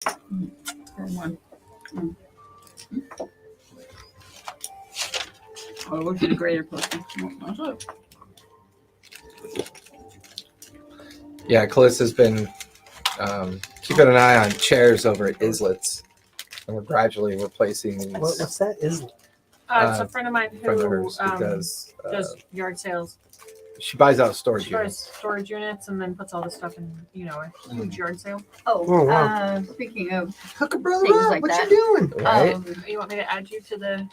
One. Oh, we'll get a greater person. Yeah, Callista's been keeping an eye on chairs over at Islet's, and we're gradually replacing these. What's that? It's a friend of mine Friend of who hers who does yard sales. She buys out storage She buys units. storage units and then puts all the stuff in, a huge yard sale. Oh, wow. Speaking of Hook a brother things up. like What that. you doing? Right? You want me to add you to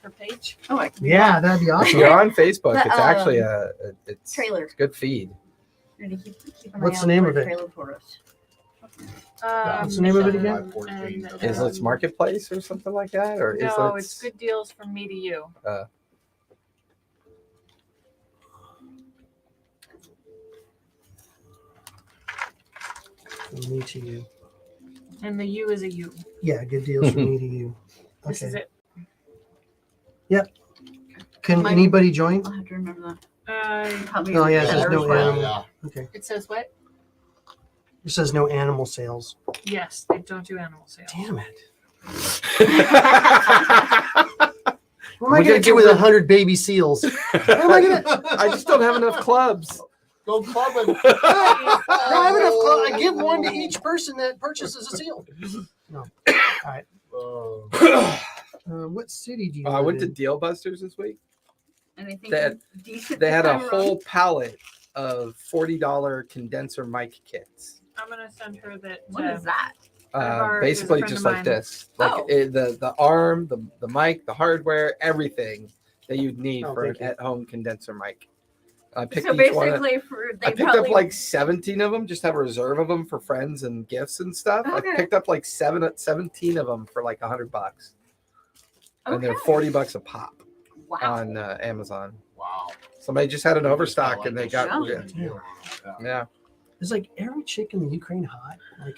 her page? oh, I can Yeah, that'd be If awesome. you're on Facebook, The, it's actually it's trailer. It's a good feed. We're gonna keep an What's eye the name out of for a it? trailer for us. What's the name of it again? Islet's Marketplace or something like that, or No, Islet's. it's good deals from me to you. From me to you. And the U is a U. Yeah, good deals from me to you. This is it. Can Mine- anybody join? I'll have to remember that. Uh, Oh, yeah, it says Better no as well. animal. Okay. it says what? It says no animal sales. Yes, they don't do animal sales. Damn it. What am We're I gonna going to do get with rid- 100 baby seals? What am I going to... I just don't have enough clubs. Go clubbing. I don't have enough clubs. I give one to each person that purchases a seal. No. All right. What city do you I live went to in? Deal Busters this week. And I think They had- decent They had a this time whole around. pallet of $40 condenser mic kits. I'm gonna send her that. What is that? Basically, there's a friend just of like mine. this, like Oh. the arm, the mic, the hardware, everything that you'd need Oh, for an thank you. at-home condenser mic. I picked So each one. basically, I picked up like 17 of them, just have a reserve of them for friends and gifts and stuff. Okay. I picked up like 17 of them for like $100, and they're Okay. $40 a pop Wow. on Amazon. Wow. Somebody just had an overstock and they got Yeah. yeah. Is like every chick in the Ukraine hot? Like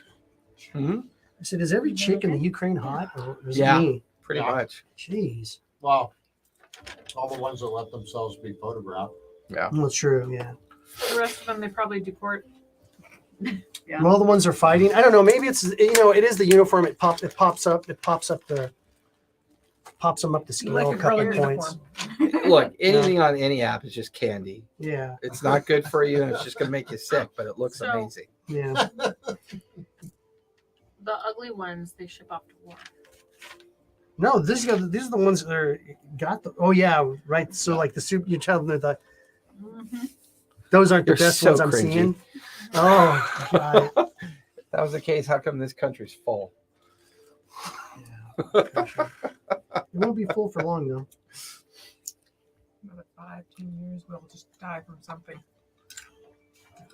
Mhm. I said, is every chick in the Ukraine hot? Or is Yeah. it me? Pretty Yeah. much. Jeez. Well, all the ones that let themselves be photographed. Yeah. Well, true. Yeah. The rest of them, they probably deport. Yeah. Well, the ones are fighting. I don't know. Maybe it's it is the uniform. It pops up them up the scale Like a a couple girl points. uniform. Look, anything on any app is just candy. Yeah. It's not good for you and it's just gonna make you sick, but it looks So- amazing. Yeah. The ugly ones, they ship off to war. No, these are the ones that are got the. Oh yeah, right. So like the soup you tell them that those aren't the You're best so ones I'm cringy. seeing. Oh God. If that was the case, how come this country's full? It won't be full for long though. Another 5-10 years, we'll just die from something.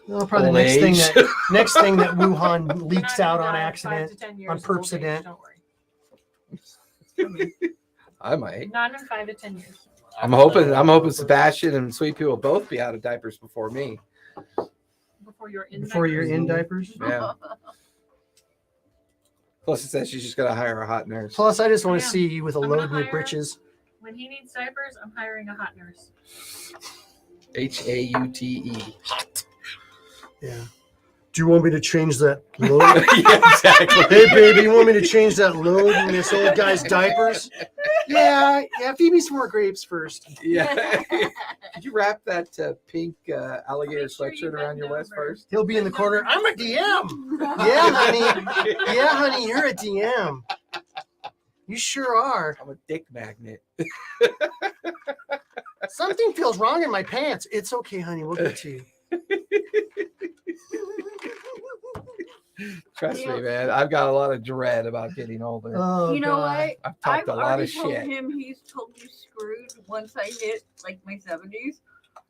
Well, probably Old the next thing age. next thing that Wuhan We're leaks not out gonna on die in accident. 5 to 10 years on of old age, purpsident. Don't worry. I might. Not in 5 to 10 years. I'm hoping Sebastian and Sweet Pea will both be out of diapers before me. Before you're in. Before you're in diapers. diapers. Yeah. Plus, it says she's just gonna hire a hot nurse. Plus, I just want to Yeah. see you with a I'm gonna load with hire- britches. When he needs diapers, I'm hiring a hot nurse. HAUTE. Hot. Yeah. Do you want me to change that load? Yeah, exactly. Hey, baby, you want me to change that load in this old guy's diapers? Yeah. Feed me some more grapes first. Yeah. Could you wrap that pink alligator Make sure you sweatshirt around bend your waist over. first? He'll be in the corner. I'm a DM. Yeah, honey. Yeah, honey, you're a DM. You sure are. I'm a dick magnet. Something feels wrong in my pants. It's okay, honey. We'll get to you. Trust me, man. I've got a lot of dread about getting older. Oh, You know God. what? I've I've talked a lot already of told shit. him he's totally screwed once I hit like my 70s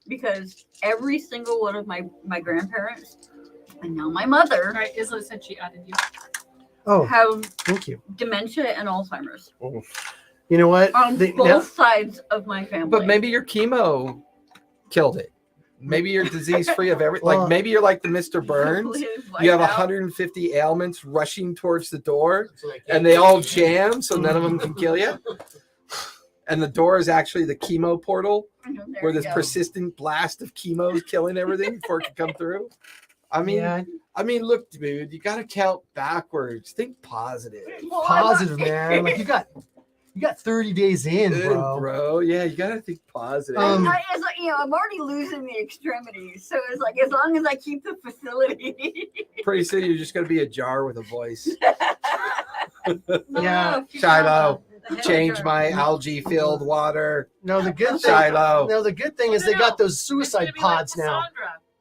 because every single one of my grandparents and now my All mother right, Isla said she added you. Oh, have thank you. dementia and Alzheimer's You know what? on They- both now- sides of my family. But maybe your chemo killed it. Maybe you're disease free of every. Well- Like maybe you're like the Mr. Burns. You have 150 ailments rushing towards the door, and they all jam, so none of them can kill you. And the door is actually the chemo portal, where this persistent blast of chemo is killing everything before it can come through. I mean, Yeah, look, dude, you got to count backwards. Think positive. positive, man. Like you got 30 days in, bro. Bro, yeah, you got to think positive. It's like, I'm already losing the extremities, so it's like as long as I keep the facility. Pretty soon you're just going to be a jar with a voice. Yeah. Shiloh, change my algae-filled water. No, the good thing. Shiloh. No, the good thing is they got those suicide pods now.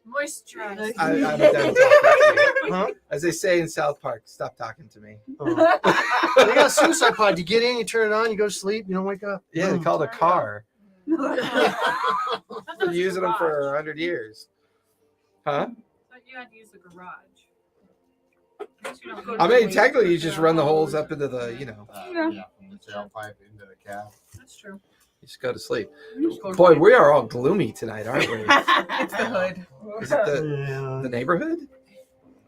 Cassandra, moisturize. I'm done talking to you. Huh? As they say in South Park, stop talking to me. Oh. They got a suicide pod. You get in, you turn it on, you go to sleep, you don't wake up. Yeah, they call it a car. I've Been using them for 100 years. Huh? But you had to use the garage. I mean, technically, you just run the holes up into the, Yeah, from the tailpipe into the cab. That's true. you just go to sleep. Boy, we are all gloomy tonight, aren't we? It's the hood. Is it the neighborhood?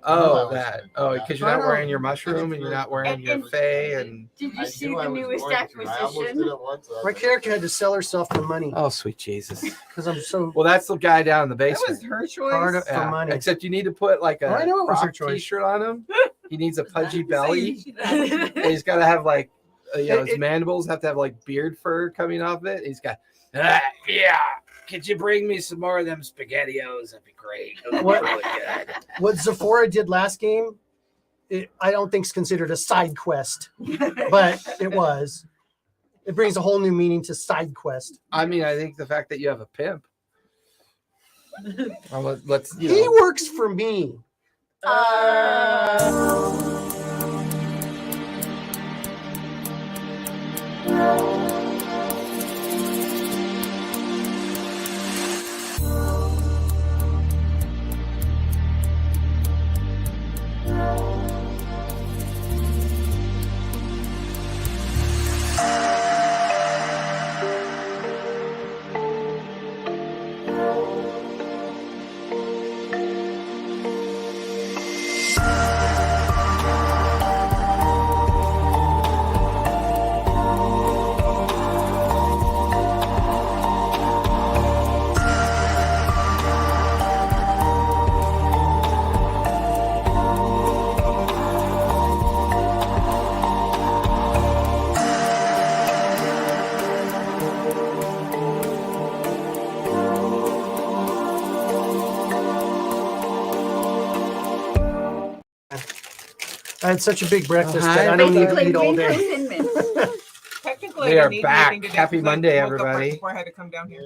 Oh, that. Oh, because you're not wearing your mushroom and you're not wearing your fae and. Did you I see knew I the was newest going to. I almost did acquisition? it once. My character had to sell herself for money Oh, sweet Jesus. because I'm so Well, that's the guy down in the That basement. was her choice. hard up for Yeah, money. except you need to put like a Oh, I know it was her crop choice. t-shirt on him. He needs a pudgy belly. belly. And he's got to have like, his mandibles have to have like beard fur coming off it. He's got, yeah. Could you bring me some more of them SpaghettiOs? That'd be great. That'd be What- really good. What Zephora did last game, I don't think is considered a side quest, but it was. It brings a whole new meaning to side quest. I mean, I think the fact that you have a pimp. Well, let's. You He know. works for me. I had such a big breakfast that I don't need to Basically, eat all green day. coats and mints. Technically, We I are didn't need back. anything to do Happy because I Monday, woke up right everybody. before I had to come down here.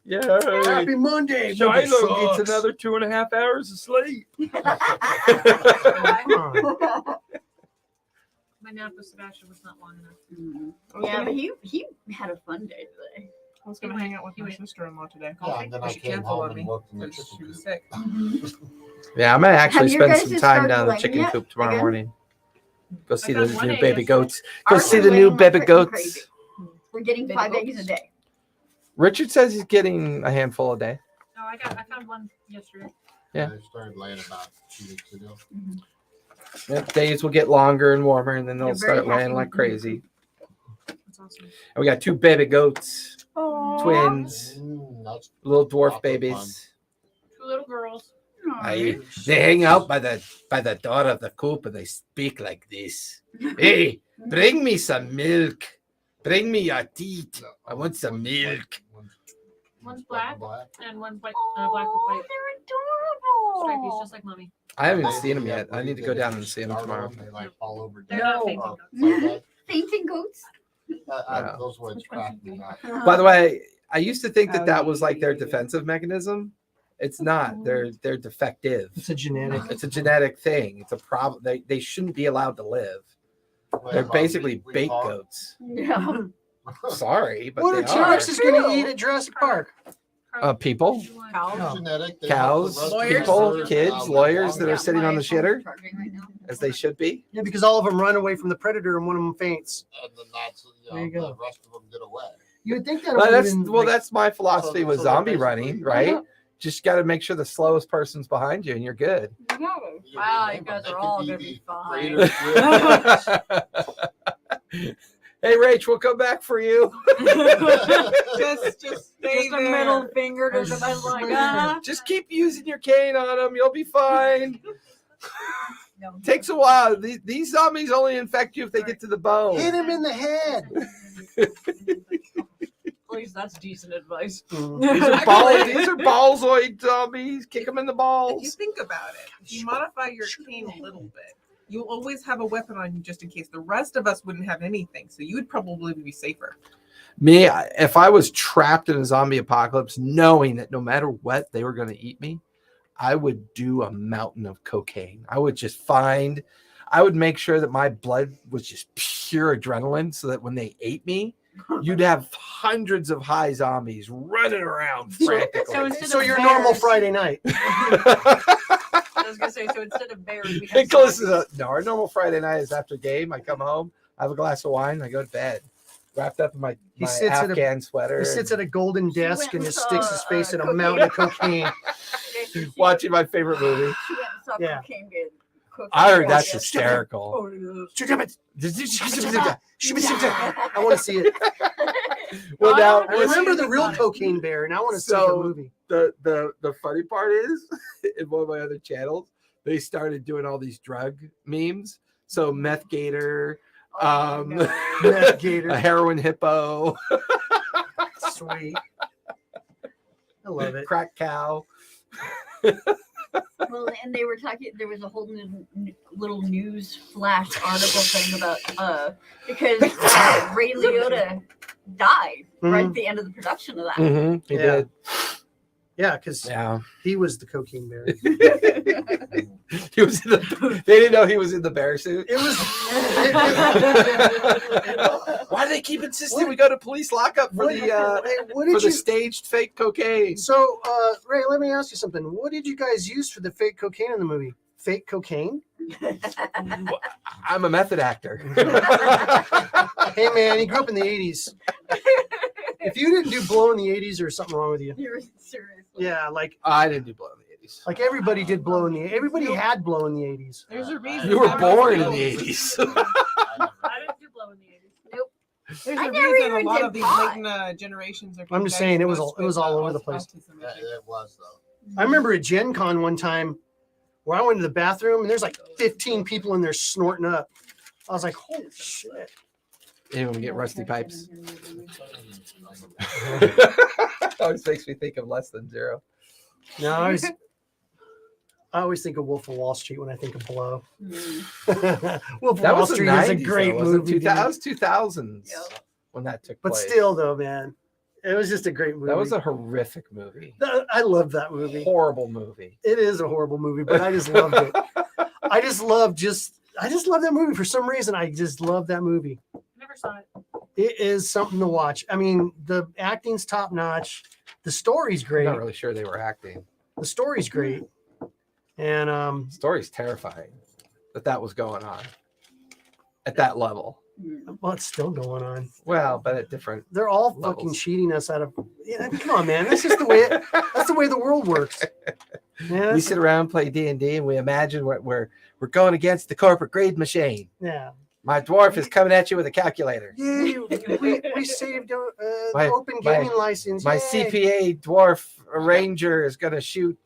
Yeah. Happy Monday. Shiloh motherfuckers. gets another 2.5 hours of sleep. Come on. My nap with Sebastian was not long enough. Yeah, but he had a fun day today. I was going to hang out with my sister-in-law today. Yeah, and then I She came canceled home on me and worked in the because she chicken was coop. sick. Yeah, I might actually Have you spend guys some just time started down the liking chicken it coop tomorrow again? morning. Go see the got one new egg baby yesterday. goats. Go Ours see are the new laying baby like freaking goats. crazy. We're getting Baby 5 goats? eggs a day. Richard says he's getting a handful a day. No, I found one yesterday. Yeah. I started laying about 2 weeks ago. Yep, days will get longer and warmer, and then they'll They're very start laying happy like with crazy. That's awesome. And we got 2 baby goats, Aww. twins, That's little dwarf Lots of babies. 2 little girls. They hang out by the door of the coop and they speak like this. Hey, bring me some milk. Bring me your teeth. I want some milk. One's black and one's white, Oh, black with white they're stripes, adorable. just like mommy. I haven't seen them yet. I need to go down and see them tomorrow. They like fall over. They're dead. not No. fainting. Or- Fainting goats. Wow. Those words crack me up. By the way, I used to think that Oh, that was like their yeah. defensive mechanism. It's not. They're defective. It's a genetic. It's a genetic thing. It's a problem. They shouldn't be allowed to live. They're basically bait goats. Yeah. Sorry, but What they are T-Rexes are. going to eat at Jurassic Park? People? Oh. Genetic. They Cows, help the rest of people, the kids, birds, lawyers that Yeah, are sitting my on the phone's shitter, charging right now. as they should be. Yeah, because all of them run away from the predator and one of them faints. And then that's, There you go. the rest of them get away. You would think that. But would that's even, well, like- that's my philosophy with so they're zombie basically- running, right? Just got to make sure the slowest person's behind you, and you're good. Wow, you They guys could are all be gonna the be fine. greater good. Hey, Rach, we'll come back for you. Just stay Just a there. middle finger to the best, like, Just keep using your cane on them. You'll be fine. No. Takes a while. These zombies only infect you if they get to the bone. Hit him in the head. At least that's decent advice. These are ballsoid zombies. Kick them in the If you balls. think about it, if you modify your cane a little bit, you'll always have a weapon on you just in case. The rest of us wouldn't have anything, so you would probably be safer. Me, if I was trapped in a zombie apocalypse, knowing that no matter what, they were going to eat me, I would do a mountain of cocaine. I would make sure that my blood was just pure adrenaline so that when they ate me, you'd have hundreds of high zombies running around frantically. So your normal Friday night. I was gonna say, so instead of bears, we have Nicholas zombies. no, our normal Friday night is after game. I come home, I have a glass of wine, I go to bed, wrapped up in my sits at a- Afghan sweater, He sits at a golden She desk went and and just sticks saw, his face in a cocaine. mountain of cocaine. watching my favorite movie. She went and saw Yeah. cocaine being cooked. I heard Yeah. that's Yeah. hysterical. Oh, yeah. I want to see it. Well, now I remember the real cocaine bear, and I want to see the So- movie. the funny part is in one of my other channels, they started doing all these drug memes. So meth gator, Oh, no. Meth gator. a heroin hippo, Sweet. I love it. crack cow. Well, and they were talking. There was a whole little news flash article thing about because Ray Liotta died right at the end of the production of that. He Yeah. did. Yeah, because Yeah. he was the cocaine bear. He was in the, they didn't know he was in the bear suit. It was. Why do they keep insisting we go to police lockup for What- the hey, what for did the you? staged fake cocaine? So, Ray, let me ask you something. What did you guys use for the fake cocaine in the movie? Fake cocaine? I'm a method actor. Hey, man, you grew up in the 80s. If you didn't do blow in the 80s, there's something wrong with you. You're seriously. Yeah, like I didn't do blow in the 80s. everybody did blow in the. Everybody had blow in the 80s. There's a reason. You were that born most in the people- 80s. I didn't do blow in the 80s. There's I a never reason a even lot did of these pot. latent generations are. I'm just saying, it was all over the place. Yeah, it was though. I remember at Gen Con one time where I went to the bathroom and there's like 15 people in there snorting up. I was like, holy shit. Anyone get rusty pipes? Always makes me think of Less Than Zero. No, I always think of Wolf of Wall Street when I think of blow. Mm. Wolf of That Wall was the Street 90s, is a great though, wasn't it? movie. dude. That was 2000s Yep. when that took But place. still, though, man, it was just a great movie. that was a horrific movie. I love that movie. Horrible movie. It is a horrible movie, but I just loved it. I just love that movie for some reason. I just love that movie. Never saw it. It is something to watch. I mean, the acting's top notch. The story's I'm great. not really sure they were acting. The story's great. And The story's terrifying that was going on at that level. well, it's still going on. Well, but at different. They're all Levels. fucking cheating us out of. Yeah, come on, man. That's just the way. That's the way the world works. Yeah, We sit around, play D&D, and we imagine we're going against the corporate greed machine. yeah. My dwarf is coming at you with a calculator. Yay, we saved My- the open my- gaming license. My Yay. CPA dwarf ranger is going to shoot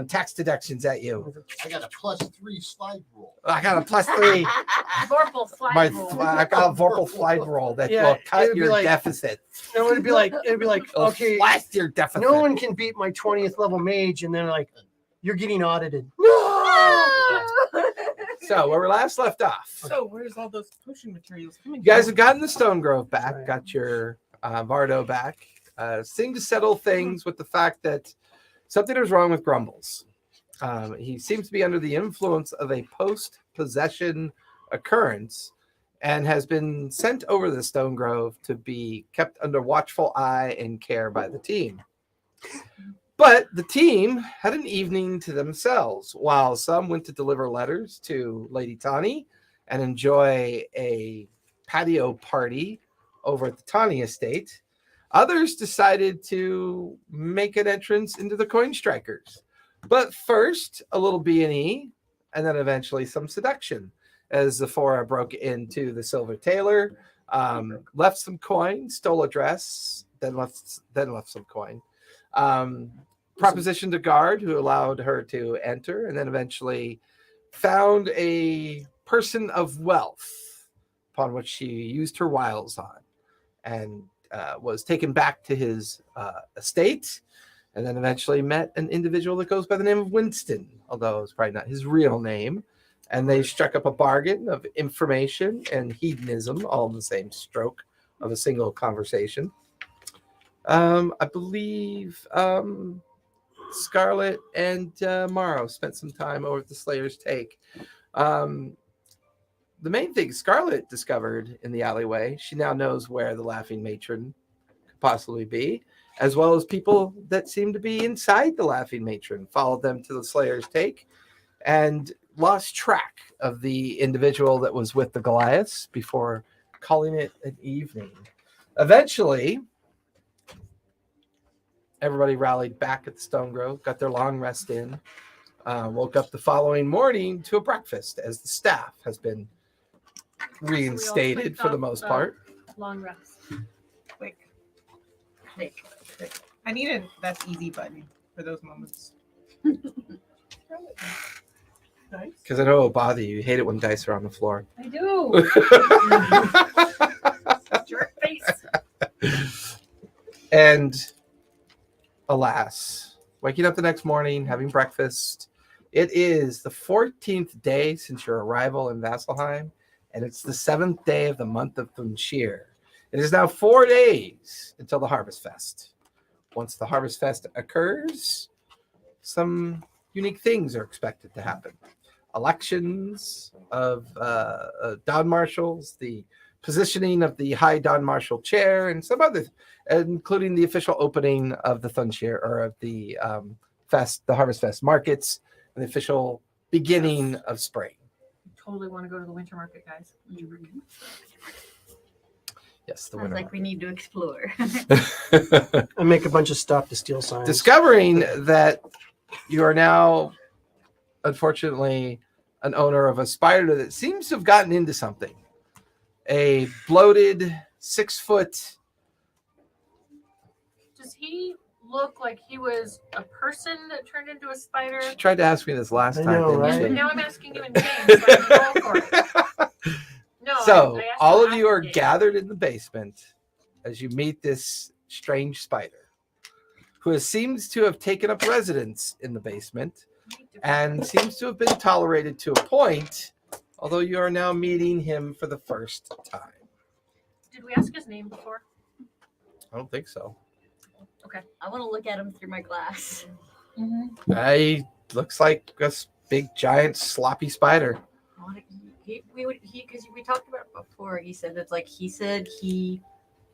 tax deductions at you. I got a +3 slide rule. I got a +3. Vorpal slide My rule. I got a Vorpal slide roll that Yeah, will it cut would be your like- deficit. No, it'd be like, It'll okay, blast your deficit. no one can beat my 20th level mage, and then like, you're getting audited. So where we last left off, So where's all those potion materials coming? you guys have gotten the Stone Grove back, Right. got your Vardo back. Seemed to settle things with the fact that something was wrong with Grumbles. He seems to be under the influence of a post-possession occurrence and has been sent over to the Stone Grove to be kept under watchful eye and care by the team. But the team had an evening to themselves. While some went to deliver letters to Lady Tawny and enjoy a patio party over at the Tawny estate, others decided to make an entrance into the Coin Strikers. But first, a little B&E, and then eventually some seduction, as Zephora broke into the Silver Tailor, Left some coin, stole a dress, then left some coin. Propositioned a guard who allowed her to enter, and then eventually found a person of wealth upon which she used her wiles on, and was taken back to his estate, and then eventually met an individual that goes by the name of Winston, although it's probably not his real name. And they struck up a bargain of information and hedonism, all in the same stroke of a single conversation. I believe Scarlet and Morrow spent some time over at the Slayer's Take. The main thing Scarlet discovered in the alleyway, she now knows where the Laughing Matron could possibly be, as well as people that seem to be inside the Laughing Matron. Followed them to the Slayer's Take and lost track of the individual that was with the Goliaths before calling it an evening. Eventually, everybody rallied back at the Stone Grove, got their long rest in, woke up the following morning to a breakfast, as the staff has been reinstated for the most part. Long rest. Quick. Like, I need a that's easy button for those moments. Nice. Because I know it'll bother you. You hate it when dice are on the floor. I do. Jerk face. And alas, waking up the next morning, having breakfast. It is the 14th day since your arrival in Vasselheim, and it's the 7th day of the month of Thunshir. It is now 4 days until the Harvest Fest. Once the Harvest Fest occurs, some unique things are expected to happen. Elections of Don Marshals, the positioning of the High Don Marshal chair, and some other, including the official opening of the Thunshir, or of the fest, the Harvest Fest markets, and the official beginning of spring. Totally want to go to the winter market, guys. Yes, the sounds winter like we need to explore. market. I make a bunch of stop to steal signs. Discovering that you are now, unfortunately, an owner of a spider that seems to have gotten into something. A bloated 6 foot. Does he look like he was a person that turned into a spider? She tried to ask me this last I time. know, didn't right? she? Now I'm asking you in game, so I can go for it. No, So, I asked all you of you after are game. gathered in the basement as you meet this strange spider who seems to have taken up residence in the basement and seems to have been tolerated to a point, although you are now meeting him for the first time. Did we ask his name before? I don't think so. I want to look at him through my glass. He looks like a big, giant, sloppy spider. Because we talked about it before. He said it's like he said he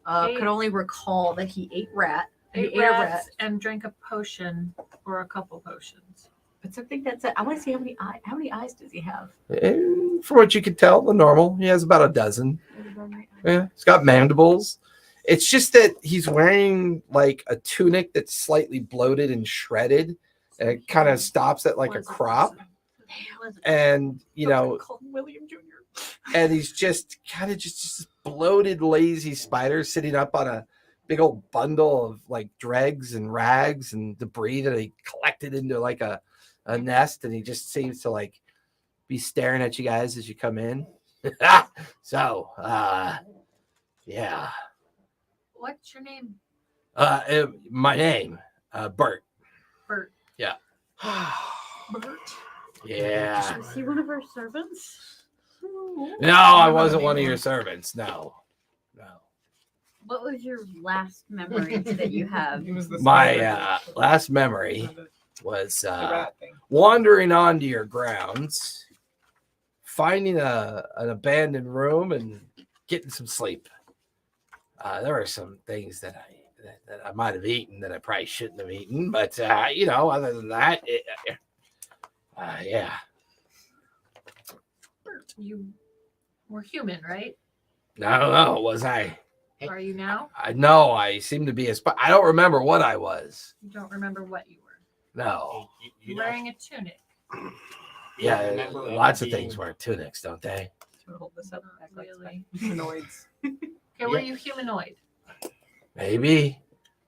Ate- could only recall that he ate rat. He Ate ate a rat. rats and drank a potion or a couple potions. But something that's I want to see how many eyes does he have? And from what you can tell, the normal. He has about a dozen. Yeah, he's got mandibles. It's just that he's wearing like a tunic that's slightly bloated and shredded, and it kind of stops at like a crop. And you know, William Jr. and he's just kind of just this bloated, lazy spider sitting up on a big old bundle of like dregs and rags and debris that he collected into like a nest, and he just seems to like be staring at you guys as you come in. So, yeah. What's your name? My name, Bert. Bert. Yeah. Bert. Yeah. Was he one of our servants? No, I wasn't one of your servants. No. What was your last memory that you have? He was the My spider. last memory was The rat thing. wandering onto your grounds, finding an abandoned room, and getting some sleep. There were some things that I might have eaten that I probably shouldn't have eaten, but you know, other than that, yeah. Bert, you were human, right? I don't know. Was I? Are you now? I know I seem to be a spy. I don't remember what I was. You don't remember what you were. No. You're wearing a tunic. Yeah, remember lots of being- things wear tunics, don't they? Should we hold this up? Not Act like really. humanoids. Okay, were you humanoid? Maybe.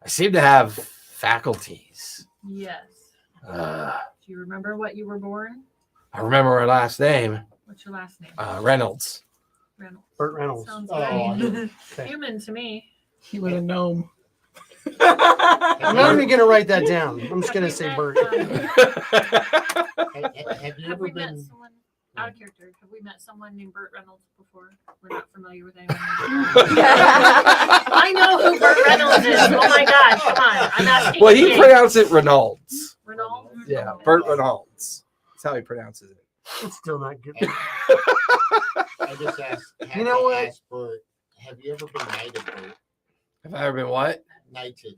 I seem to have faculties. Yes. Uh, Do you remember what you were born? I remember her last name, What's your last name? Reynolds. Reynolds. Burt Reynolds. Sounds Oh, very Okay. human to me. He was a gnome. I'm not even gonna write that down. I'm just gonna Have we say met, Burt. Have you Have ever we met been? someone out of character? Have we met someone named Burt Reynolds before? We're not familiar with anyone. I know who Burt Reynolds is. Oh my God! Come on, I'm asking. Well, he you. pronounced it Reynolds. Reynolds. Yeah, Burt Reynolds. That's how he pronounces it. It's still not good. I just asked. You know what? Ask Bert, have you ever been knighted? Bert? Have I ever been what? Knighted,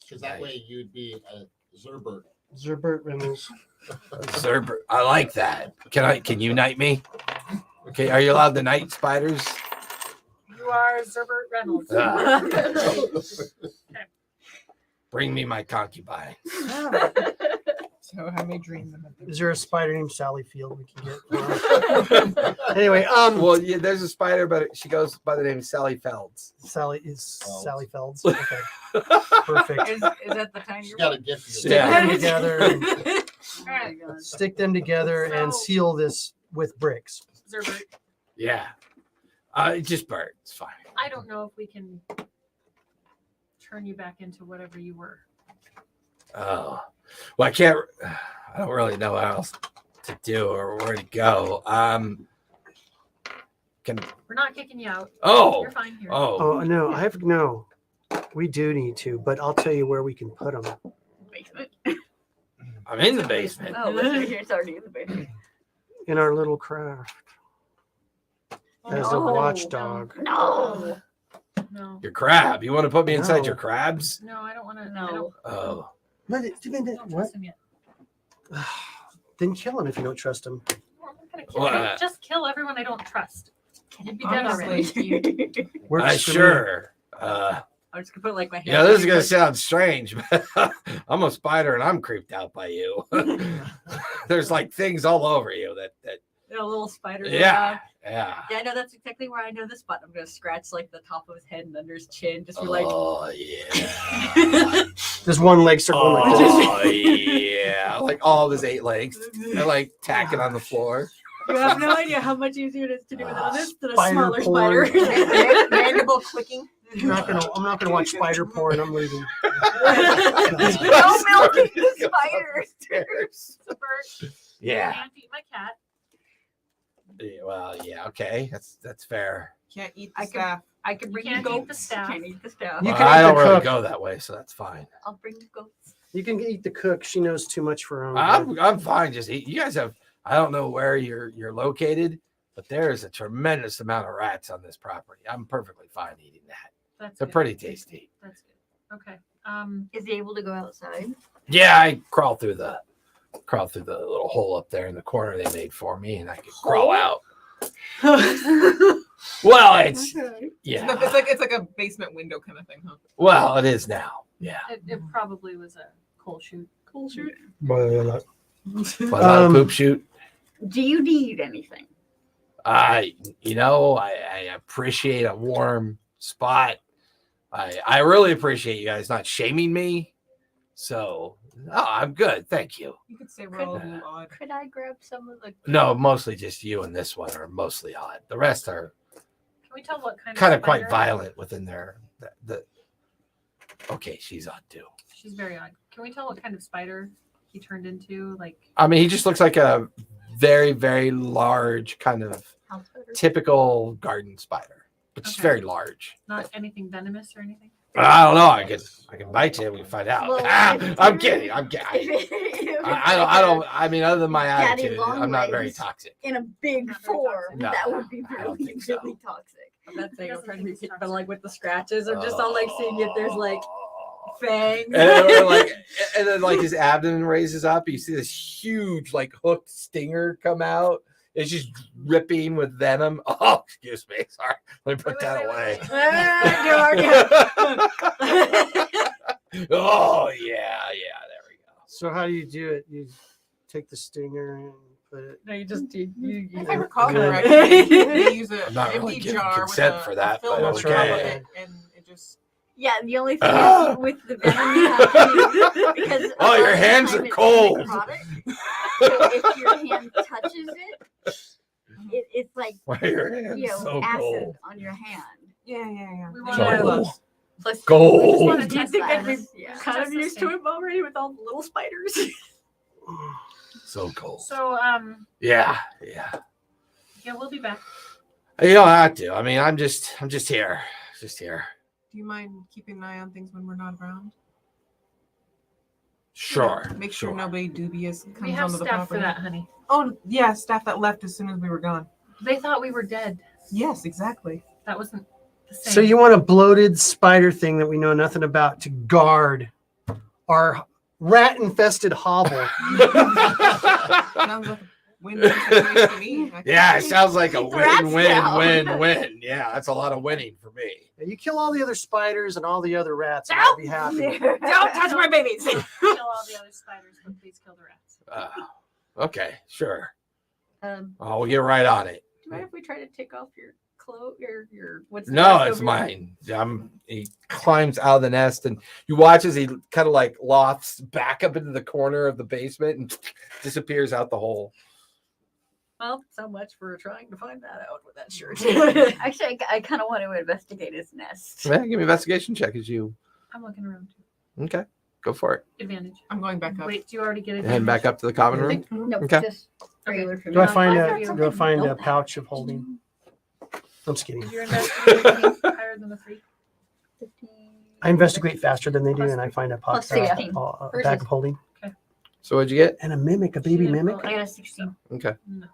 because that way you'd be a Zerbert. Burt Reynolds. Zerber. I like that. Can you knight me? Okay, are you allowed to knight spiders? You are Zerbert Reynolds. Bring me my concubine. So I may dream them. Is there a spider named Sally Field we can get? Anyway, Well, yeah, there's a spider, but she goes by the name Sally Felds. Sally is Felds. Sally Felds. Okay, perfect. Is that the time She's you're got a gift. Stick Yeah. them together. And Oh my God. stick them together and So- seal this with bricks. Zerbert. Yeah. Just Bert. It's fine. I don't know if we can turn you back into whatever you were. Oh, well, I can't. I don't really know what else to do or where to go. We're not kicking you out. Oh, You're fine here. Oh no, we do need to, but I'll tell you where we can put them. Basement. I'm in the basement. Oh, listen, it's already in the basement. In our little craft as a No. watchdog. No. No. Your crab. You want to put me inside No. your crabs? No, I don't want to. No. Oh, But I don't what? trust him yet. Then kill him if you don't trust him. Well, I'm not gonna kill Well, him. Just kill everyone I don't trust. You'd be dead Honestly. already. Works for me. sure. I'm just gonna put like my hand. Yeah, this is on gonna you, sound strange, but I'm a spider and I'm creeped out by you. There's like things all over you that a little spider. yeah. Yeah, I know that's exactly where I know this spot. I'm gonna scratch like the top of his head and under his chin, just be like. Oh yeah. There's one leg circle. like this. Oh yeah. Like all of his 8 legs. They're like tacking on the floor. You have no idea how much easier it is to do this than a Spider smaller porn. spider. Mandible clicking. I'm not gonna watch spider porn. I'm leaving. No milking the spiders. Zerbert, Yeah. can't eat my cat. Yeah, well, yeah, okay. That's fair. Can't eat the I can- staff. I can bring you can't eat the goats. staff. Can't eat the staff. You Well, can I eat don't the really cook. go that way, so that's fine. I'll bring you goats. You can eat the cook. She knows too much for her own good. I'm fine. Just eat. You guys have. I don't know where you're located, but there is a tremendous amount of rats on this property. I'm perfectly fine eating that. That's They're good. pretty tasty. That's good. Okay. Is he able to go outside? Yeah, I crawl through the little hole up there in the corner they made for me, and I can crawl out. Well, it's yeah. It's like a basement window kind of thing, huh? Well, it is now. Yeah. It probably was a coal chute. Cool shoot. But not a poop shoot. Do you need anything? I appreciate a warm spot. I really appreciate you guys not shaming me. So, I'm good. Thank you. You could say we're all a little odd. Could I grab some of the? No, mostly just you and this one are mostly odd. The rest are Can we tell what kind kind of of quite spider? violent within their. Okay, she's odd too. She's very odd. Can we tell what kind of spider he turned into? Like, I mean, he just looks like a very, very large kind of House spider? typical garden spider, but just Okay. very large. not anything venomous or anything? I don't know. I can bite you. We can find out. Well, I'm kidding. I'm kidding. I don't. I mean, other than my Daddy attitude, long I'm not very legs. toxic. In a big Not very form, toxic. No, that would be I don't really, think so. really toxic. I'm not saying I'm Doesn't trying to think be it's picky, but toxic. like with the scratches, or just on like seeing if there's like fangs. and then like his abdomen raises up. You see this huge like hooked stinger come out. It's just dripping with venom. Oh, excuse me. Sorry. Let me put that away. Oh yeah. There we go. So how do you do it? You take the stinger and put it. No, you just you. If I recall Yeah. correctly, they use I'm an not empty really giving jar consent with for a that, film but on top of okay. it, and it just. Yeah, the only thing Ah! is with the venom you have to use because a Oh, lot your of the hands time are it's cold. necrotic. So if your hand touches it's like Why are your hands so acid cold? on your hand. Yeah. We They want use to- gloves. Plus, Gold. wanna I test think that. I'd be Yeah. kind of used to it already with all the little spiders. So cold. So Yeah. yeah, we'll be back. You don't have to. I mean, I'm just here. Just here. Do you mind keeping an eye on things when we're not around? Sure. Make sure nobody dubious We comes have onto the staff for property. that, honey. Oh yeah, staff that left as soon as we were gone. They thought we were dead. Yes, exactly. That wasn't the same. So you want a bloated spider thing that we know nothing about to guard our rat-infested hovel? Sounds like a win-win situation to me. Yeah, it sounds like a Keep the rats down. win. Yeah, that's a lot of winning for me. You kill all the other spiders and all the other rats, and I'll be happy. Don't touch my babies. Kill all the other spiders, but please kill the rats. Okay, sure. Um, I'll get right on it. do you mind if we try to take off your clothes? Your what's No, left it's of your- mine. He climbs out of the nest and you watch as he kind of like lofts back up into the corner of the basement and disappears out the hole. Well, so much for trying to find that out with that shirt. Actually, I kind of want to investigate his nest. Yeah, give me an investigation check as you. I'm looking around too. Okay, go for it. Advantage. I'm going back up. Wait, do you already get it? Head back up to the common room. No, Okay. just regular for me. Do I find I've a got do I find a Nope. pouch of holding? I'm just kidding. Is your investigation higher than the 3? 15. I investigate faster than they do, Plus and I find a pouch, plus 16. a bag of holding So what'd you get? and a mimic, a baby mimic. I got a 16. Okay. No.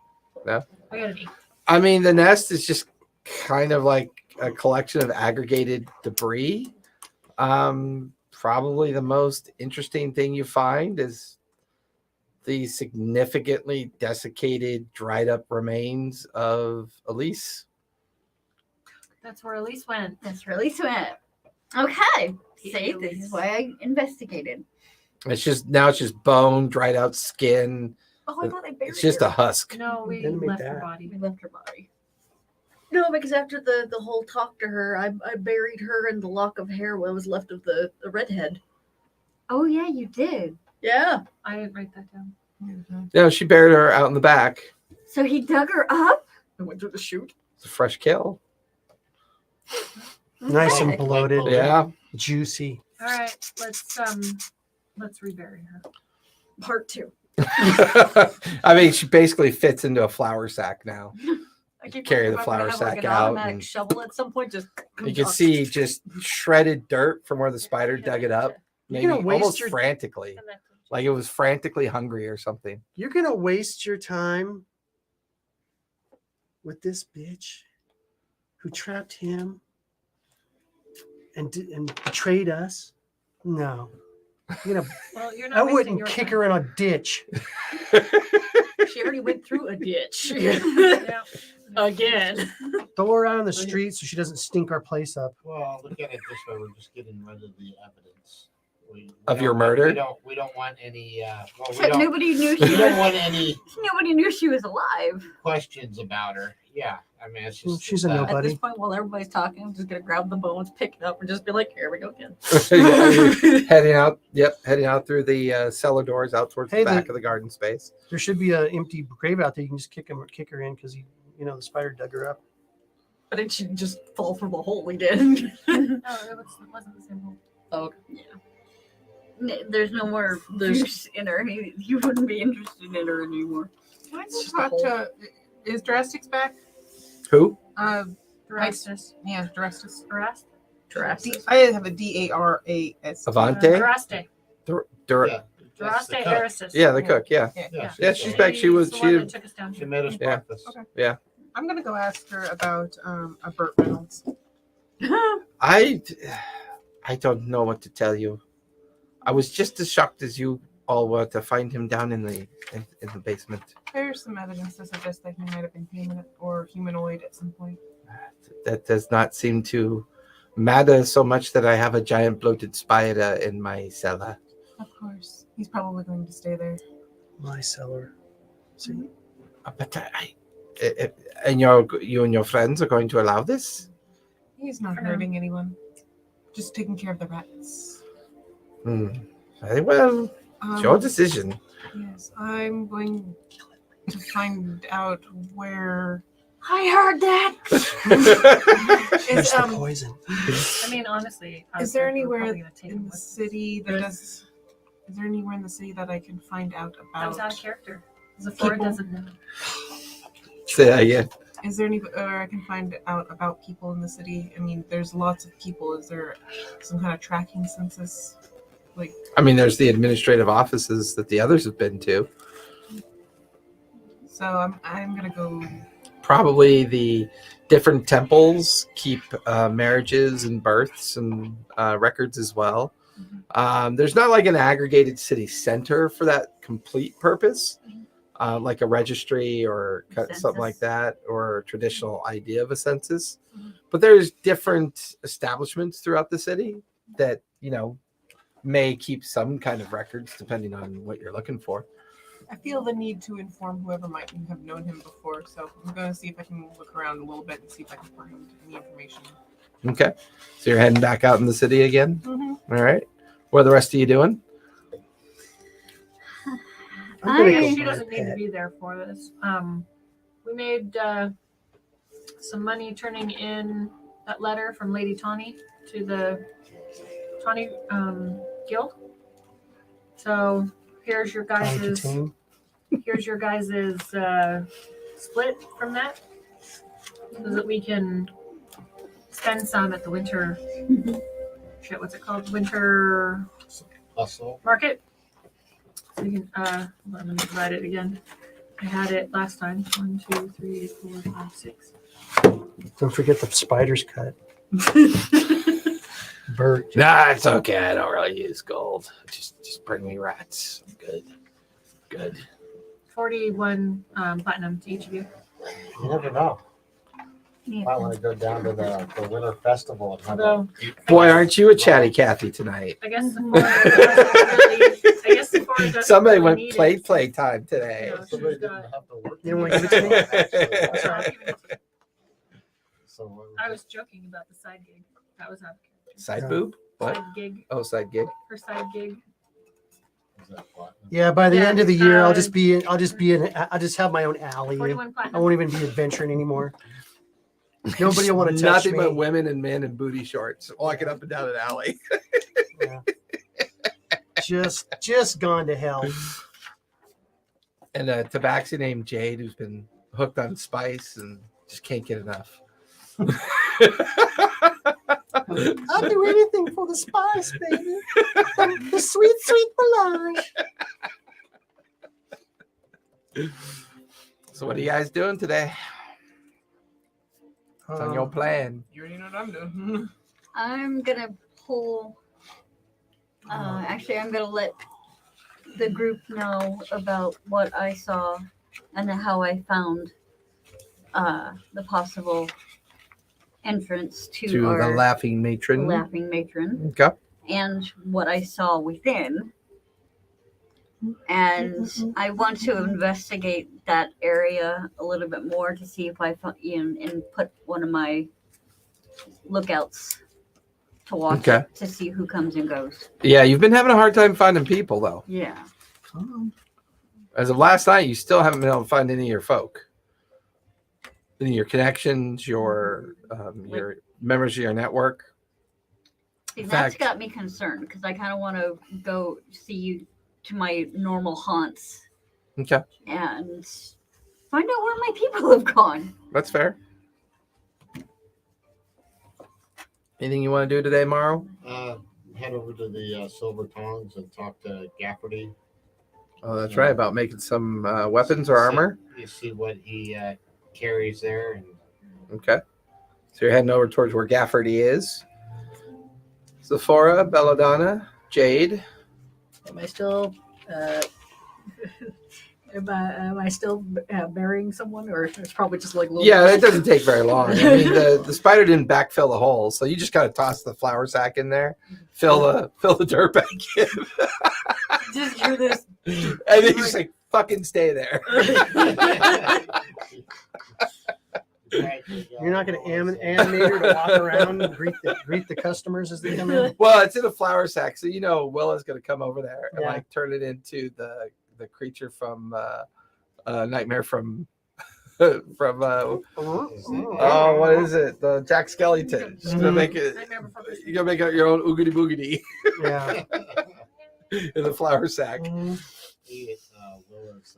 No? I got an 8. I mean, the nest is just kind of like a collection of aggregated debris. Probably the most interesting thing you find is the significantly desiccated, dried up remains of Elise. That's where Elise went. That's really sweet. Okay. See, Yeah, this is why I investigated. It's just bone, dried out skin. Oh, I thought I buried It's just her. a husk. No, we Didn't make left her that. body. We left her body. No, because after the whole talk to her, I buried her in the lock of hair what was left of the redhead. Oh yeah, you did. Yeah. I didn't write that down. No, she buried her out in the back. So he dug her up and went through the chute. It's a fresh kill. Nice and Okay. bloated, Yeah. juicy. All right, let's rebury her. Part 2. I mean, she basically fits into a flour sack now. I keep Carry wondering the if I'm gonna flour have, like, sack an out automatic and- shovel at some point. Just You can see just shredded dirt from where the spider dug it up, You're maybe gonna waste almost your- frantically, like it was frantically hungry or something. You're gonna waste your time with this bitch who trapped him and betrayed us. No, you're gonna. Well, you're not I wasting wouldn't your kick time. her in a ditch. She already went through a ditch. Yeah. Again. Throw her out on the street so she doesn't stink our place up. Well, look at it this way: we're just getting rid of the evidence Of your don't want- murder? We don't want any. Well, we Except don't. nobody knew We she don't was, want any nobody knew she was alive. questions about her. Yeah, I mean, it's just. She's a uh, nobody. At this point, while everybody's talking, I'm just gonna grab the bones, pick it up, and just be like, "Here we go again." Heading out. Yep, heading out through the cellar doors out towards Hey, the back of the garden space. There should be an empty grave out there. You can just kick her in because the spider dug her up. But it should just fall through the hole we did. No, it wasn't the same hole. Oh, yeah. There's no more juice in her. You wouldn't be interested in her anymore. Can I It's go just a talk hole. to? Is Drastic's back? Who? Drastus. Yeah, Drastis. Drast? Jurassic. I have a DARAS. Avante? Draste. yeah, that's the Draste cook. Erisys. Yeah, the cook. Yeah. Yeah, she's back. She was- the one she- that took us down She here. made us Yeah. breakfast. Okay. I'm gonna go ask her about a Burt Reynolds. I don't know what to tell you. I was just as shocked as you all were to find him down in the basement. There's some evidence to suggest that he might have been human or humanoid at some point. That does not seem to matter so much that I have a giant bloated spider in my cellar. Of course, he's probably going to stay there. My cellar. See, But and you and your friends are going to allow this? He's not For now. hurting anyone. Just taking care of the rats. Very well. It's your decision. Yes, I'm going to find out where I heard that. Here's is the poison. I mean, honestly, is there we're anywhere probably gonna take in him the with us. city that does. Is there anywhere in the city that I can find out That was out about? of character. Zafora People. doesn't know. Say that again. Is there anywhere I can find out about people in the city? I mean, there's lots of people. Is there some kind of tracking census? Like, I mean, there's the administrative offices that the others have been to. so I'm gonna go. Probably the different temples keep marriages and births and records as well. There's not like an aggregated city center for that complete purpose, like a registry or something like that, or a traditional idea of a census. But there's different establishments throughout the city that, may keep some kind of records depending on what you're looking for. I feel the need to inform whoever might have known him before, so I'm gonna see if I can look around a little bit and see if I can find any information. Okay. So you're heading back out in the city again? Mm-hmm. All right. What are the rest of you doing? I'm gonna I- go She for doesn't a need to pet. be there for this. We made some money turning in that letter from Lady Tawny to the Tawny Guild. So here's your Trying to guys's tame. split from that, so that we can spend some at the winter. Shit, what's it called? Winter Hustle. market. So we can, hold on, let me write it again. I had it last time. 1, 2, 3, 4, 5, 6. Don't forget the spider's cut. Bert. Nah, it's okay. I don't really use gold. Just bring me rats. I'm good. Good. 41 platinum to each of you. You never know. Yeah. Might want to go down to the winter festival and have Although, Boy, aren't you a chatty Cathy tonight? I guess Sephora doesn't Somebody really went need it. play time today. No, Somebody she's didn't got- have to work. You don't wanna give it to me? Actually, so what was I it? was joking about the side gig. That was out of character. Side boob? What? Side gig. Oh, side gig. Her side gig. Was that platinum? Yeah, by the Yeah, end of the year, I'll uh, just have my own alley. 41 I platinum. won't even be adventuring anymore. Nobody will want to touch Nothing me. but women and men in booty shorts walking up and down an alley. Yeah. Just gone to hell. And a tabaxi named Jade who's been hooked on spice and just can't get enough. I'll do anything for the spice, baby. The sweet, sweet melange. So what are you guys doing today? What's on your plan? You already know what I'm doing. I'm gonna pull. Actually, I'm gonna let the group know about what I saw and how I found the possible entrance to, To the our laughing matron. laughing matron Okay. and what I saw within. And I want to investigate that area a little bit more to see if I and put one of my lookouts to watch Okay. it, to see who comes and goes. Yeah, you've been having a hard time finding people though. Yeah. As of last night, you still haven't been able to find any of your folk. Any of your connections, your members of your network. See, In that's fact- got me concerned because I kind of want to go see you to my normal haunts Okay, and find out where my people have gone. that's fair. Anything you want to do today, Morrow? Head over to the Silver Tongs and talk to Gafferty. Oh, that's right. About making some weapons or armor. You see what he carries there, and Okay. So you're heading over towards where Gafferty is. Sephora, Belladonna, Jade. Am I still am I still burying someone, or it's probably just like little Yeah, it doesn't take very long. I mean, the spider didn't backfill the hole, so you just gotta toss the flour sack in there, fill the dirt back in, Just hear this. and then you just like fucking stay there. You're not going to animate her to walk around and greet the customers as they come in. Well, it's in a flour sack, so you know Willa's going to come over there and Yeah. like turn it into the creature from Nightmare from what is it? The Jack Skellington. She's gonna make it. Nightmare Before Christmas. You're gonna make your own oogity boogity Yeah. in the flour sack. Mhm. Willa's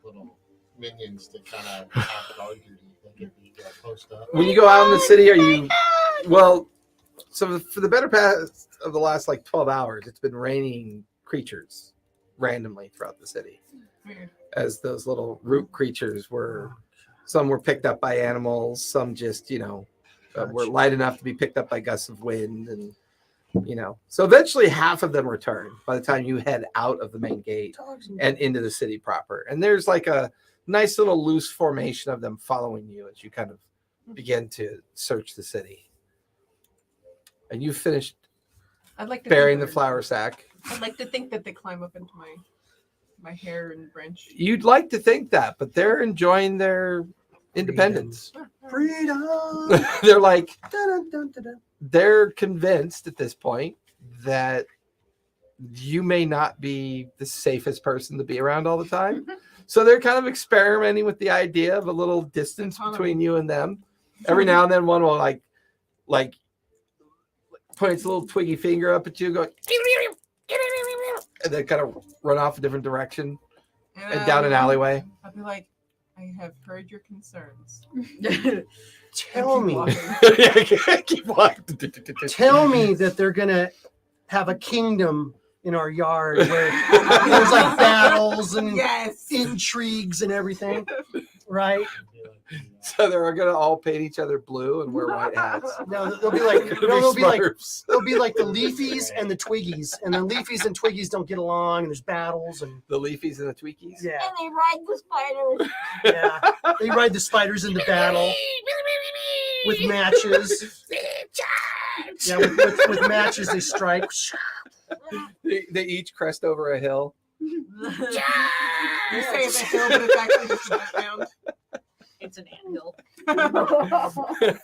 little minions to kind of have guard duty. They can be post up. When you go out in the city, are you? Well, so for the better part of the last like 12 hours, it's been raining creatures randomly throughout the city. Weird. As those little root creatures were, some were picked up by animals, some just were light enough to be picked up by gusts of wind, and so eventually half of them return by the time you head out of the main gate and into the city proper. And there's like a nice little loose formation of them following you as you kind of begin to search the city. And you finished I'd like to burying the think flour sack. I'd like to think that they climb up into my hair and branch. You'd like to think that, but they're enjoying their independence. Freedom. They're like, Dun, dun, dun, dun. they're convinced at this point that you may not be the safest person to be around all the time. So they're kind of experimenting with the idea of a little distance between you and them. Every now and then one will like points a little twiggy finger up at you, go, and then kind of run off a different direction and down an alleyway. I'll be like, I have heard your concerns. Tell me. Keep walking. Tell me that they're gonna have a kingdom in our yard where there's like battles and Yes. intrigues and everything, right? So they're gonna all paint each other blue and wear white hats. No, they'll be like It'll they'll be be like Smurfs. they'll be like the Leafies and the Twiggies, and the Leafies and Twiggies don't get along, and there's battles, and The Leafies and the Tweakies. yeah, And they ride the spiders. yeah. They ride the spiders into battle with matches. Yeah, with matches they strike. They each crest over a hill. You say it's a hill, but it's actually just a background. It's an anthill.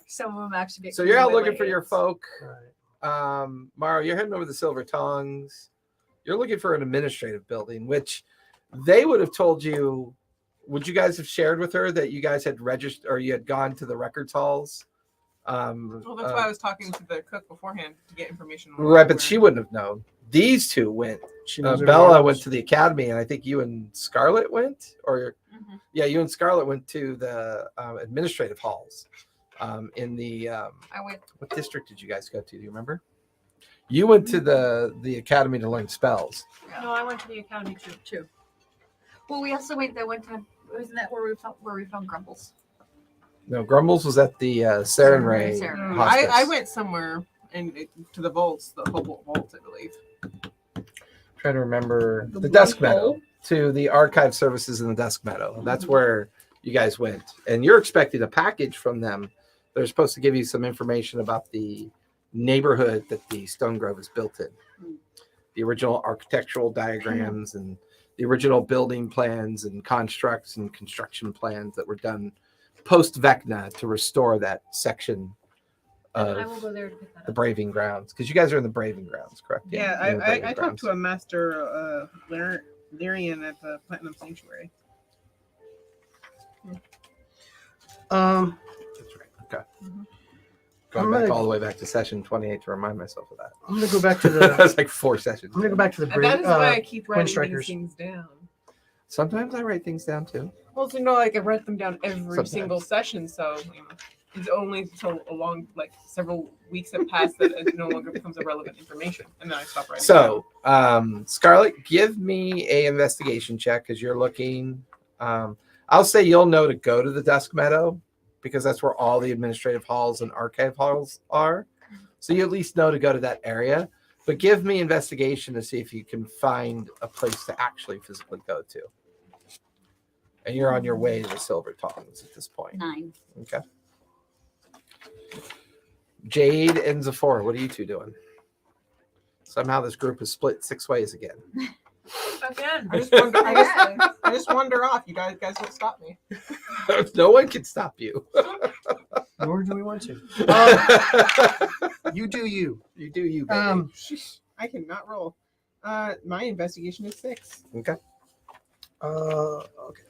Some of them actually get. So you're out killed by looking for your ants. folk. Right. Maro, you're heading over the Silver Tongs. You're looking for an administrative building, which they would have told you. Would you guys have shared with her that you guys had registered or you had gone to the records halls? Well, that's why I was talking to the cook beforehand to get information. on Right, but where- she wouldn't have known. These two went. She knows her Bella roles. went to the academy, and I think you and Scarlet went, or Mhm. yeah, you and Scarlet went to the administrative halls. In the I went. what district did you guys go to? Do you remember? You went to the academy to learn spells. No, I went to the academy too. Well, we also went that one time. Wasn't that where we found Grumbles? No, Grumbles was at the Sarenrae Sarenrae. hospice. I went somewhere to the vaults, the Hobart vault, I believe. Trying to remember the Blue Dusk Meadow, Hole? to the archive services in the Dusk Meadow. That's where you guys went, and you're expecting a package from them. They're supposed to give you some information about the neighborhood that the Stone Grove is built in, the original architectural diagrams and the original building plans and constructs and construction plans that were done post Vecna to restore that section And I of will go there to pick that the up. Braving Grounds, because you guys are in the Braving Grounds, correct? Yeah, you're in the I Braving talked to Grounds. a master Lyrian at the Platinum Sanctuary. Um, That's right. Okay. Mhm. Going I'm back gonna- all the way back to session 28 to remind myself of that. I'm gonna go back to That the. was like 4 sessions. I'm gonna go back to the. And that is why I uh, keep Twin writing Strikers. these things down. Sometimes I write things down too. Well, so like I write them down every Sometimes. single session, so it's only until several weeks have passed that it no longer becomes irrelevant information, and then I stop writing. So, Scarlett, give me a investigation check because you're looking. I'll say you'll know to go to the Dusk Meadow because that's where all the administrative halls and archive halls are. So you at least know to go to that area. But give me investigation to see if you can find a place to actually physically go to. And you're on your way to the Silver Tongs at this point. 9. Okay. Jade and Zephora, what are you two doing? Somehow this group is split 6 ways again. Again. I just wander off. You guys don't stop me. No one can stop you. Nor do we want to. You do you. You do you, baby. I cannot roll. My investigation is 6. Okay. Okay.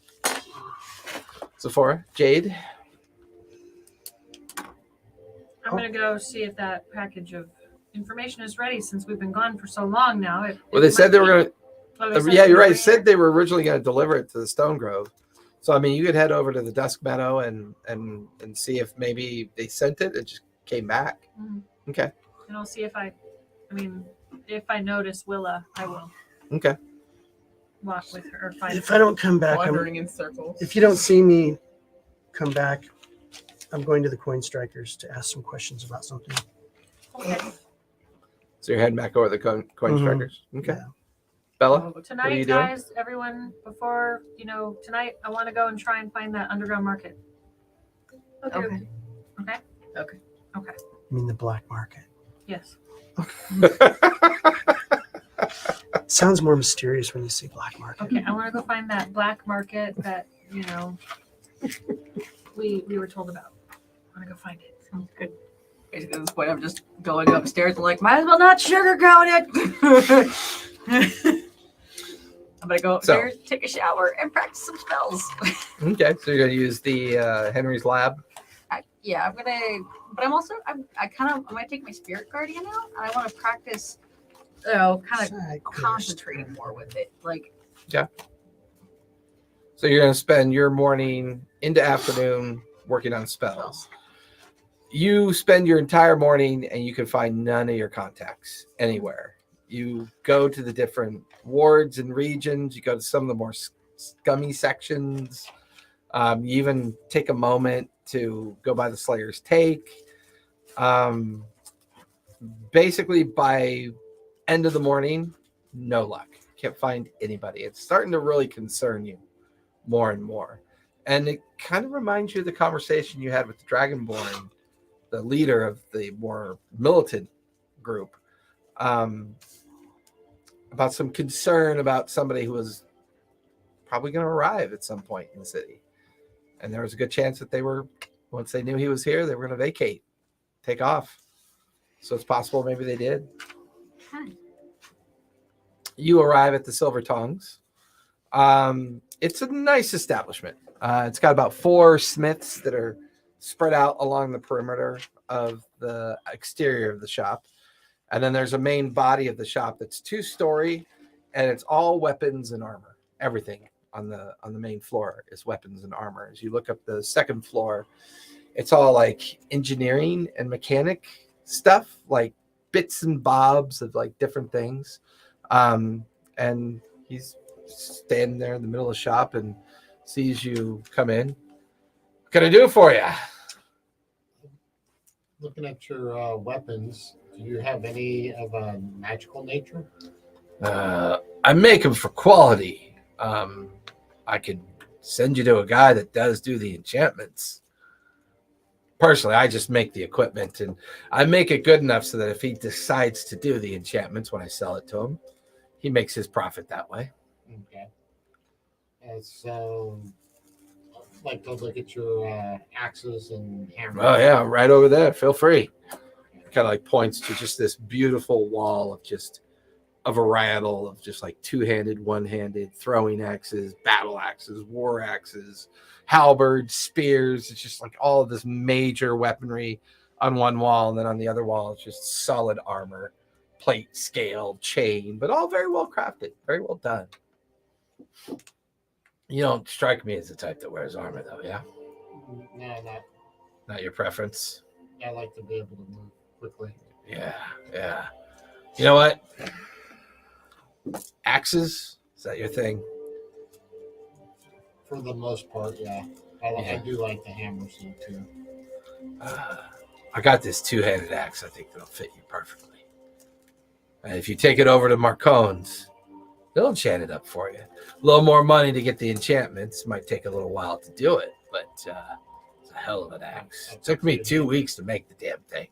Sephora, Jade. I'm gonna go see if that package of information is ready since we've been gone for so long now. Well, they said they were going to. Oh, Yeah, you're right. It said they were originally going to deliver it to the Stone Grove. So, I mean, you could head over to the Dusk Meadow and see if maybe they sent it. It just came back. Mhm. Okay. And I'll see if I notice Willa, I will Okay. walk with her or find If I don't come back, Wandering in circles. if you don't see me come back, I'm going to the Coin Strikers to ask some questions about something. Okay. So you're heading back over the coin Mhm. strikers. Okay. Yeah. Bella, what are you Tonight, doing? guys, everyone, before, tonight I want to go and try and find that underground market. Okay. I mean the black market. Yes. Sounds more mysterious when you say black market. Okay, I want to go find that black market that, we were told about. I want to go find it. Sounds good. Basically, at this point, I'm just going upstairs and like, might as well not sugarcoat it. I'm gonna go upstairs, take a shower, and practice some spells. Okay. So you're going to use the Henry's lab. Yeah, I'm gonna. But I'm gonna take my spirit guardian out, and I want to practice. Kind of Side quest. concentrating more with it. Like, So you're going to spend your morning into afternoon working on spells. You spend your entire morning and you can find none of your contacts anywhere. You go to the different wards and regions. You go to some of the more scummy sections. You even take a moment to go by the Slayer's Take. Basically, by end of the morning, no luck. Can't find anybody. It's starting to really concern you more and more. And it kind of reminds you of the conversation you had with the Dragonborn, the leader of the more militant group, about some concern about somebody who was probably going to arrive at some point in the city. And there was a good chance that once they knew he was here, they were going to vacate, take off. So it's possible maybe they did. You arrive at the Silver Tongues. It's a nice establishment. It's got about 4 smiths that are spread out along the perimeter of the exterior of the shop. And then there's a main body of the shop that's 2-story, and it's all weapons and armor. Everything on the main floor is weapons and armor. As you look up the second floor, it's all like engineering and mechanic stuff, like bits and bobs of like different things. And he's standing there in the middle of the shop and sees you come in. What can I do for you? Looking at your weapons, do you have any of a magical nature? I make them for quality. I could send you to a guy that does do the enchantments. Personally, I just make the equipment, and I make it good enough so that if he decides to do the enchantments when I sell it to him, he makes his profit that way. Okay. And so, I'd like to look at your axes and hammers. Oh yeah, right over there. Feel free. Kind of like points to just this beautiful wall of just a varietal of just like 2-handed, 1-handed throwing axes, battle axes, war axes, halberds, spears. It's just like all of this major weaponry on one wall, and then on the other wall it's just solid armor, plate, scale, chain, but all very well crafted, very well done. You don't strike me as the type that wears armor, though, yeah? No, Not your preference? I like to be able to move quickly. Yeah. You know what? Axes? Is that your thing? For the most part, yeah. I do like the hammers though, too. I got this 2-handed axe. I think that'll fit you perfectly. And if you take it over to Marcone's, they'll enchant it up for you. A little more money to get the enchantments. Might take a little while to do it, but it's a hell of an axe. It took me 2 weeks to make the damn thing.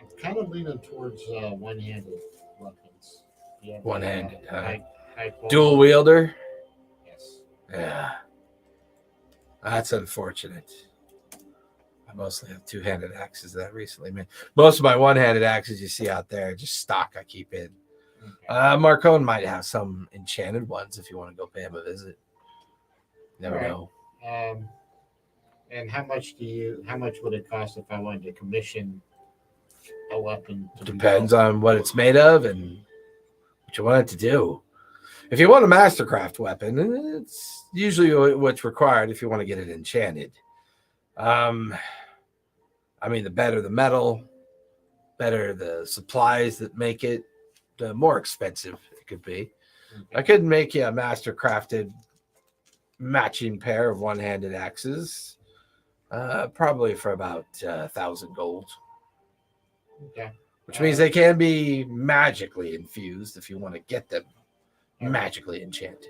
I'm kind of leaning towards one-handed weapons. Yeah, One-handed, huh? high quality. Dual wielder. Yes. Yeah, that's unfortunate. I mostly have two-handed axes that I recently made. Most of my one-handed axes you see out there are just stock I keep in. Okay. Marcone might have some enchanted ones if you want to go pay him a visit. Never Alright. know. And how much would it cost if I wanted to commission a weapon? To be Depends built? on what it's made of and what you want it to do. If you want a mastercraft weapon, it's usually what's required if you want to get it enchanted. I mean, the better the metal, better the supplies that make it, the more expensive it could be. I could make you a mastercrafted matching pair of one-handed axes, probably for about 1,000 gold. Okay. Which means they can be magically infused if you want to get them magically enchanted.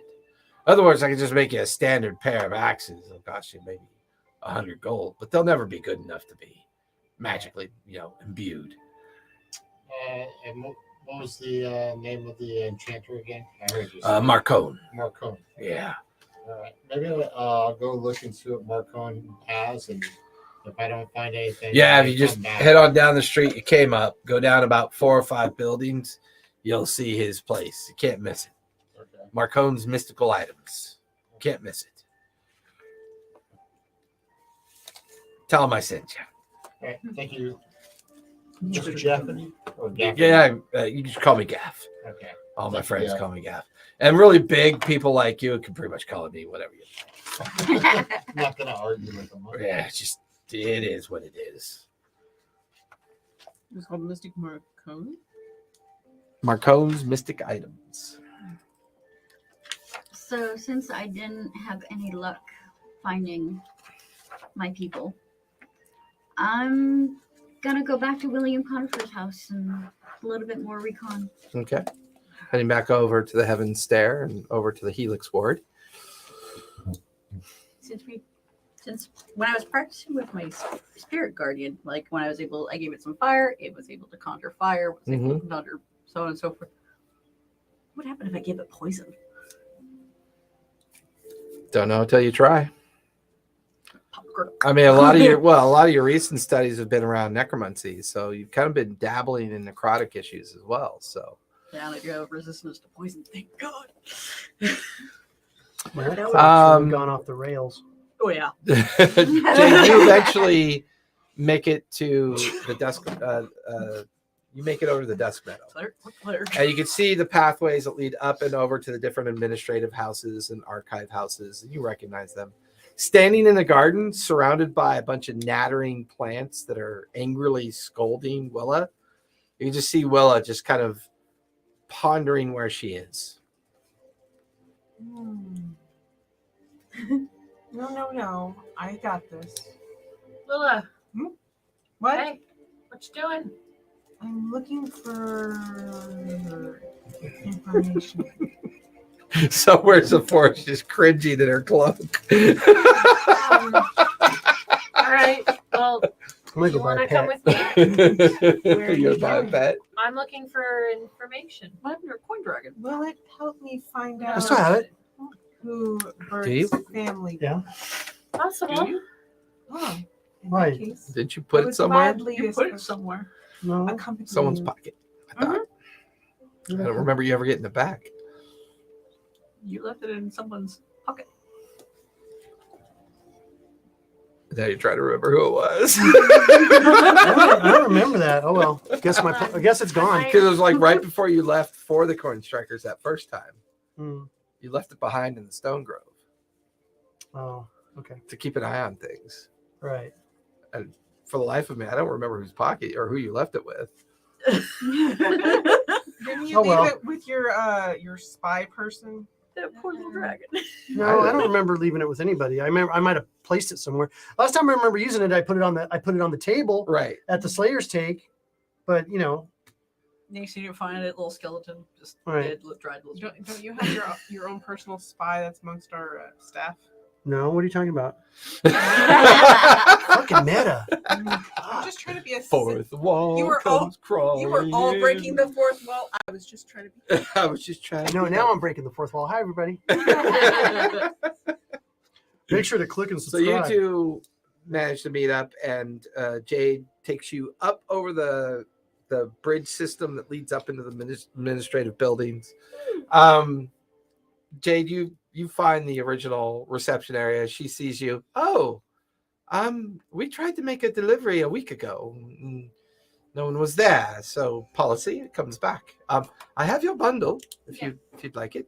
Otherwise, I can just make you a standard pair of axes. It'll cost you maybe 100 gold, but they'll never be good enough to be magically, imbued. And what was the name of the enchanter again? I heard you say Marcone. Marcone. Yeah. All right. Maybe I'll go look and see what Marcone has, and if I don't find anything, Yeah, I'll if you just come back. head on down the street, you came up, go down about 4 or 5 buildings, you'll see his place. You can't miss it. Okay. Marcone's Mystical Items. Can't miss it. Tell him I sent you. All right. Thank you, Mr. Jeff. Or Gaffney? Yeah, you can just call me Gaff. Okay. All my friends Yeah. call me Gaff. And really big people like you can pretty much call me whatever you I'm not gonna argue with them. want. Yeah, it is what it is. It's called Mystic Marcone. Marcone's Mystic Items. So since I didn't have any luck finding my people, I'm gonna go back to William Conifer's house and a little bit more recon. Okay. Heading back over to the Heaven Stair and over to the Helix Ward. Since when I was practicing with my spirit guardian, like when I gave it some fire, it was able to conjure fire, was able to conjure so on and so forth. What happened if I gave it poison? Don't know until you try. Popcorn. I mean, a lot of your recent studies have been around necromancy, so you've kind of been dabbling in necrotic issues as well. So Yeah, I do have resistance to poison. Thank God. Well, that would have gone off the rails. Oh yeah. Jay, you eventually make it to the dusk. You make it over to the Dusk Meadow. Clear. And you can see the pathways that lead up and over to the different administrative houses and archive houses, and you recognize them. Standing in the garden, surrounded by a bunch of nattering plants that are angrily scolding Willa, you can just see Willa just kind of pondering where she is. No. I got this. Willa, What? hey, what you doing? I'm looking for information. Somewhere's the forest just cringing in her cloak. All right. Well, I'm gonna you go buy want a to come pet. with me? Where are You're you my going? pet. I'm looking for information. What happened to your coin dragon? Will it help me find I out still have it. who you? Bert's family? Yeah. Possible. Oh, in Why? that case, Did you I put it would somewhere? gladly You put it somewhere. No. accompany Someone's you. pocket. I thought. I don't remember you ever getting it back. You left it in someone's pocket. Now you're trying to remember who it was. I don't remember that. Oh well. I guess it's gone. Because it was like right before you left for the Corn Strikers that first time. Hmm. You left it behind in the Stone Grove Oh, okay. to keep an eye on things. Right. For the life of me, I don't remember whose pocket or who you left it with. Didn't you Oh, leave well. it with your spy person? That poor little dragon. No, I don't remember leaving it with anybody. I remember I might have placed it somewhere. Last time I remember using it, I put it on the table Right. at the Slayer's take. But Next thing you find it, little skeleton, just Right. dead, dried little. Don't you have your own personal spy that's amongst our staff? no, what are you talking about? Fucking meta. just trying to be a Fourth wall You were all- comes crawling. You were all breaking in. the fourth wall. I was just trying to be. I was just trying. No, to now I'm breaking the fourth wall. Hi, everybody. Make sure to click and So you subscribe. two manage to meet up, and Jade takes you up over the bridge system that leads up into the administrative buildings. Jade, you find the original reception area. She sees you. Oh, we tried to make a delivery a week ago. No one was there, so policy comes back. I have your bundle if you'd like it.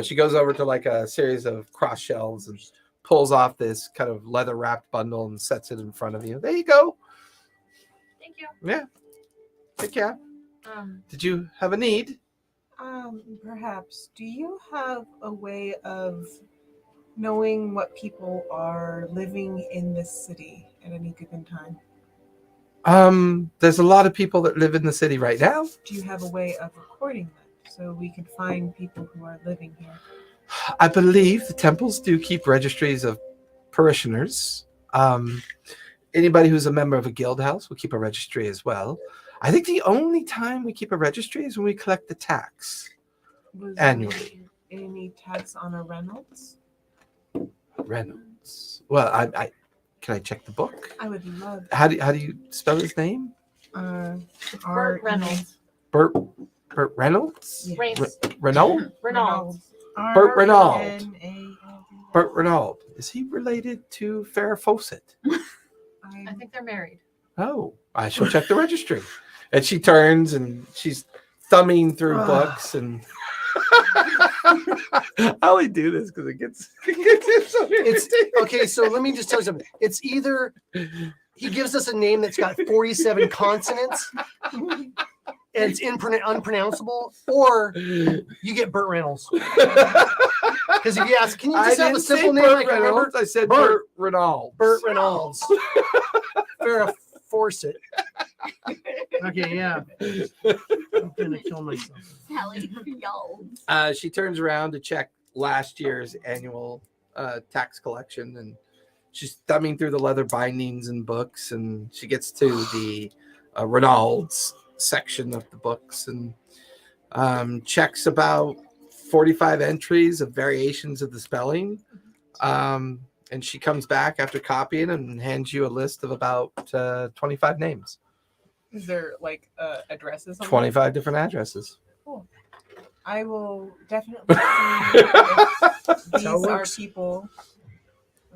She goes over to like a series of cross shelves and pulls off this kind of leather wrapped bundle and sets it in front of you. There you go. Thank you. Yeah. Take care. Um, Did you have a need? Perhaps. Do you have a way of knowing what people are living in this city at any given time? There's a lot of people that live in the city right now. Do you have a way of recording that so we can find people who are living here? I believe the temples do keep registries of parishioners. Anybody who's a member of a guild house will keep a registry as well. I think the only time we keep a registry is when we collect the tax Was annually. there any tax on a Reynolds? Reynolds. Well, I can I check the book? I would love. How do you spell his name? Burt Art Reynolds. Burt Reynolds? Yeah. Reynolds. Renault? Reynolds. Burt Reynolds. R-E-N-A-L-D. Burt Renault. Is he related to Farrah Fawcett? I think they're married. Oh, I shall check the registry. And she turns and she's thumbing through books and I only do this because it gets so It's irritating. okay. So let me just tell you something. It's either he gives us a name that's got 47 consonants and it's unpronounceable, or you get Burt Reynolds. Because if you ask, can you I just have a didn't say simple name Burt I can remember? Reynolds. I said Burt. Burt Reynolds. Burt Reynolds. Farrah Fawcett. Okay, yeah. I'm gonna kill myself. Sally Fields. She turns around to check last year's annual tax collection, and she's thumbing through the leather bindings and books, and she gets to the Reynolds section of the books and checks about 45 entries of variations of the spelling. And she comes back after copying and hands you a list of about 25 names, Is there like addresses? On 25 different addresses. Cool. I will definitely see if how it these are works. people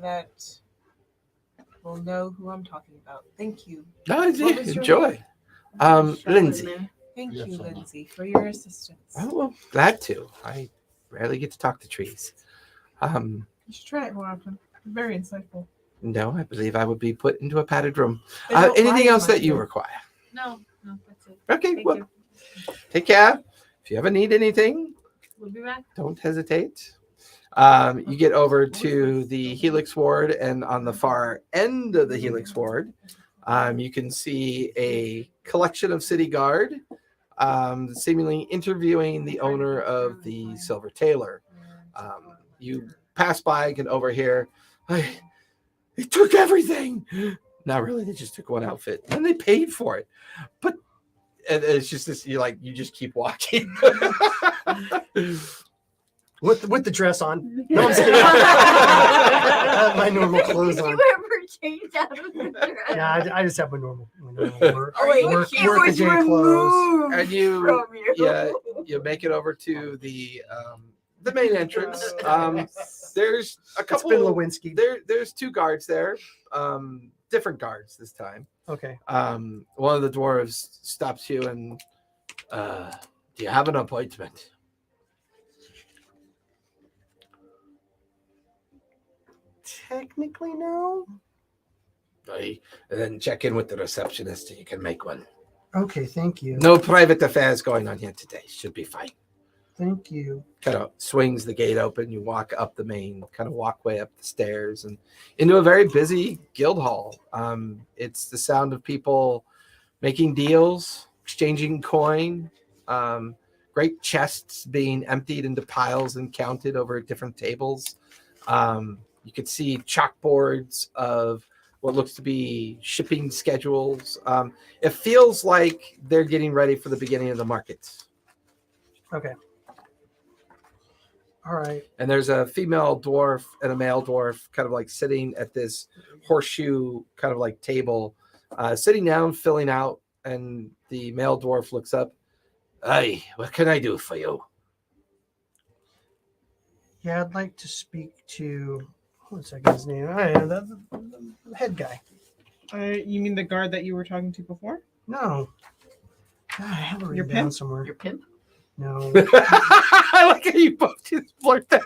that will know who I'm talking about. Thank you. No, What was your enjoy. Lindsay. Thank Yes, you, I know. Lindsay, for your assistance. Oh, well, glad to. I rarely get to talk to trees. You should try it more often. Very insightful. No, I believe I would be put into a padded room. They don't Anything lie else that much. you require? No, that's it. Okay, Thank well, you. take care. If you ever need anything, We'll be back. don't hesitate. You get over to the Helix Ward, and on the far end of the Helix Ward, you can see a collection of city guard seemingly interviewing the owner of the Silver Tailor. You pass by and can overhear, they took everything. Not really, they just took one outfit and they paid for it. But and it's just this, you just keep walking. With the dress on. No, I'm just kidding. I have my normal clothes Did on. you ever change out of the dress? Yeah, I just have my normal work, Oh, wait, work, it work a was day clothes. And you from you. yeah, you make it over to the main entrance. There's a It's couple. been Lewinsky. There's two guards there, different guards this time. Okay. One of the dwarves stops you and, do you have an appointment? Technically, no. And then check in with the receptionist and you can make one. Okay, thank you. No private affairs going on here today. Should be fine. Thank you. Kind of swings the gate open. You walk up the main kind of walkway up the stairs and into a very busy guild hall. It's the sound of people making deals, exchanging coin, great chests being emptied into piles and counted over different tables. You could see chalkboards of what looks to be shipping schedules. It feels like they're getting ready for the beginning of the market. Okay. All right. And there's a female dwarf and a male dwarf kind of like sitting at this horseshoe kind of like table, sitting down, filling out. And the male dwarf looks up. Hey, what can I do for you? Yeah, I'd like to speak to what's that guy's name? I don't know, the head guy. You mean the guard that you were talking to before? No. God, I have it Your written down pimp? somewhere. Your pimp? No. I like how you both just blurt that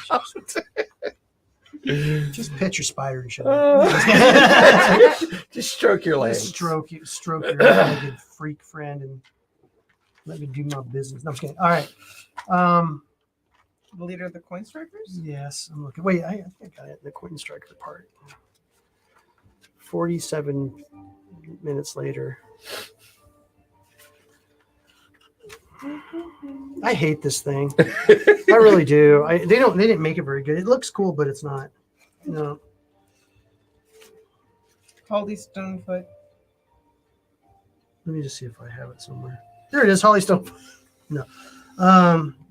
out. Just pet your spider and shit. Just stroke your legs. Stroke your good freak friend and let me do my business. No, I'm just kidding. All right. The leader of the coin strikers? Yes, I'm looking. Wait, I think I got it. The coin striker part. 47 minutes later. I hate this thing. I really do. They didn't make it very good. It looks cool, but it's not. No. Holly Stonefoot. Let me just see if I have it somewhere. There it is, Holly Stonefoot. No.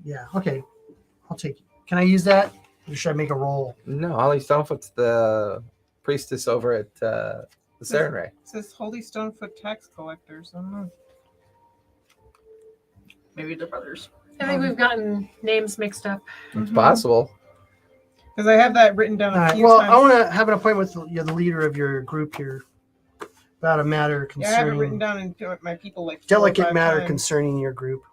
Yeah, okay. I'll take it. Can I use that? Or should I make a roll? No, Holly Stonefoot's the priestess over at the Sarenrae. It says Holy Stonefoot tax collectors. I don't know. Maybe the brothers. I think we've gotten names mixed up. It's possible. Because I have that written down All a right. few Well, times. I want to have an appointment with the leader of your group here about a matter Yeah, I have it written concerning down in my people like 4 or delicate 5 matter times. concerning your group.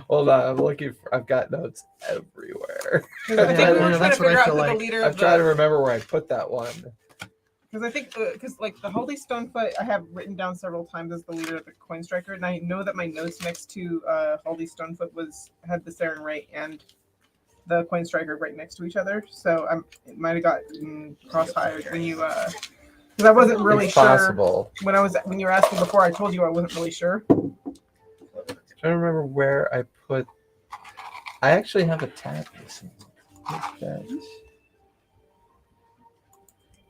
Hold on, I'm looking for. I've got notes everywhere. 'Cause I think we Yeah, were trying to that's what I figure out feel who the like. leader I'm of trying to the. remember where I put that one. Because I think, because like the Holy Stonefoot, I have written down several times as the leader of the coin striker, and I know that my notes next to Holy Stonefoot had the Sarenrae and the coin striker right next to each other. So it might have gotten crosshired when you, because I wasn't really It's sure possible. when you were asking before. I told you I wasn't really sure. I'm trying to remember where I put. I actually have a tab missing.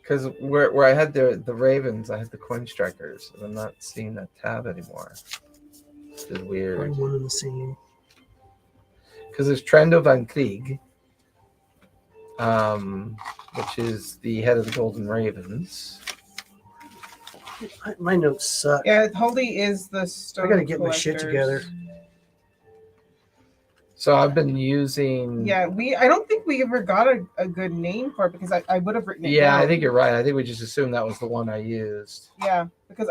Because where I had the ravens, I had the coin strikers, and I'm not seeing that tab anymore. This is weird. One and the same. Because there's Trendo van Krieg, which is the head of the Golden Ravens. My notes suck. Yeah, Holy is the stone. I got to get my shit together. So I've been using. Yeah, I don't think we ever got a good name for it because I would have written it Yeah, down. I think you're right. I think we just assumed that was the one I used. Yeah, because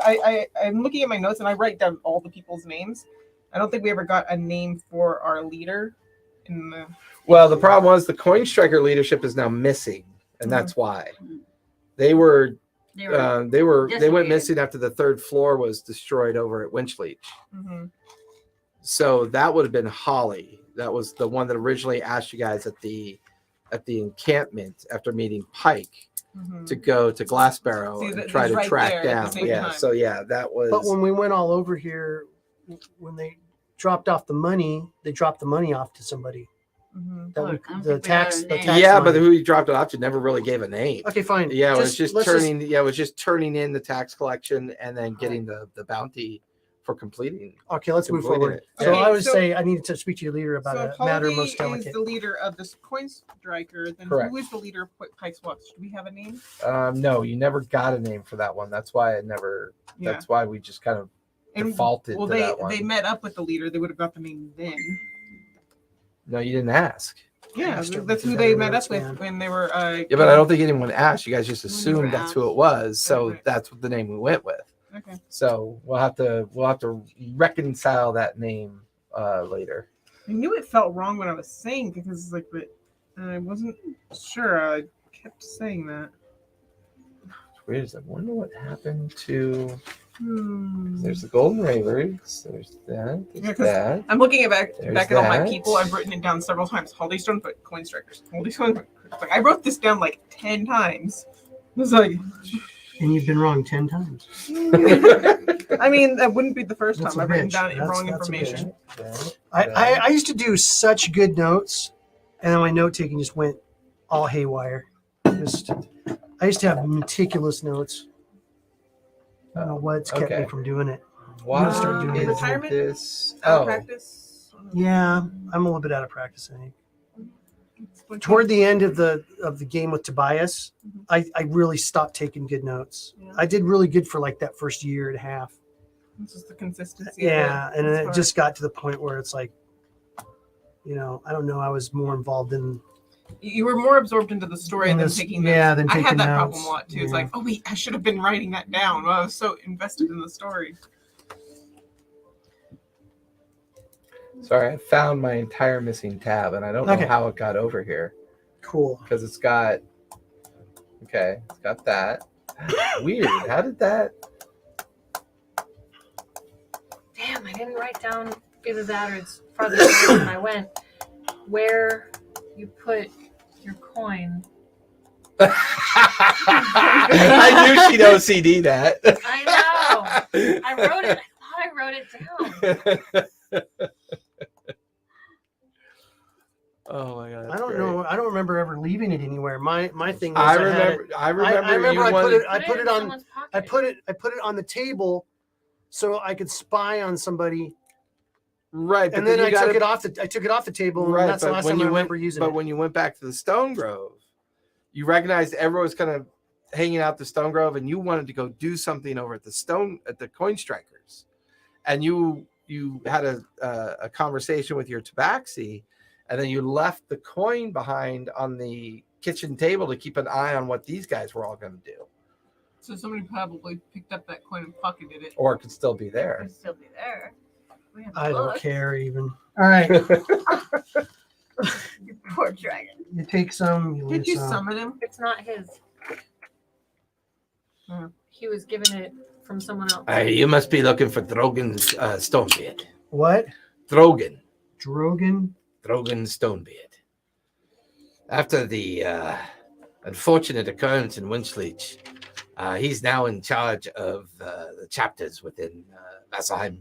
I'm looking at my notes and I write down all the people's names. I don't think we ever got a name for our leader. Well, the problem was the coin striker leadership is now missing, and that's why they were They they were went decimated. missing after the third floor was destroyed over at Winchleach. Mm-hmm. So that would have been Holly. That was the one that originally asked you guys at the encampment after meeting Pike to go to Glassbarrow See, and try to right track there at the down. same Yeah. time. So yeah, that was. But when we went all over here, when they dropped off the money, they dropped the money off to somebody. Mm-hmm. That Oh, we, I don't think the we tax, got a the name. tax yeah, but money. who you dropped it off to never really gave a name. Okay, fine. Yeah, it was just let's turning. Yeah, it was just turning in the tax collection and then getting the bounty for completing. Okay, let's move completing forward. it. So Okay, I would so- say I needed to speak to your leader about a matter Holly most is delicate. the leader of this coin striker. Then Correct. who is the leader of Pike's Watch? Do we have a name? No, you never got a name for that one. That's why I never. Yeah. That's why we just kind of defaulted well, to that one. they met up with the leader. They would have got the name then. No, you didn't ask. Yeah, Master that's with who the they better met notes, up with man. when they were. Yeah, but I don't think anyone asked. You guys just We never assumed that's who it was. So Right. that's what the name we went with. Okay. So we'll have to reconcile that name later. I knew it felt wrong when I was saying because like, but I wasn't sure. I kept saying that. Weird. Is I wonder what happened to. Hmm. There's the Golden Ravens. There's that. Yeah, There's 'cause that. I'm looking at back There's at all my that. people. I've written it down several times. Holly Stonefoot, coin strikers. Holly Stonefoot. Like, I wrote this down like 10 times. It was like, And you've been wrong 10 times. I mean, that wouldn't be the first That's time a I've written bitch. down That's- wrong that's a information. I used to do such good notes, and then my note taking just went all haywire. I used to have meticulous notes. I don't know what's kept me Okay. from doing it. Why start doing is retirement? this? Out of Oh, practice. Yeah, I'm a little bit out of practice, I think. When Toward the end of the game with Tobias, Mhm. I really stopped taking good notes. Yeah. I did really good for like that first year and a half. It's just the consistency. Yeah, of it. and It's it hard. just got to the point where it's like, I don't know. I was more involved in. You were more absorbed into the story In than this- taking yeah, notes. than I taking had that notes. problem a lot too. It's Yeah. like, oh wait, I should have been writing that down. Well, I was so invested in the story. sorry. I found my entire missing tab, and I don't know Okay. how it got over here Cool. because it's got. Okay, it's got that. Weird. How did that? Damn, I didn't write down either that or it's farther down than I went. Where you put your coin. I knew she'd OCD that. I know. I wrote it. I thought I wrote it down. Oh my god! I that's don't great. know. I don't remember ever leaving it anywhere. My thing was I had it- remember. I remember. I remember you I put wanted- it. I put in it on. someone's pocket. I put it on the table, so I could spy on somebody. Right, but And then you I gotta- took it off the. I took it off the table, and Right, that's the but last when time I you remember using But it. when you went back to the Stone Grove, you recognized everyone was kind of hanging out the Stone Grove, and you wanted to go do something over at the Coin Strikers, and you had a conversation with your tabaxi, and then you left the coin behind on the kitchen table to keep an eye on what these guys were all going to do, So somebody probably picked up that coin and pocketed it. or it could still be there. Could still be there. We have to I don't look. care even. All right, You poor dragon. you take some. You Did leave you some. summon him? It's not his. Hmm. He was given it from someone else. You must be looking for Drogon's Stonebeard. What? Drogon Drogon? Stonebeard. After the unfortunate occurrence in Winchleach, he's now in charge of the chapters within Vasselheim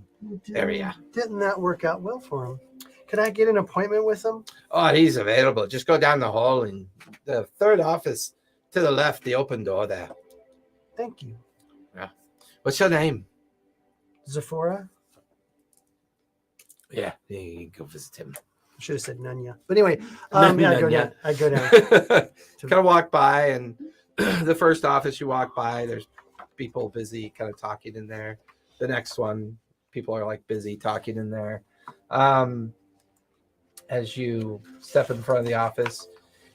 area. Didn't that work out well for him? Could I get an appointment with him? Oh, he's available. Just go down the hall in the third office to the left, the open door there. Thank you. What's your name? Zephora? Yeah, you can go visit him. I should have said Nunya. But anyway, Nunya. I go down. I go down. Kind of walk by, and the first office you walk by, there's people busy kind of talking in there. The next one, people are like busy talking in there. As you step in front of the office,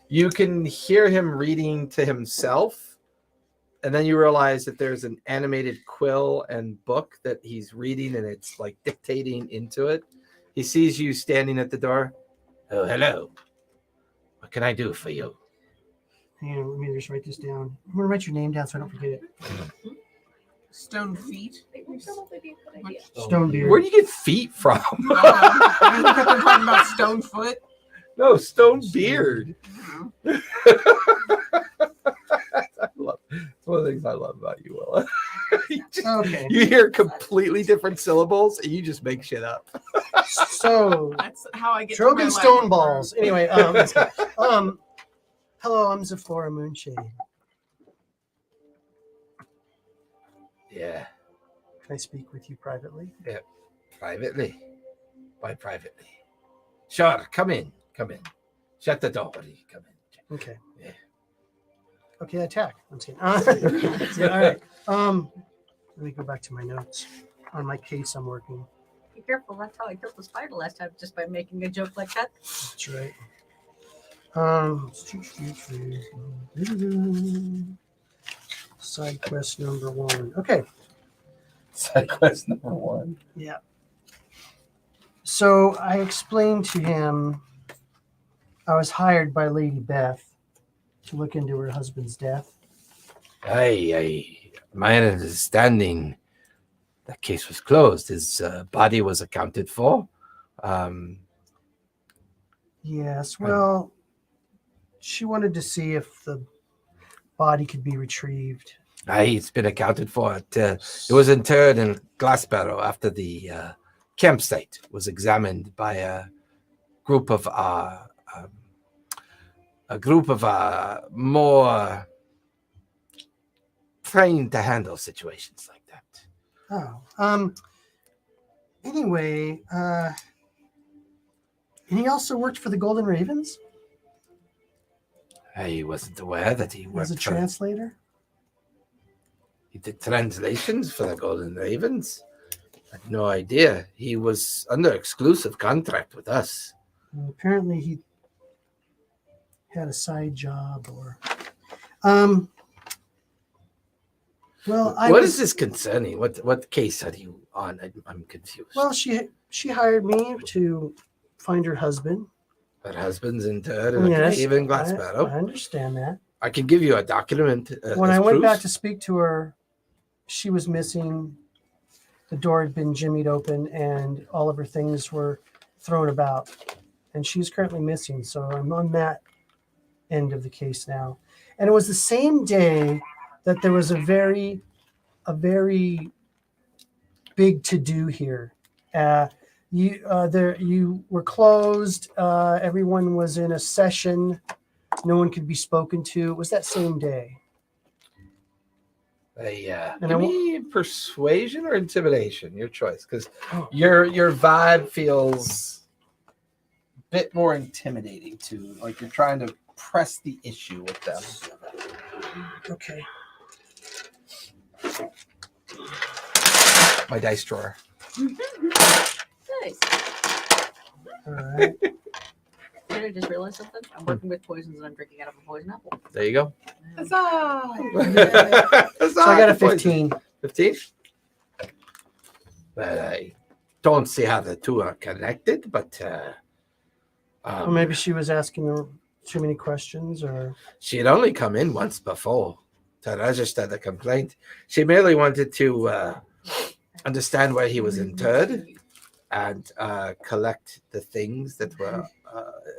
you can hear him reading to himself. And then you realize that there's an animated quill and book that he's reading, and it's like dictating into it. He sees you standing at the door. Oh, hello. What can I do for you? Hang on, let me just write this down. I'm gonna write your name down so I don't forget it. Stone feet. It would probably be a good idea. Stonebeard. Where do you get feet from? I think they're talking about stone foot. No, stone beard. It's one of the things I love about you, Willa. Okay. You hear completely different syllables, and you just make shit up. So That's how I get to my Drogon life. stone balls. Anyway, hello, I'm Zephora Moonshade. Yeah, Can I speak with you privately? privately. Why privately? Sure, come in. Come in. Shut the door. Come in. Okay. Yeah. Okay, attack. I'm just kidding. Yeah, all right. Let me go back to my notes on my case I'm working. Be careful. That's how I killed the spider last time, just by making a joke like that. That's right. Side quest number 1. Okay. Side quest number 1. Yeah. So I explained to him I was hired by Lady Beth to look into her husband's death. My understanding, that case was closed. His body was accounted for. Yes, well, she wanted to see if the body could be retrieved. It's been accounted for. It was interred in Glassbarrow after the campsite was examined by a group of a group of more trained to handle situations like that. Oh. Anyway, and he also worked for the Golden Ravens I wasn't aware that he as worked a for. translator. He did translations for the Golden Ravens. I had no idea. He was under exclusive contract with us. Well, apparently, he had a side job, or well, What is this concerning? What case are you on? I'm confused. Well, she hired me to find her husband. Her husband's interred in a Yes, grave in I Glassbarrow. understand that. I can give you a document. When as I went proof. back to speak to her, she was missing. The door had been jimmied open, and all of her things were thrown about. And she's currently missing. So I'm on that end of the case now. And it was the same day that there was a very big to do here. You were closed. Everyone was in a session. No one could be spoken to. It was that same day. Give me persuasion or intimidation, your choice, because Oh. your vibe feels a bit more intimidating too. Like you're trying to press the issue with them. Okay. My dice drawer. Nice. All right. Did I just realize something? I'm working with poisons and I'm drinking out of a poison apple. There you go. Huzzah! So I got a 15. 15? But I don't see how the two are connected, but Or maybe she was asking her too many questions, or she had only come in once before to register the complaint. She merely wanted to understand where he was interred and collect the things that were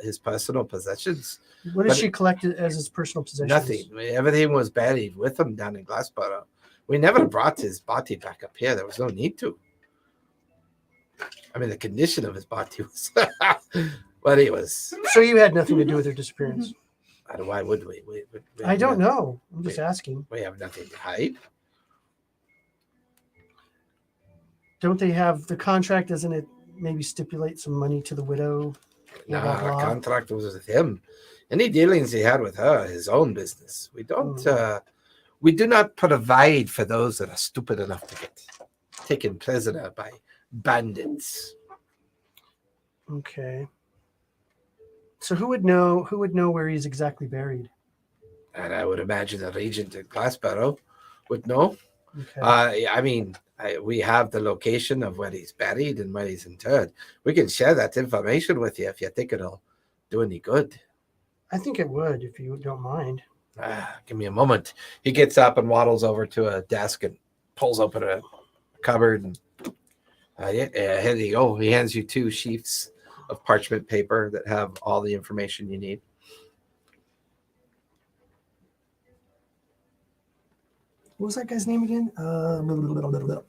his personal possessions. what did But she collect as his personal possessions? Nothing. Everything was buried with him down in Glassboro. We never brought his body back up here. There was no need to. I mean, the condition of his body was... But he was... So you had nothing to do with her disappearance? Why would we? I don't know. I'm just asking. We have nothing to hide. Don't they have the contract? Doesn't it maybe stipulate some money to the widow? No, Blah, blah, our blah. contract was with him. Any dealings he had with her, his own business. We don't. We do not provide for those that are stupid enough to get taken prisoner by bandits. Okay. So who would know where he's exactly buried? And I would imagine the regent at Glassboro would know. Okay. I mean, we have the location of where he's buried and where he's interred. We can share that information with you if you think it'll do any good. I think it would, if you don't mind. Give me a moment. He gets up and waddles over to a desk and pulls open a cupboard. And here you go. He hands you 2 sheets of parchment paper that have all the information you need. What was that guy's name again?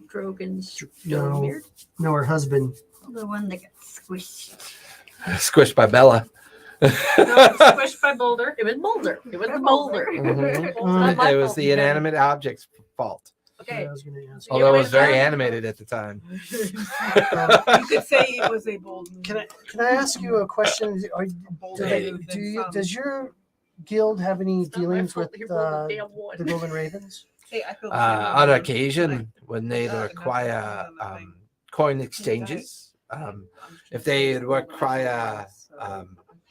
Drogon's No. beard. No, her husband. The one that got squished. Squished by Bella. No, squished by Boulder. It was Boulder. It was the Boulder. Mhm. Not my It was fault. the inanimate object's fault. Okay. I was gonna ask. Although it went was very down. animated at the time. You could say it was a bold move. Can I ask you a question? Bolder Hey, move Do than you, some. does your guild have any It's not my dealings fault with you rolled a damn one. the Golden Ravens? Hey, I feel the same way On about occasion, when they Yeah, and that's require what I'm saying. coin exchanges, if they require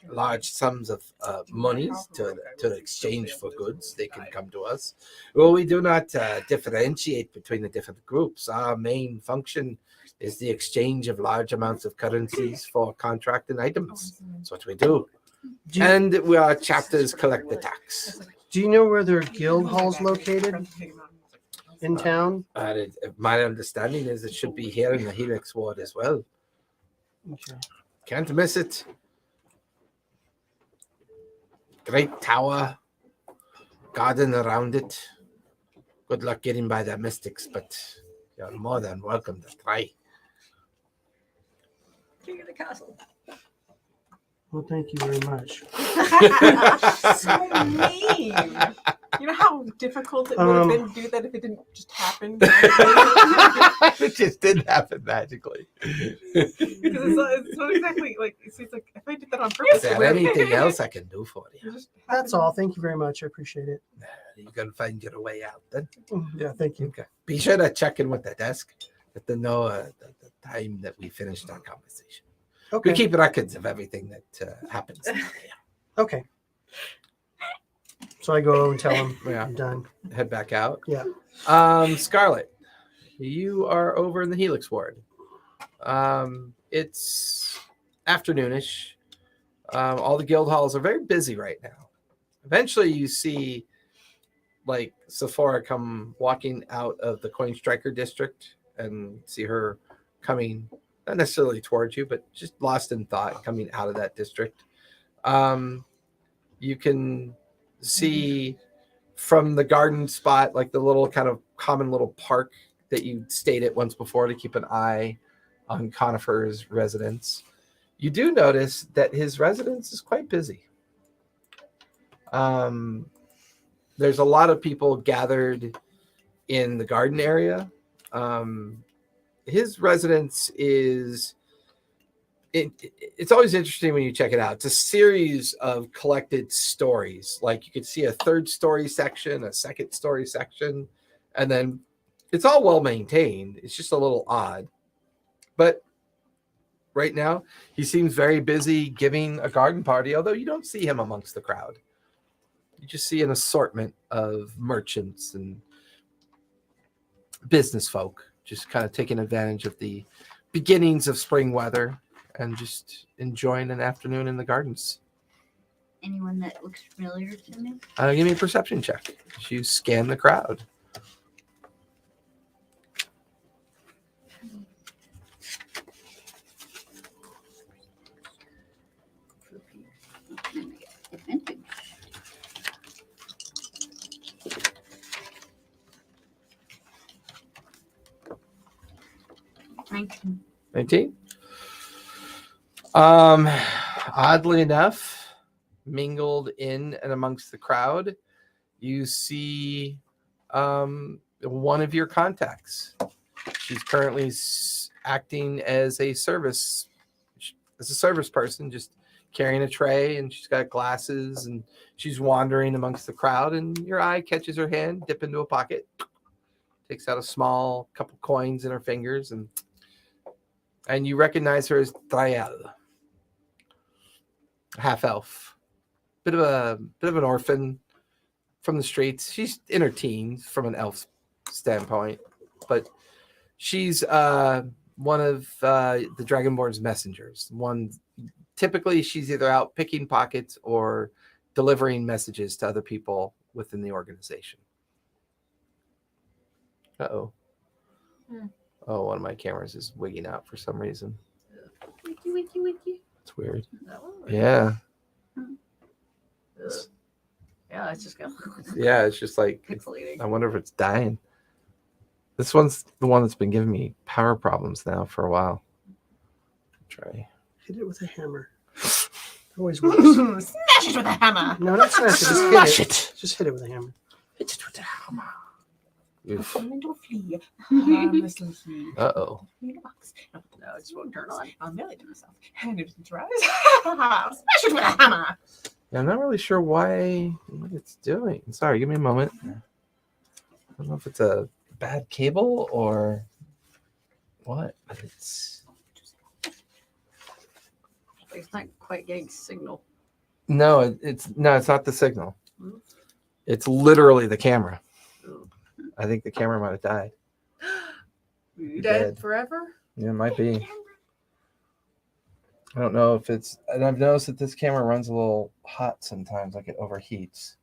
large sums of monies to exchange for goods, they can come to us. Well, we do not differentiate between the different groups. Our main function is the exchange of large amounts of currencies for contract and items. That's what we do. Do you, And our chapters collect the tax. do you know where their guild hall's located in town? My understanding is it should be here in the Helix Ward as well. Okay. Can't miss it. Great tower, garden around it. Good luck getting by the mystics, but you're more than welcome to try. King of the castle. Well, thank you very much. So mean. You know how difficult it would have been to do that if it didn't just happen? It just didn't happen magically. It's not exactly like it's like if I did that on purpose. Is there anything else I can do for you? That's all. Thank you very much. I appreciate it. You can find your way out then. Yeah, thank you. Okay. Be sure to check in with the desk. Let them know the time that we finished our conversation. Okay. We keep records of everything that happens. Okay. So I go and tell him Yeah. I'm done. Head back out. Yeah. Scarlet, you are over in the Helix ward. It's afternoonish. All the guild halls are very busy right now. Eventually, you see like Sephora come walking out of the Coin Striker district and see her coming, not necessarily towards you, but just lost in thought coming out of that district. You can see from the garden spot, like the little kind of common little park that you stayed at once before to keep an eye on Conifer's residence. You do notice that his residence is quite busy. There's a lot of people gathered in the garden area. His residence is it's always interesting when you check it out. It's a series of collected stories. Like you could see a third story section, a second story section, and then it's all well maintained. It's just a little odd. But right now, he seems very busy giving a garden party, although you don't see him amongst the crowd. You just see an assortment of merchants and business folk just kind of taking advantage of the beginnings of spring weather and just enjoying an afternoon in the gardens. Anyone that looks familiar to me? Give me a perception check. You scan the crowd. Advantage. Nineteen. 19. Oddly enough, mingled in and amongst the crowd, you see one of your contacts. She's currently acting as a service person, just carrying a tray, and she's got glasses, and she's wandering amongst the crowd, and your eye catches her hand, dip into a pocket, takes out a small couple coins in her fingers, and you recognize her as Dryel, half elf, bit of an orphan from the streets. She's in her teens from an elf standpoint, but she's one of the Dragonborn's messengers. Typically, she's either out picking pockets or delivering messages to other people within the organization. Uh-oh. Oh, one of my cameras is wigging out for some reason. Wiki. It's weird. That one? Yeah. Yeah, it's just going Yeah, it's just like, pixelating. I wonder if it's dying. This one's the one that's been giving me power problems now for a while. Try. Hit it with a hammer. Always works. Smash it with a hammer. No, not smash it. Just Smash hit it. Just hit it with a hammer. Hit it with a hammer. Oof. Turn into a flea. Harmlessly. Uh-oh. In a box. No, it just won't turn on. I'll mail it to myself. And if it tries, smash it with a hammer. Yeah, I'm not really sure what it's doing. Sorry, give me a moment. I don't know if it's a bad cable or what, but it's not quite getting signal. no, it's not the signal. It's literally the camera. I think the camera might have died. Dead forever? Yeah, it might be. I don't know if it's, and I've noticed that this camera runs a little hot sometimes, like it overheats.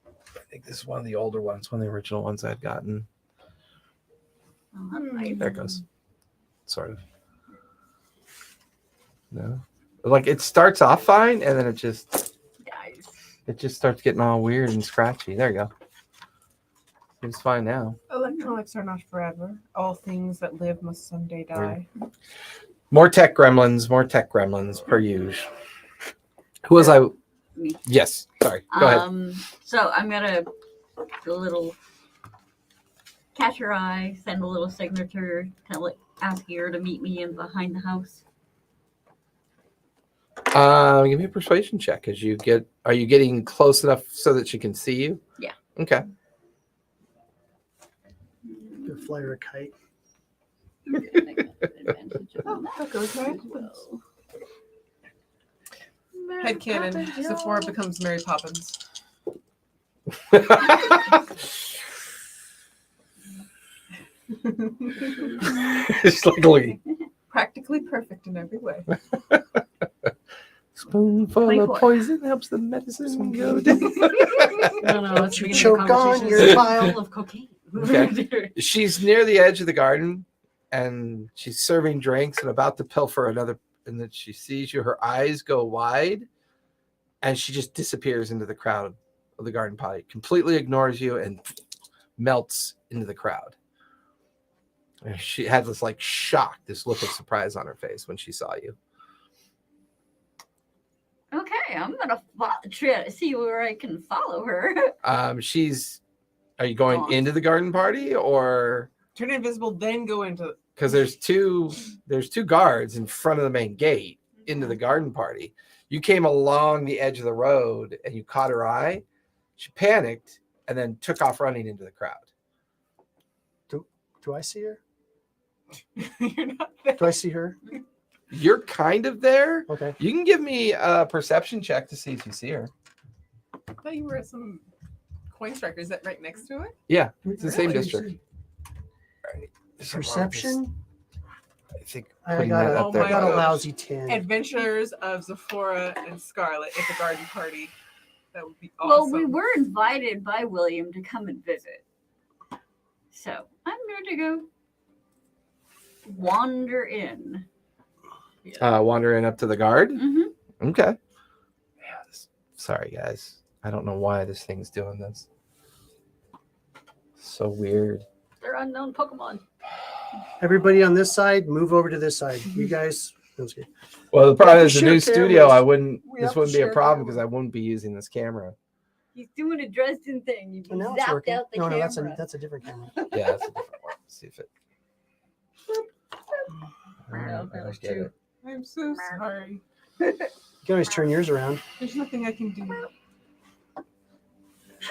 I think this is one of the older ones, one of the original ones I'd gotten. There it goes. Sort of. No. Like it starts off fine and then it just starts getting all weird and scratchy. There you go. It's fine now. Electronics are not forever. All things that live must someday die. More tech gremlins per usual. Who was I? Me. Yes. Sorry. Go ahead. So I'm gonna do a little catch her eye, send a little signature, tell it, ask her to meet me in behind the house. Give me a persuasion check. Are you getting close enough so that she can see you? Yeah. Okay. Go fly her a kite. That goes right. Headcanon. Sephora becomes Mary Poppins. It's like looking. Practically perfect in every way. Spoonful of 24. poison helps the medicine go down. No, let's You begin the choke on conversation. your pile. Full of cocaine. Okay. She's near the edge of the garden and she's serving drinks and about to pilfer another, and then she sees you, her eyes go wide and she just disappears into the crowd of the garden party, completely ignores you and melts into the crowd. And she had this like shock, this look of surprise on her face when she saw you. Okay, I'm gonna try to see where I can follow her. Are you going into the garden party or? Turn invisible, then go into. Because there's two guards in front of the main gate into the garden party. You came along the edge of the road and you caught her eye. She panicked and then took off running into the crowd. Do I see her? You're not there. Do I see her? You're kind of there. Okay. You can give me a perception check to see if you see her. I thought you were at some coin striker. Is that right next to it? Yeah, it's the same Really? district. Perception? I think I putting got that a, up there. I got a gosh. lousy 10. Adventures of Zephora and Scarlet at the garden party. That would be Well, awesome. we were invited by William to come and visit. So I'm going to go wander in. Wandering up to the guard. Mm-hmm. Okay. Yeah, sorry, guys. I don't know why this thing's doing this. So weird. They're unknown Pokemon. Everybody on this side, move over to this side. You guys. That's good. Well, the problem have is to the new share studio. cameras. This wouldn't be a problem because I wouldn't be using this camera. He's doing a Dresden thing. You Well, now it's zapped working. out the No, camera. that's a different camera. Yeah, that's a different one. Let's see if it. No, I there's get two. it. I'm so sorry. You can always turn yours around. There's nothing I can do. There.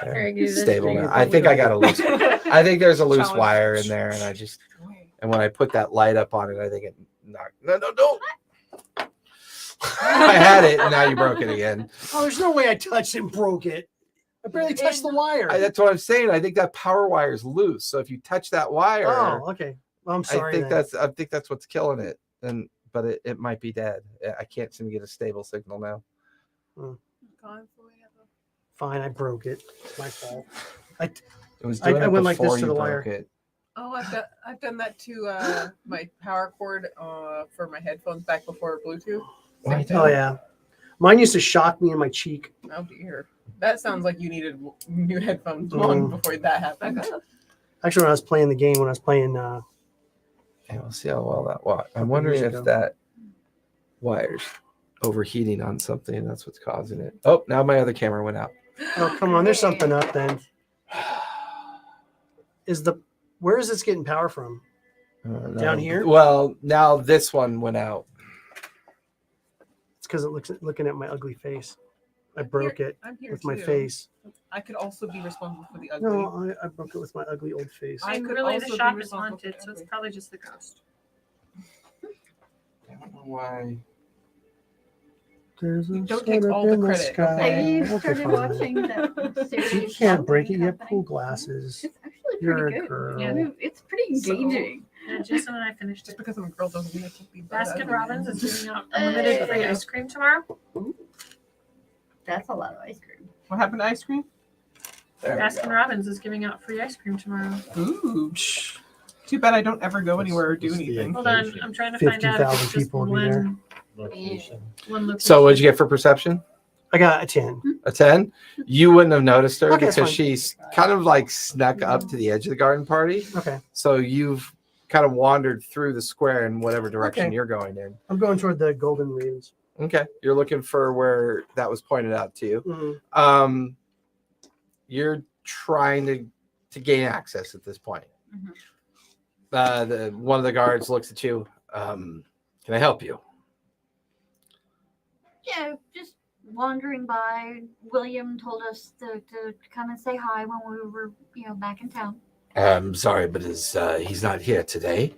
Very good. It's stable That's now. pretty I think I got a loose. I think there's a loose Challenge. wire in there, and when I put that light up on it, I think it knocked. No, don't. I had it, and now you broke it again. Oh, there's no way I touched and broke it. I barely touched the wire. That's what I'm saying. I think that power wire is loose. So if you touch that wire, Oh, okay. Well, I'm sorry. I think that's what's killing it. But it might be dead. I can't seem to get a stable signal now. Fine, I broke it. It's my fault. It was I doing it went like this before to you the broke wire. it. Oh, I've done that to my power cord for my headphones back before Bluetooth. Why Same Oh yeah, mine used to shock me in my cheek. Oh dear. That sounds like you needed new headphones long before that happened. Actually, when I was playing the game, Yeah, we'll see how well that works. I'm Couple wondering years if ago. that wire's overheating on something, and that's what's causing it. Oh, now my other camera went out. oh come on, there's something up then. Where is this getting power from? No. Down here? Well, now this one went out. It's because it looks looking at my ugly face. I broke it I'm here with my too. face. I could also be responsible for the ugly. No, I broke it with my ugly old face. I And could really, also the be shop is responsible for haunted, so it's everything. probably just the ghost. I don't know why. There's You a don't take sun all up the in credit, sky. okay? I Okay, started fine. watching that series. You can't break it. Shopping You have Company. cool glasses. It's actually You're pretty a good. girl. Yeah. It's pretty So- engaging. Yeah, Jason and I finished Just it. because I'm a girl doesn't mean I can't be bad. Baskin Robbins is giving out unlimited free ice cream tomorrow. That's a lot of ice cream. What happened to ice cream? There we Baskin go. Robbins is giving out free ice cream tomorrow. Ooh. Too bad I don't ever go anywhere or do What's the anything. Hold on, I'm trying to find out if 50,000 it's just people will be there. Location. one location. So what'd you get for perception? I got a 10. A 10? You wouldn't have noticed her Okay, that's because fine. she's kind of like snuck up to the edge of the garden party. Okay. So you've kind of wandered through the square in whatever direction Okay. you're going in. I'm going toward the golden ruins. Okay, you're looking for where that was pointed out to you. Mhm. You're trying to gain access at this point. One of the guards looks at you. Can I help you? Yeah, just wandering by. William told us to come and say hi when we were, back in town. I'm sorry, but he's not here today.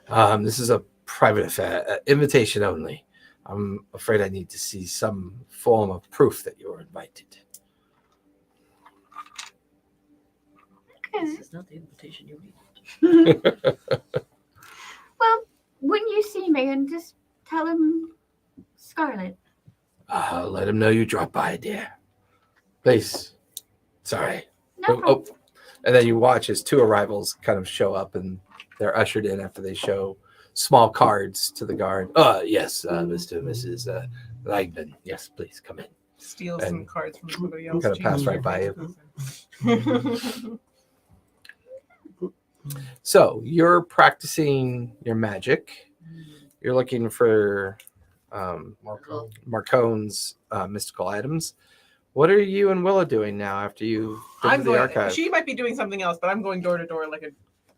This is a private affair, invitation only. I'm afraid I need to see some form of proof that you were invited. This is not the invitation you need. Well, when you see Megan, just tell him Scarlet. Let him know you dropped by, dear. Please. Sorry. No problem. And then you watch as 2 arrivals kind of show up, and they're ushered in after they show small cards to the guard. Yes, Mr. and Mrs. Langman. Yes, please come in. Steal some And cards from somebody else. kinda pass change right by you. So you're practicing your magic. You're looking for Marcone's mystical items. What are you and Willa doing now after you I'm to the going. archive? She might be doing something else, but I'm going door to door like a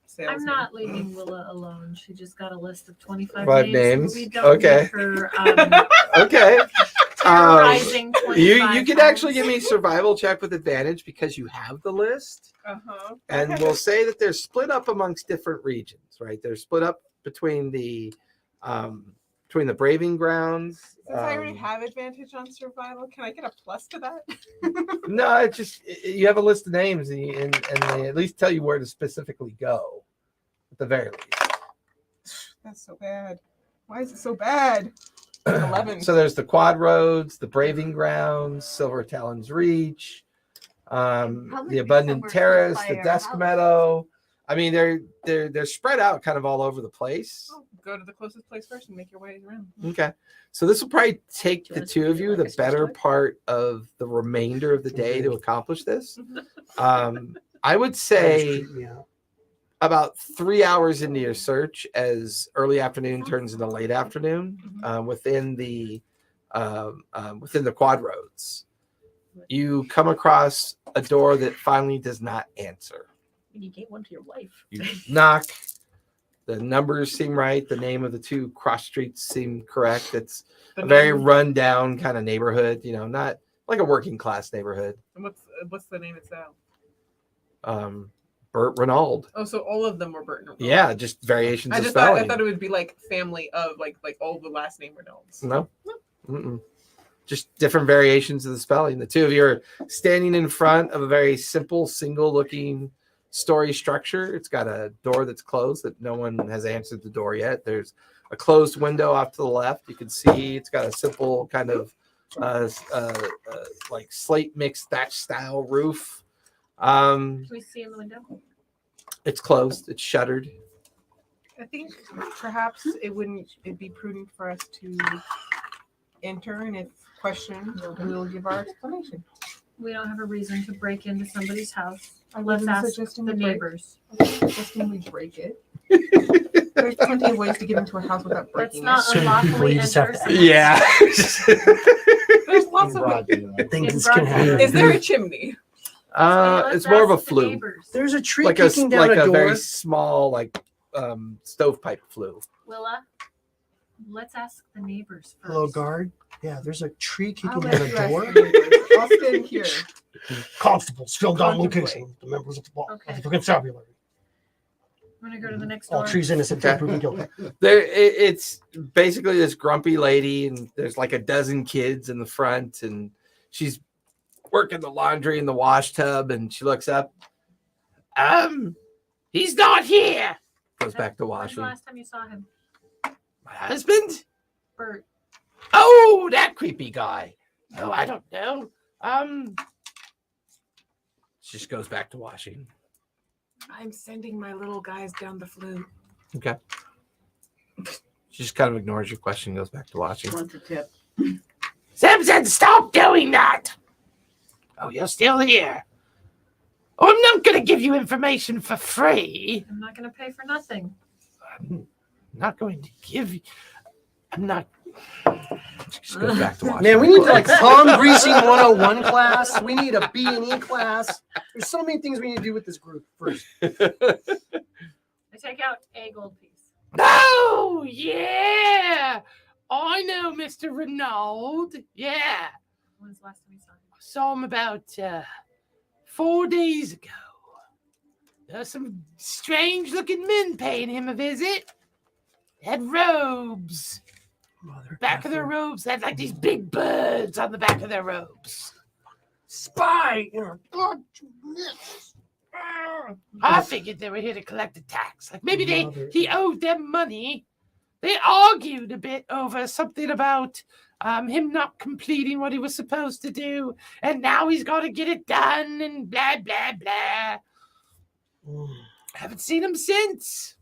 salesman. I'm not leaving Willa alone. She just got a list of 25 5 names. names? We don't Okay. need her Okay. terrorizing You 25 can actually times. give me a survival check with advantage because you have the list. Uh-huh. And we'll say that they're split up amongst different regions, right? They're split up between the braving grounds. Since I already have advantage on survival, can I get a plus to that? No, it's just you have a list of names, and they at least tell you where to specifically go, at the very least. That's so bad. Why is it so bad? 11. So there's the Quad Roads, the Braving Grounds, Silver Talon's Reach, Probably the Abundant somewhere close Terrace, by the our Dusk house. Meadow. I mean, they're spread out kind of all over the place. Oh, go to the closest place first and make your way around. Okay. So this will probably take Do you the want us two to of do you like the a Swiss better check? part of the remainder of the day to accomplish this. Mm-hmm. I would say Yeah. about 3 hours into your search, as early afternoon turns into late afternoon, within the Quad Roads, you come across a door that finally does not answer. And you gave one to your wife. You knock. The numbers seem right. The name of the 2 cross streets seem correct. It's The a very name- run down kind of neighborhood, not like a working class neighborhood. What's the name itself? Burt Renauld. Oh, so all of them were Burton. Yeah, just variations I of just thought spelling. it would be like family of like all the last name Reynolds. No. Mm-mm. Just different variations of the spelling. The 2 of you are standing in front of a very simple, single-looking story structure. It's got a door that's closed that no one has answered the door yet. There's a closed window off to the left. You can see it's got a simple kind of like slate mix thatch style roof. Can we see in the window? It's closed. It's shuttered. I think perhaps it'd be prudent for us to enter, and if questioned, we'll give our explanation. We don't have a reason to break into somebody's house. I Let's wasn't ask suggesting the we break- neighbors. Suggesting we break it. There's plenty of ways to get into a house without Let's breaking not it. So unlawfully we just have enter. to- someone's Yeah. There's lots In of broad daylight. Things In can broad happen. daylight. Is there a chimney? Let's It's more of a ask the flue. neighbors. There's a tree Like kicking down like a a door. very small stovepipe flue. Willa, let's ask the neighbors first. Hello, guard. Yeah, there's a tree I'll kicking let down you a ask door. the neighbors. I'll stand here. Constables, filled on Contemplate. location. The members of the law Okay. of the constabulary. I'm gonna go to the next All door. trees innocent Okay. until proven guilty. It's basically this grumpy lady, and there's like a dozen kids in the front, and she's working the laundry in the wash tub, and she looks up. He's not here. Goes back to When's washing. the last time you saw him? My husband? Bert. Oh, that creepy guy. Oh, I don't know. She just goes back to washing. I'm sending my little guys down the flue. Okay. She just kind of ignores your question and goes back to washing. Want a tip? Simpson, stop doing that! Oh, you're still here. Oh, I'm not going to give you information for free. I'm not gonna pay for nothing. I'm not going to give you. I'm not. Just goes back to watching. Man, we need like palm greasing 101 class. We need a B&E class. There's so many things we need to do with this group first. I take out a gold piece. Oh, yeah. I know Mr. Renaud. Yeah. When's the last time you saw him? I saw him about 4 days ago. There's some strange looking men paying him a visit. They had robes. Back of their robes, they had like these big birds on the back of their robes. Spy! I figured they were here to collect a tax. Like maybe he owed them money. They argued a bit over something about him not completing what he was supposed to do, and now he's got to get it done, and blah blah blah. Haven't seen him since.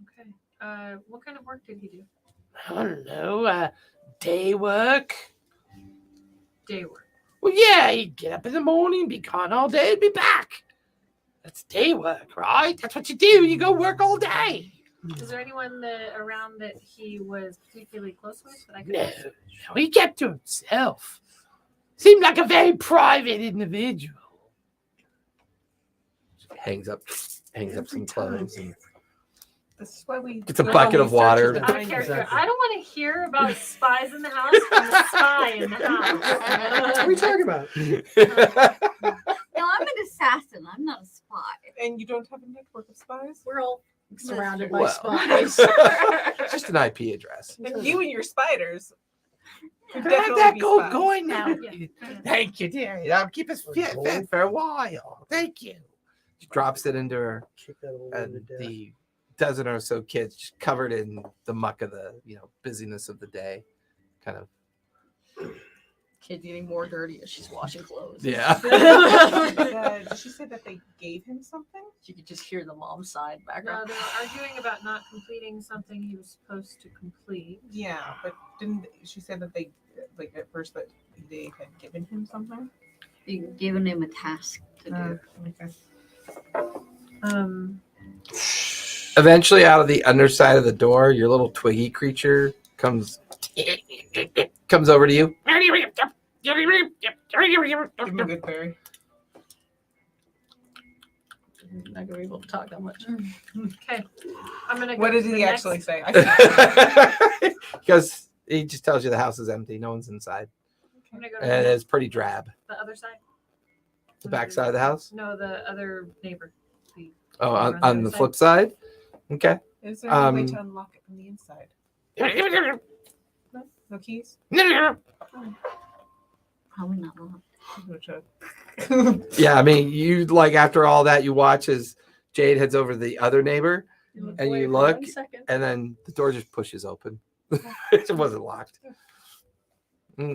Okay. What kind of work did he do? I don't know. Day work. Day work. Well, yeah, he'd get up in the morning, be gone all day, and be back. That's day work, right? That's what you do. You go work all day. Is there anyone around that he was particularly close with that I could No, ask? no, he kept to himself. Seemed like a very private individual. Hangs up some clothes and This is why we Gets a do bucket all of these water. searches to Out of find character. you. I don't want to hear about spies in the house from the spy in the house. What are we talking about? No, I'm an assassin. I'm not a spy. And you don't have a network of spies? We're all surrounded by Well. spies. It's just an IP address. And you and your spiders. could Have definitely that be gold spies. coin now. Yeah. Thank you, dear. I'll keep us fed for a while. Thank you. She drops it into her, Kick that old and woman to death. the dozen or so kids just covered in the muck of the busyness of the day, kind of. Kid getting more dirty as she's washing clothes. Yeah. Did she say that they gave him something? You could just hear the mom side No, background. they were arguing about not completing something he was supposed to complete. Yeah, but didn't she say that they like at first that they had given him something? You've given him a task to do. Okay. Eventually, out of the underside of the door, your little twiggy creature comes over to you. Give him a good fairy. Not gonna be able to talk that much. Okay. I'm gonna go What did to the he next- actually say? I Because he just tells you the house is empty, no one's inside, I'm gonna go to and the, it's pretty drab. the other side. The back side of the house. No, the other neighbor. The- Oh, on the on other the side. flip side. Okay. Is there a way Um, to unlock it from the inside? No keys? Probably not long. Which, Yeah, I mean, you like after all that, you watch as Jade heads over to the other neighbor, And Wait you for look, 1 second. and then the door just pushes open. It wasn't locked.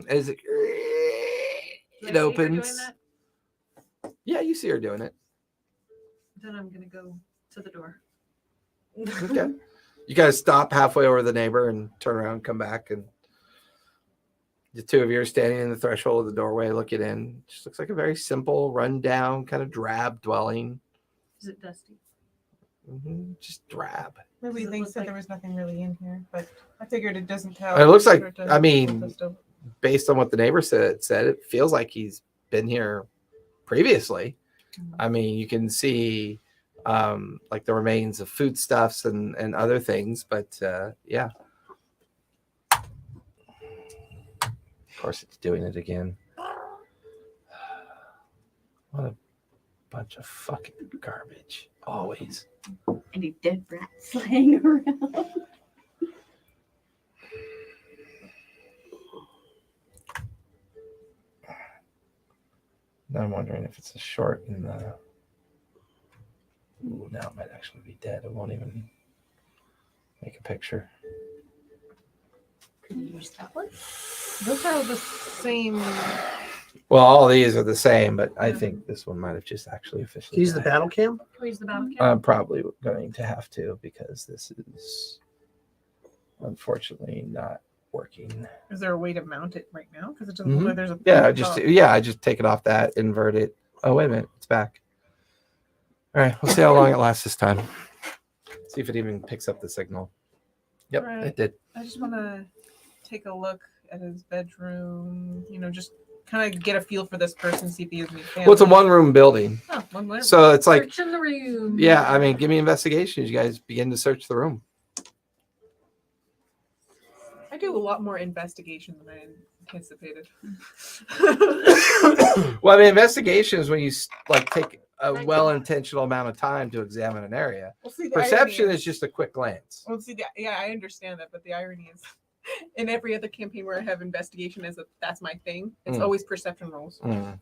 As it, Do I see it her opens. doing that? Yeah, you see her doing it. Then I'm gonna go to the door. Okay. You guys stop halfway over the neighbor and turn around and come back, and the two of you are standing in the threshold of the doorway looking in. Just looks like a very simple, rundown, kind of drab dwelling. Is it dusty? Just drab. maybe Does it they look said like- there was nothing really in here, but I figured it doesn't tell. It looks like- or it I mean- doesn't still- Based on what the neighbor said, it feels like he's been here previously. I mean, you can see like the remains of foodstuffs and other things, but yeah. Of course, it's doing it again. What a bunch of fucking garbage. Always. Any dead rats laying around? Now I'm wondering if it's a short in the. Ooh, now it might actually be dead. It won't even make a picture. Can you use tablet? Those are all the same. Well, all these are the same, but I think this one might have just actually officially. Use the died. battle cam. Can we use the battle kit? I'm probably going to have to because this is unfortunately not working. Is there a way to mount it right now? Because it doesn't Mhm. look like there's a. Yeah, I just take it off that, invert it. Oh, wait a minute, it's back. All right, we'll see how long it lasts this time. See if it even picks up the signal. Yep, Right. it did. I just want to take a look at his bedroom. Just kind of get a feel for this person, see if he has any family. Well, it's a one-room building, Oh, one so it's like, Search in the room. yeah. I mean, give me investigations. You guys begin to search the room. I do a lot more investigation than I anticipated. Well, I mean, investigation is when you like take a well-intentional amount of time to examine an area. Well, see, the Perception irony is just a quick glance. Well, see, yeah, I understand that, but the irony is, in every other campaign where I have investigation that's my thing, it's Mm. always perception rolls. Mm.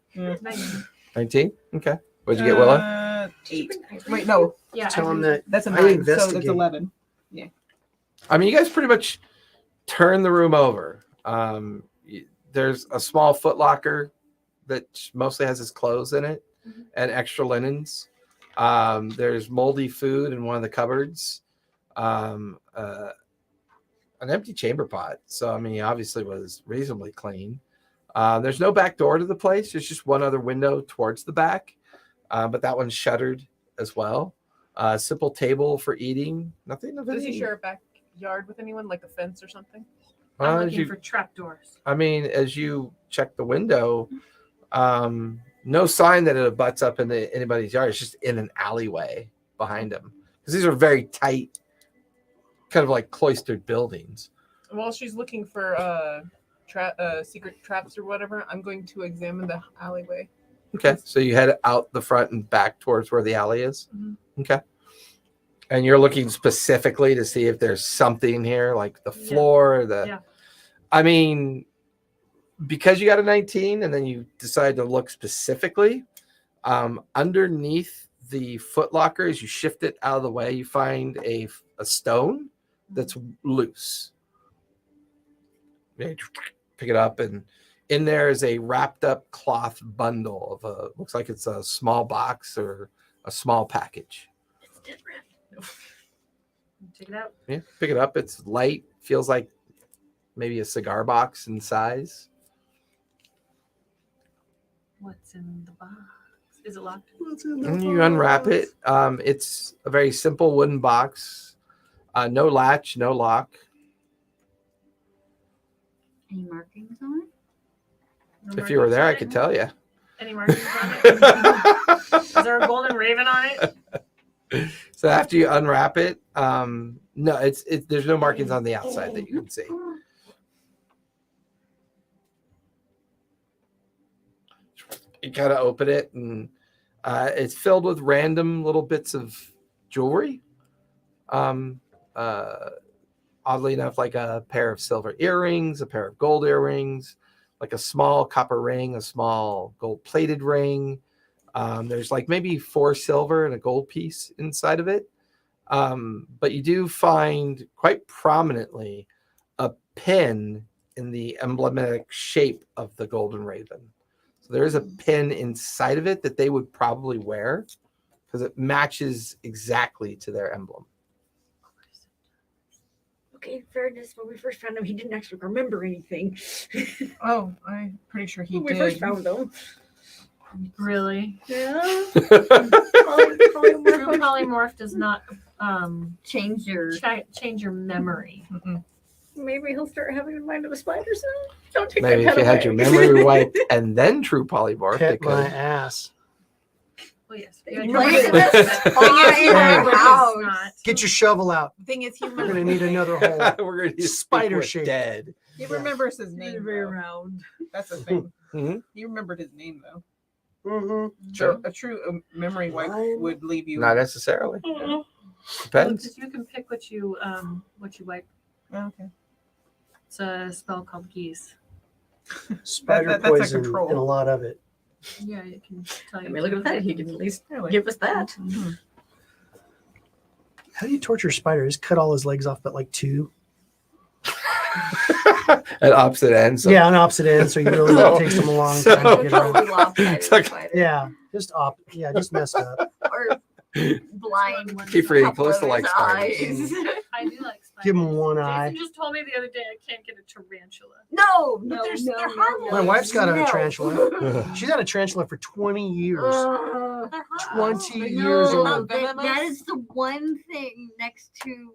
19? Okay. What'd you get, Willa? 8. Wait, no, Yeah. Tell him that that's a I 9, so investigate. that's 11. I mean, you guys pretty much turn the room over. There's a small footlocker that mostly has his clothes in it and extra linens. There's moldy food in one of the cupboards. An empty chamber pot. So, I mean, he obviously was reasonably clean. There's no back door to the place. There's just one other window towards the back, but that one's shuttered as well. Simple table for eating. Nothing of Does he any. share a backyard with anyone, like a fence or something? I'm as looking you- for trapdoors. I mean, as you check the window, no sign that it abuts up into anybody's yard. It's just in an alleyway behind him. Because these are very tight, kind of like cloistered buildings. While she's looking for secret traps or whatever, I'm going to examine the alleyway. Okay. So you head out the front and back towards where the alley is. Mhm. Okay. And you're looking specifically to see if there's something here, like the Yeah. floor, Yeah. I mean, because you got a 19 and then you decide to look specifically, underneath the footlocker, as you shift it out of the way, you find a stone that's loose. You pick it up, and in there is a wrapped up cloth bundle of looks like it's a small box or a small package. Check it out. Yeah, pick it up. It's light, feels like maybe a cigar box in size. What's in the box? Is it locked? And you unwrap it. It's a very simple wooden box. No latch, no lock. Any markings on it? No If you were markings there, on I it? could tell you. Any markings on it? Is there a golden raven on it? So after you unwrap it, no, it's there's no markings on the outside that you can see. You kind of open it, and it's filled with random little bits of jewelry. Oddly enough, like a pair of silver earrings, a pair of gold earrings, like a small copper ring, a small gold-plated ring. There's like maybe 4 silver and a gold piece inside of it. But you do find quite prominently a pin in the emblematic shape of the golden raven. So there is a pin inside of it that they would probably wear because it matches exactly to their emblem. Okay, in fairness, when we first found him, he didn't actually remember anything. Oh, I'm pretty sure he when we did. first found him. Really? Yeah. True polymorph does not Change your. change your memory. Mm-mm. Maybe he'll start having a mind of a spider soon. Don't take Maybe that if you pen had your away. memory wiped and then true polymorph, Pet it my could. ass. Well, yes. You Yeah, might you're have right. to- Polymorph House. is not. Get your shovel out. The thing is, he We're gonna remembers, need another hole. We're going to Spider shape. dead. he remembers his name. Though. around. That's the thing. Mhm. He remembered his name though. Mm-hmm. Sure. A true memory wipe would leave you. Not necessarily. Well, Depends. 'cause you can pick what you wipe. Oh, okay. It's a spell called geese. Spider that's like a poison troll. and a lot of it. Yeah, it can tell you. I mean, look at that. He can at least Really? give us that. How do you torture spiders? Cut all his legs off, but like 2. At opposite ends. So Yeah, on opposite ends, so you really No. it takes them a long So- time to get around. Totally lopsided It's like- spider. Yeah, just messed up. Or blind. Keep reading couple close of to like his spiders. eyes. I do like spiders. Give him one Jason eye. just told me the other day I can't get a tarantula. No, But no, they're no, harmless. My wife's got a no. tarantula. She's had a tarantula for 20 years. Uh, 20 But years no, old. that is the one thing next to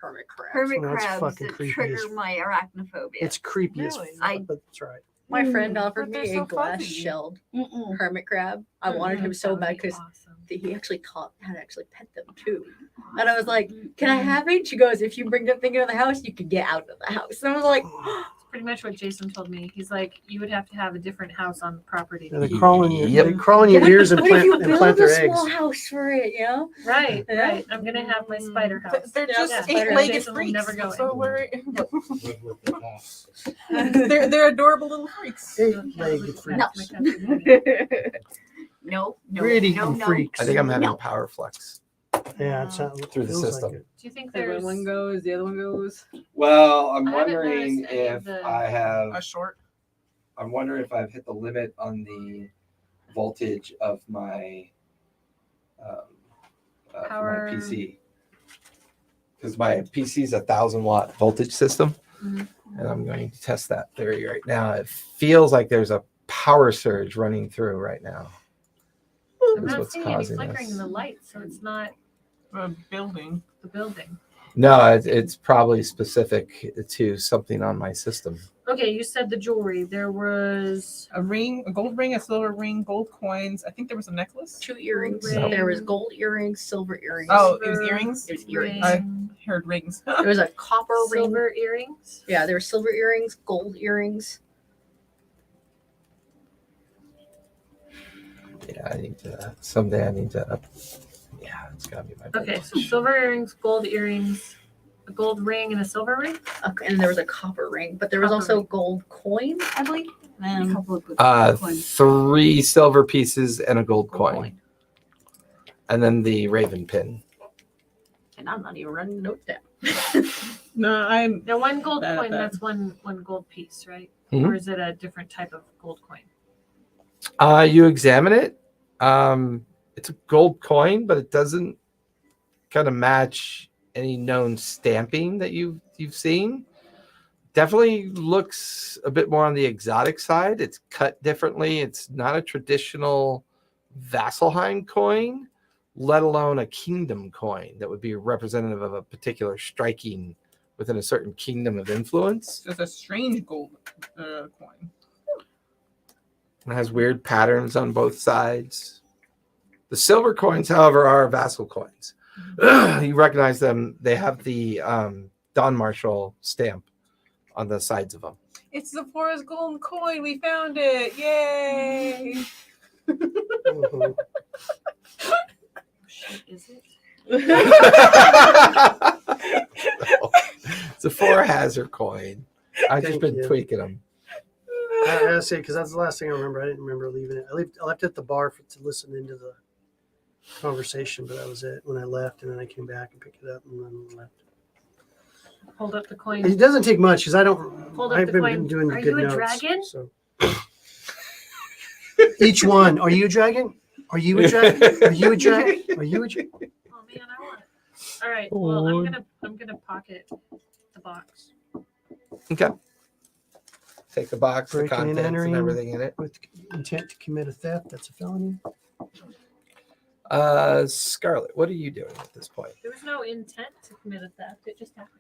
Hermit crab. hermit That's crabs fucking that creepy trigger as- my arachnophobia. It's creepy as Really? fuck, but that's right. My friend offered But they're me so a glass fuzzy. shelled Mm-mm. hermit crab. I wanted him so bad because Awesome. he actually taught how to actually pet them too. And I was like, "Can I have it?" She goes, "If you bring the thing into the house, you can get out of the house." And I was like, It's pretty much what Jason told me. He's like, you would have to have a different house on the property. Yeah, they crawl in your, Yep. they crawl in your "What- ears and what if you plant, and plant build their a small eggs. house for it? You know?" Right, Yeah. right. I'm gonna have my spider house. They're Yeah, just yeah. eight-legged Jason will freaks. never go so in. we're Live with the cat. they're adorable little freaks. Eight-legged freaks. No, no, Weird no, eating no. freaks. I think I'm having No. power flux. Yeah, it's not, Through the feels like system. it. Do you think Like there's when one goes, the other one goes. Well, I'm I haven't wondering noticed any of if the- I have. A short. I'm wondering if I've hit the limit on the voltage of my for Power. my PC, because my PC is 1,000-watt voltage system, Mhm. and I'm going to test that theory right now. It feels like there's a power surge running through right now. I'm That's not what's seeing any causing flickering this. in the light, so it's not A building. the building. No, it's probably specific to something on my system. Okay, you said the jewelry. There was A ring, a gold ring, a silver ring, gold coins. I think there was a necklace. 2 earrings. No. There was gold earrings, silver earrings. Oh, it was earrings? It was earrings. I heard rings. There was a copper ring. silver earrings. Yeah, there were silver earrings, gold earrings. Yeah, I need to someday. I need to. Yeah, it's gotta be my. Okay, voltage. so silver earrings, gold earrings, a gold ring, and a silver ring. Okay, and there was a copper ring, but there was Copper also ring. gold coin, I believe. A And couple of good coins. 3 silver pieces and a gold coin, and then the raven pin. And I'm not even running the note down. No, I'm. Now, one gold Bad at coin. that. That's one gold piece, right? Mhm. Or is it a different type of gold coin? You examine it. It's a gold coin, but it doesn't kind of match any known stamping that you've seen. Definitely looks a bit more on the exotic side. It's cut differently. It's not a traditional Vasselheim coin, let alone a kingdom coin that would be representative of a particular striking within a certain kingdom of influence. Just a strange gold coin. It has weird patterns on both sides. The silver coins, however, are vassal coins. You recognize them. They have the Don Marshall stamp on the sides of them. It's the forest golden coin. We found it. Yay! Mhm. Shit, is it? It's a 4 hazard coin. I've just Thank been you. tweaking them. I gotta say, because that's the last thing I remember. I didn't remember leaving it. I left it at the bar to listen into the conversation, but that was it when I left, and then I came back and picked it up and then left. Hold up the coin. It doesn't take much because I don't. Hold up I've the been coin. doing the Are good you a notes. dragon? So. Each one. Are you a dragon? Are you a dragon? Are you a dragon? Are you a dragon? Oh man, I want it. All right. Well, I'm gonna pocket the box. Okay. Take the box, the Breaking and contents, and entering. everything in it. With intent to commit a theft, that's a felony. Scarlett, what are you doing at this point? There was no intent to commit a theft. It just happened.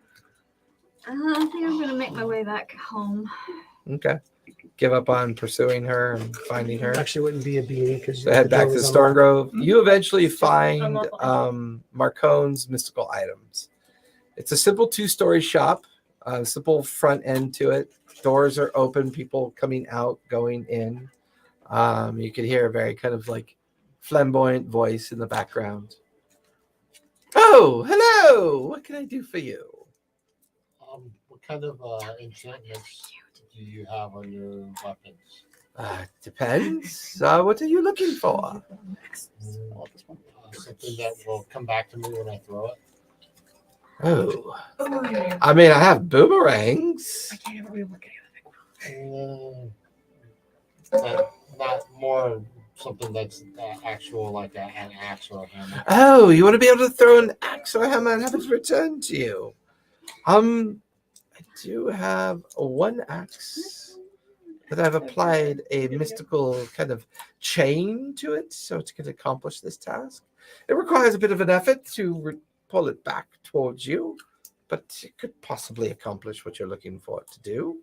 I think I'm gonna make my way back home. Okay. Give up on pursuing her and finding her. Actually, wouldn't be a B because So head back to Stormgrove. You eventually find unlawful. Marcone's mystical items. It's a simple 2-story shop, simple front end to it. Doors are open, people coming out, going in. You could hear a very kind of like flamboyant voice in the background. Oh, hello! What can I do for you? What kind of enchantments do you have on your weapons? Depends. What are you looking for? Something that will come back to me when I throw it. Oh, I mean, I have boomerangs. Not more something that's actual, like an axe or a hammer. Oh, you want to be able to throw an axe or a hammer and have it returned to you? I do have one axe that I've applied a mystical kind of chain to it, so it can accomplish this task. It requires a bit of an effort to pull it back towards you, but it could possibly accomplish what you're looking for it to do.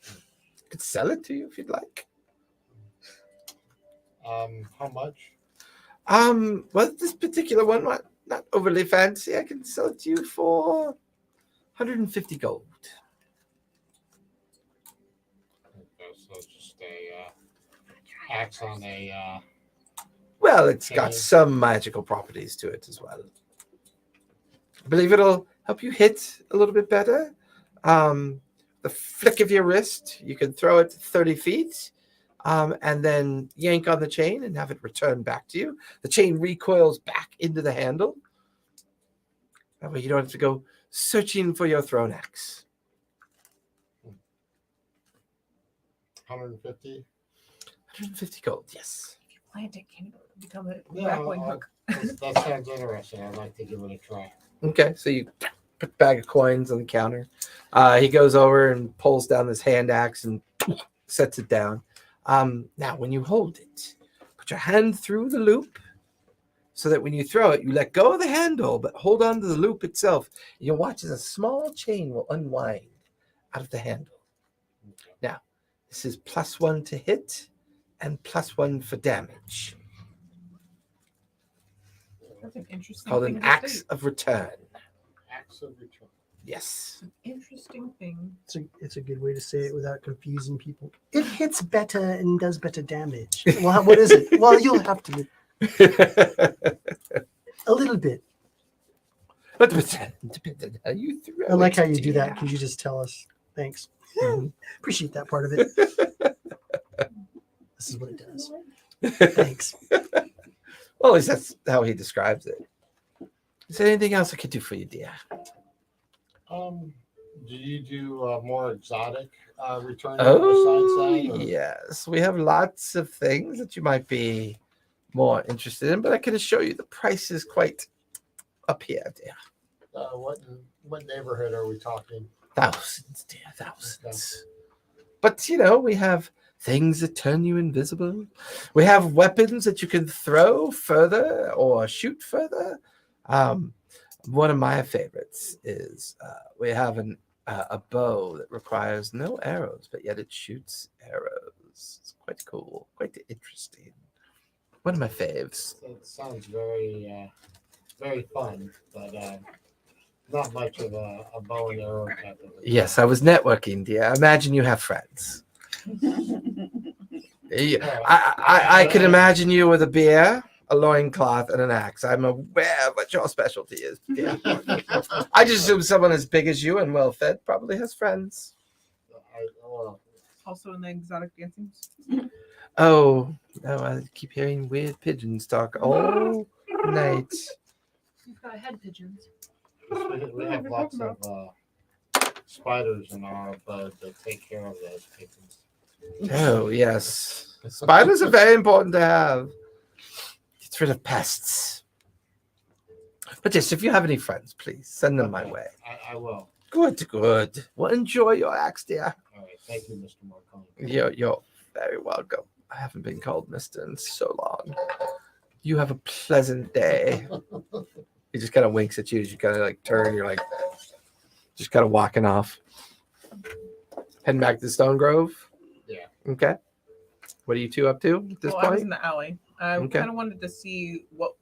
I could sell it to you if you'd like. How much? Well, this particular one, not overly fancy. I can sell it to you for 150 gold. Okay, so it's just a axe on a. Well, it's got Okay. some magical properties to it as well. I believe it'll help you hit a little bit better. The flick of your wrist, you can throw it 30 feet and then yank on the chain and have it return back to you. The chain recoils back into the handle. That way you don't have to go searching for your thrown axe. 150. 150 gold, yes. If you plant it, can it become a Yeah, grappling hook? That sounds interesting. I'd like to give it a try. Okay, so you put a bag of coins on the counter. He goes over and pulls down this hand axe and sets it down. Now, when you hold it, put your hand through the loop so that when you throw it, you let go of the handle, but hold on to the loop itself. You'll watch as a small chain will unwind out of the handle. Okay. Now, this is +1 to hit and +1 for damage. That's an interesting Called thing an to axe state. of return. Axe of return. Yes. Interesting thing. It's a good way to say it without confusing people. It hits better and does better damage. Well, what is it? Well, you'll have to a little bit. But depends on how you throw I like it, how you do that. dear. Could you just tell us? Thanks. Mhm. Appreciate that part of it. This is what it does. Thanks. Well, at least that's how he describes it. Is there anything else I could do for you, dear? Do you do more exotic return Oh, besides that? Or- yes. We have lots of things that you might be more interested in, but I can assure you the price is quite up here, dear. What neighborhood are we talking? Thousands, dear, thousands. But, we have things that turn you invisible. We have weapons that you can throw further or shoot further. One of my favorites is we have a bow that requires no arrows, but yet it shoots arrows. It's quite cool, quite interesting. One of my faves. It sounds very, very fun, but not much of a bow and arrow type of. Yes, I was networking, dear. Imagine you have friends. I could imagine you with a beer, a loincloth, and an axe. I'm aware of what your specialty is. Yeah. I just assume someone as big as you and well fed probably has friends. Also in the exotic dancing. Oh, no, I keep hearing weird pigeons talk all night. You've got head pigeons. We have lots of spiders in our abode that take care of those pigeons. Oh, yes. Spiders are very important to have. Gets rid of pests. But yes, if you have any friends, please send them my Okay, way. I will. Good, good. Well, enjoy your axe, dear. All right. Thank you, Mr. Marconi. You're very welcome. I haven't been called Mister in so long. You have a pleasant day. He just kind of winks at you as you kind of like turn. You're like just kind of walking off. Heading back to the Stone Grove. Yeah. Okay. What are you two up to at this Well, I was point? in the alley. I Okay. kind of wanted to see what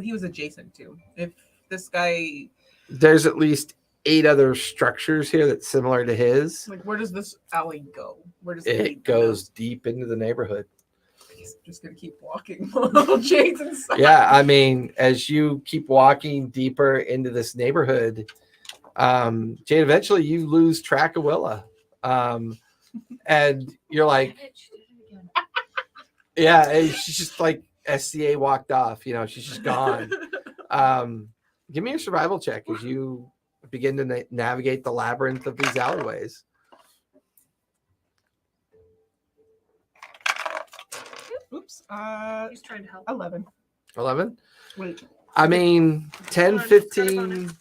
he was adjacent to. If this guy, There's at least 8 other structures here that's similar to his. where does this alley go? Where does it It lead? goes deep into the neighborhood. He's just gonna keep walking while Jade's inside. Yeah, I mean, as you keep walking deeper into this neighborhood, Jade, eventually you lose track of Willa. And you're like, Damn it, she did it again. yeah, and she's just like SCA walked off, she's just gone. Give me a survival check as you begin to navigate the labyrinth of these alleyways. Oops. He's trying to help. 11. 11. Wait. I mean, 10, Hold on, it's gotta go 15,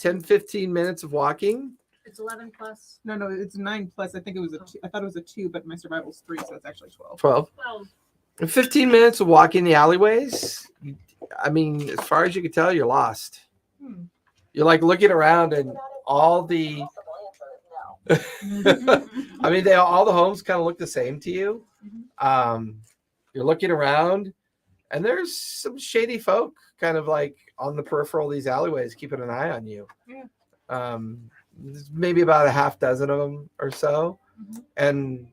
10-15 minutes of walking. It's 11 plus No, it's 9 plus. I think it was a 2. I thought it was a 2, but my survival's 3, so it's actually 12. 12. 12. In 15 minutes of walking the alleyways, I mean, as far as you can tell, you're lost. Hmm. You're like looking around and all the I mean, all the homes kind of look the same to you. You're looking around and there's some shady folk kind of like on the peripheral of these alleyways keeping an eye on you. Yeah. There's maybe about a half dozen of them or so. And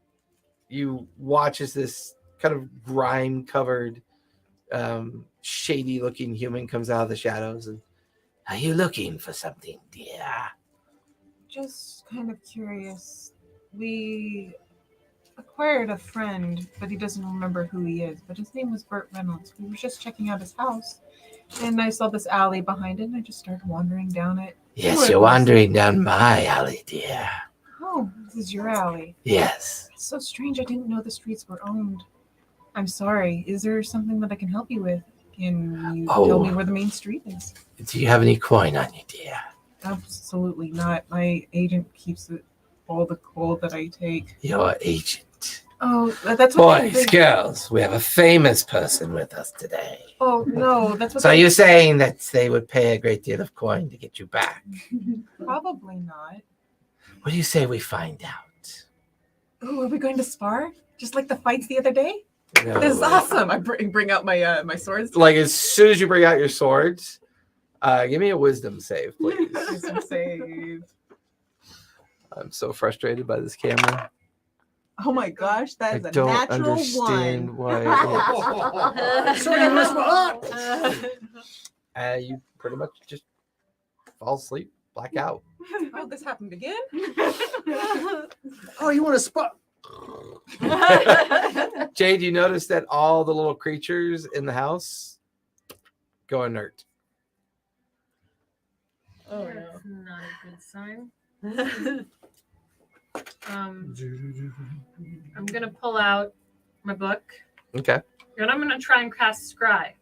you watch as this kind of grime covered shady looking human comes out of the shadows. And are you looking for something, dear? Just kind of curious. We acquired a friend, but he doesn't remember who he is. But his name was Burt Reynolds. We were just checking out his house, and I saw this alley behind it, and I just started wandering down it. Yes, you're wandering down my alley, dear. Oh, this is your alley. Yes. It's so strange. I didn't know the streets were owned. I'm sorry. Is there something that I can help you with? Can you tell me where the main street is? Do you have any coin on you, dear? Absolutely not. My agent keeps it, all the gold that I take. Your agent. Oh, that's what Boys, girls, we have a famous person with us today. Oh no, that's what. So you're saying that they would pay a great deal of coin to get you back? Probably not. What do you say we find out? Oh, are we going to spar? Just like the fights the other day? No, This is awesome. I bring out my my swords. Like as soon as you bring out your swords, give me a wisdom save, please. Wisdom save. I'm so frustrated by this camera. Oh my gosh, that I is a don't natural understand one. why. Sorry, what's up? You pretty much just fall asleep, black out. Oh, this happened again? Oh, you want to spot? Jade, you notice that all the little creatures in the house go inert. Oh, that's not a good sign. I'm gonna pull out my book Okay. and I'm gonna try and cast Scry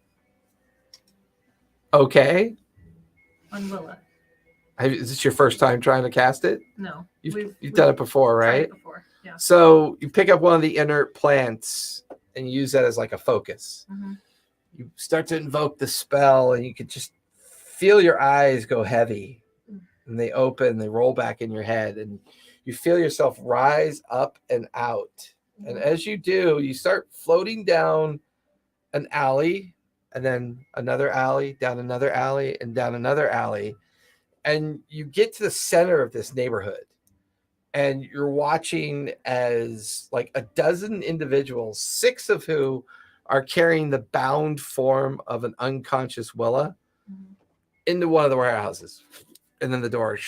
Okay. on Willa. Is this your first time trying to cast it? No, You've done it before, tried right? it before. Yeah. So you pick up one of the inert plants and you use that as like a focus. Mhm. You start to invoke the spell and you can just feel your eyes go heavy and they open, they roll back in your head and you feel yourself rise up and out. And as you do, you start floating down an alley and then another alley, down another alley and down another alley. And you get to the center of this neighborhood and you're watching as like a dozen individuals, 6 of who are carrying the bound form of an unconscious Willa into one of the warehouses. And then the door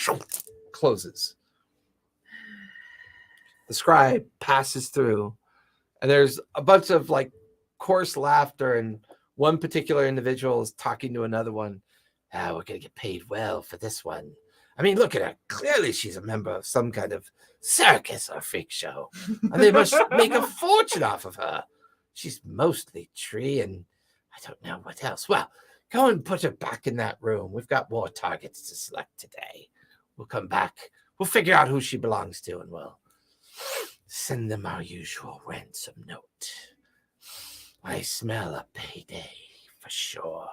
closes. The scribe passes through and there's a bunch of like coarse laughter and one particular individual is talking to another one. We're going to get paid well for this one. I mean, look at her. Clearly she's a member of some kind of circus or freak show. And they must make a fortune off of her. She's mostly tree and I don't know what else. Well, go and put her back in that room. We've got more targets to select today. We'll come back. We'll figure out who she belongs to and we'll send them our usual ransom note. I smell a payday for sure.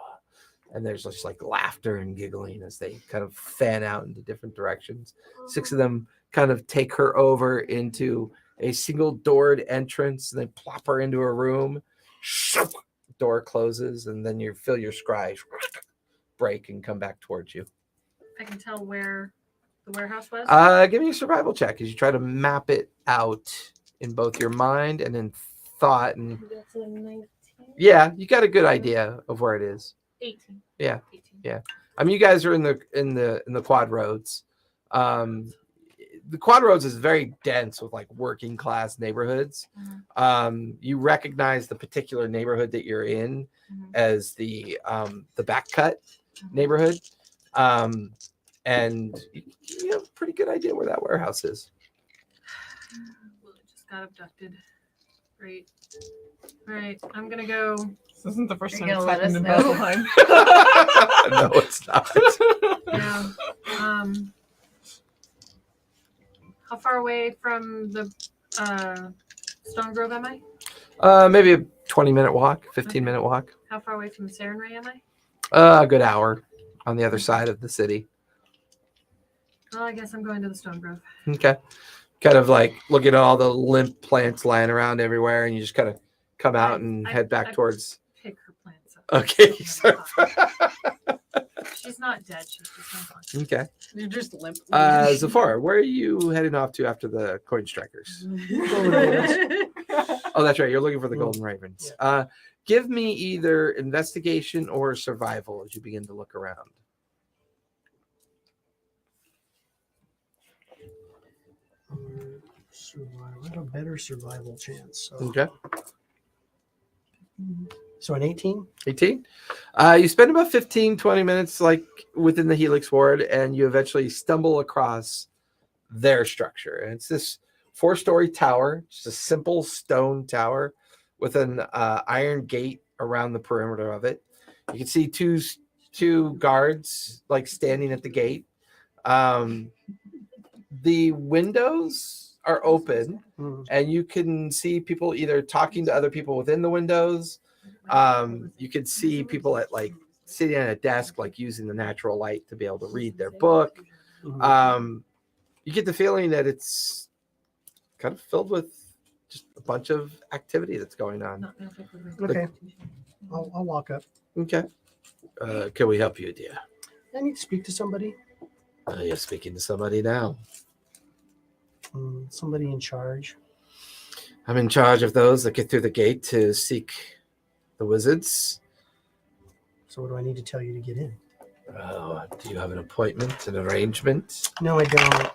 And there's just like laughter and giggling as they kind of fan out into different directions. 6 of them kind of take her over into a single doored entrance and they plop her into a room. Door closes and then you feel your scry break and come back towards you. I can tell where the warehouse was. Give me a survival check as you try to map it out in both your mind and in thought. And That's a 19. yeah, you got a good idea of where it is. 18. Yeah. 18. Yeah. I mean, you guys are in the quad roads. The quad roads is very dense with like working class neighborhoods. You recognize the particular neighborhood that you're in as the back cut neighborhood. And you have a pretty good idea where that warehouse is. Well, it just got abducted. Great. All right. I'm going to go This isn't the first Are time you it's gonna let happened in us know? Vasselheim. No, it's not. Yeah. How far away from the Stone Grove am I? Maybe a 20-minute walk, 15-minute walk. How far away from the Saren Ray am I? A good hour on the other side of the city. Well, I guess I'm going to the Stone Grove. Okay. Kind of like looking at all the limp plants lying around everywhere, and you just kind of come out and head back towards. Pick her plants up. Okay. She's not dead. She's just unconscious. Okay. You're just limp. Zafar, where are you heading off to after the coin strikers? Oh, that's right. You're looking for the golden ravens. Give me either investigation or survival as you begin to look around. Survival. I have a better survival chance. So, Okay. so an 18? 18. You spend about 15, 20 minutes like within the Helix Ward, and you eventually stumble across their structure. And it's this 4-story tower, just a simple stone tower with an iron gate around the perimeter of it. You can see two guards like standing at the gate. The windows are open, and you can see people either talking to other people within the windows. You can see people at like sitting at a desk, like using the natural light to be able to read their book. You get the feeling that it's kind of filled with just a bunch of activity that's going on. Okay. I'll walk up. Okay. Can we help you, dear? I need to speak to somebody. You're speaking to somebody now. Somebody in charge. I'm in charge of those that get through the gate to seek the wizards. So what do I need to tell you to get in? Oh, do you have an appointment, an arrangement? No, I don't.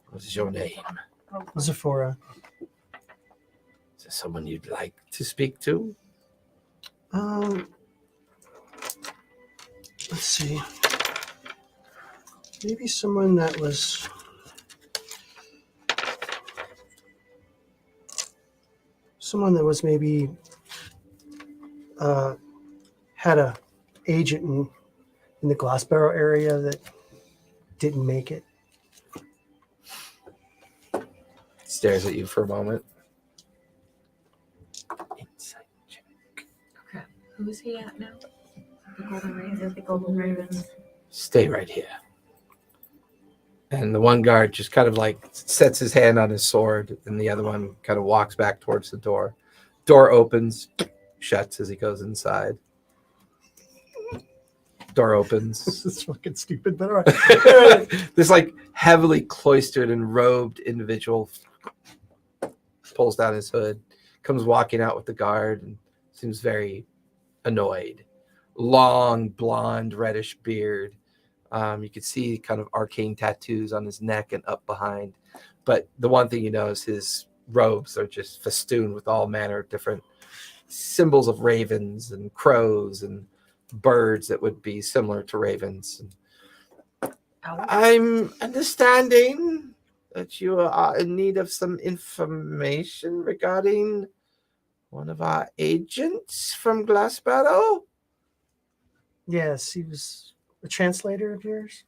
What is your name? Zephora. Is there someone you'd like to speak to? Let's see. Maybe someone that was maybe had a agent in the Glassbarrow area that didn't make it. Stares at you for a moment. Insight check. Okay. Who's he at now? The golden ravens. The golden ravens. Stay right here. And the one guard just kind of like sets his hand on his sword, and the other one kind of walks back towards the door. Door opens, shuts as he goes inside. Door opens. This is fucking stupid, but all right. This like heavily cloistered and robed individual pulls down his hood, comes walking out with the guard, and seems very annoyed. Long, blonde, reddish beard. You could see kind of arcane tattoos on his neck and up behind. But the one thing you know is his robes are just festooned with all manner of different symbols of ravens and crows and birds that would be similar to ravens. I'm understanding that you are in need of some information regarding one of our agents from Glassbarrow. Yes, he was a translator of yours.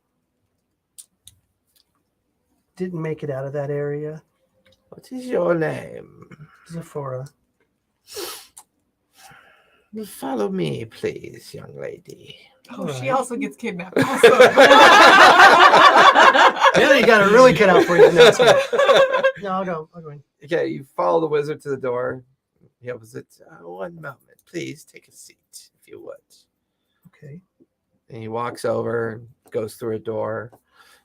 Didn't make it out of that area. What is your name? Zephora. Follow me, please, young lady. Oh, All she right. also gets kidnapped. Also. Yeah, you got it really cut out for you. No, it's fine. No, I'll go in. Okay, you follow the wizard to the door. He opens it. One moment, please take a seat, if you would. Okay. And he walks over, goes through a door,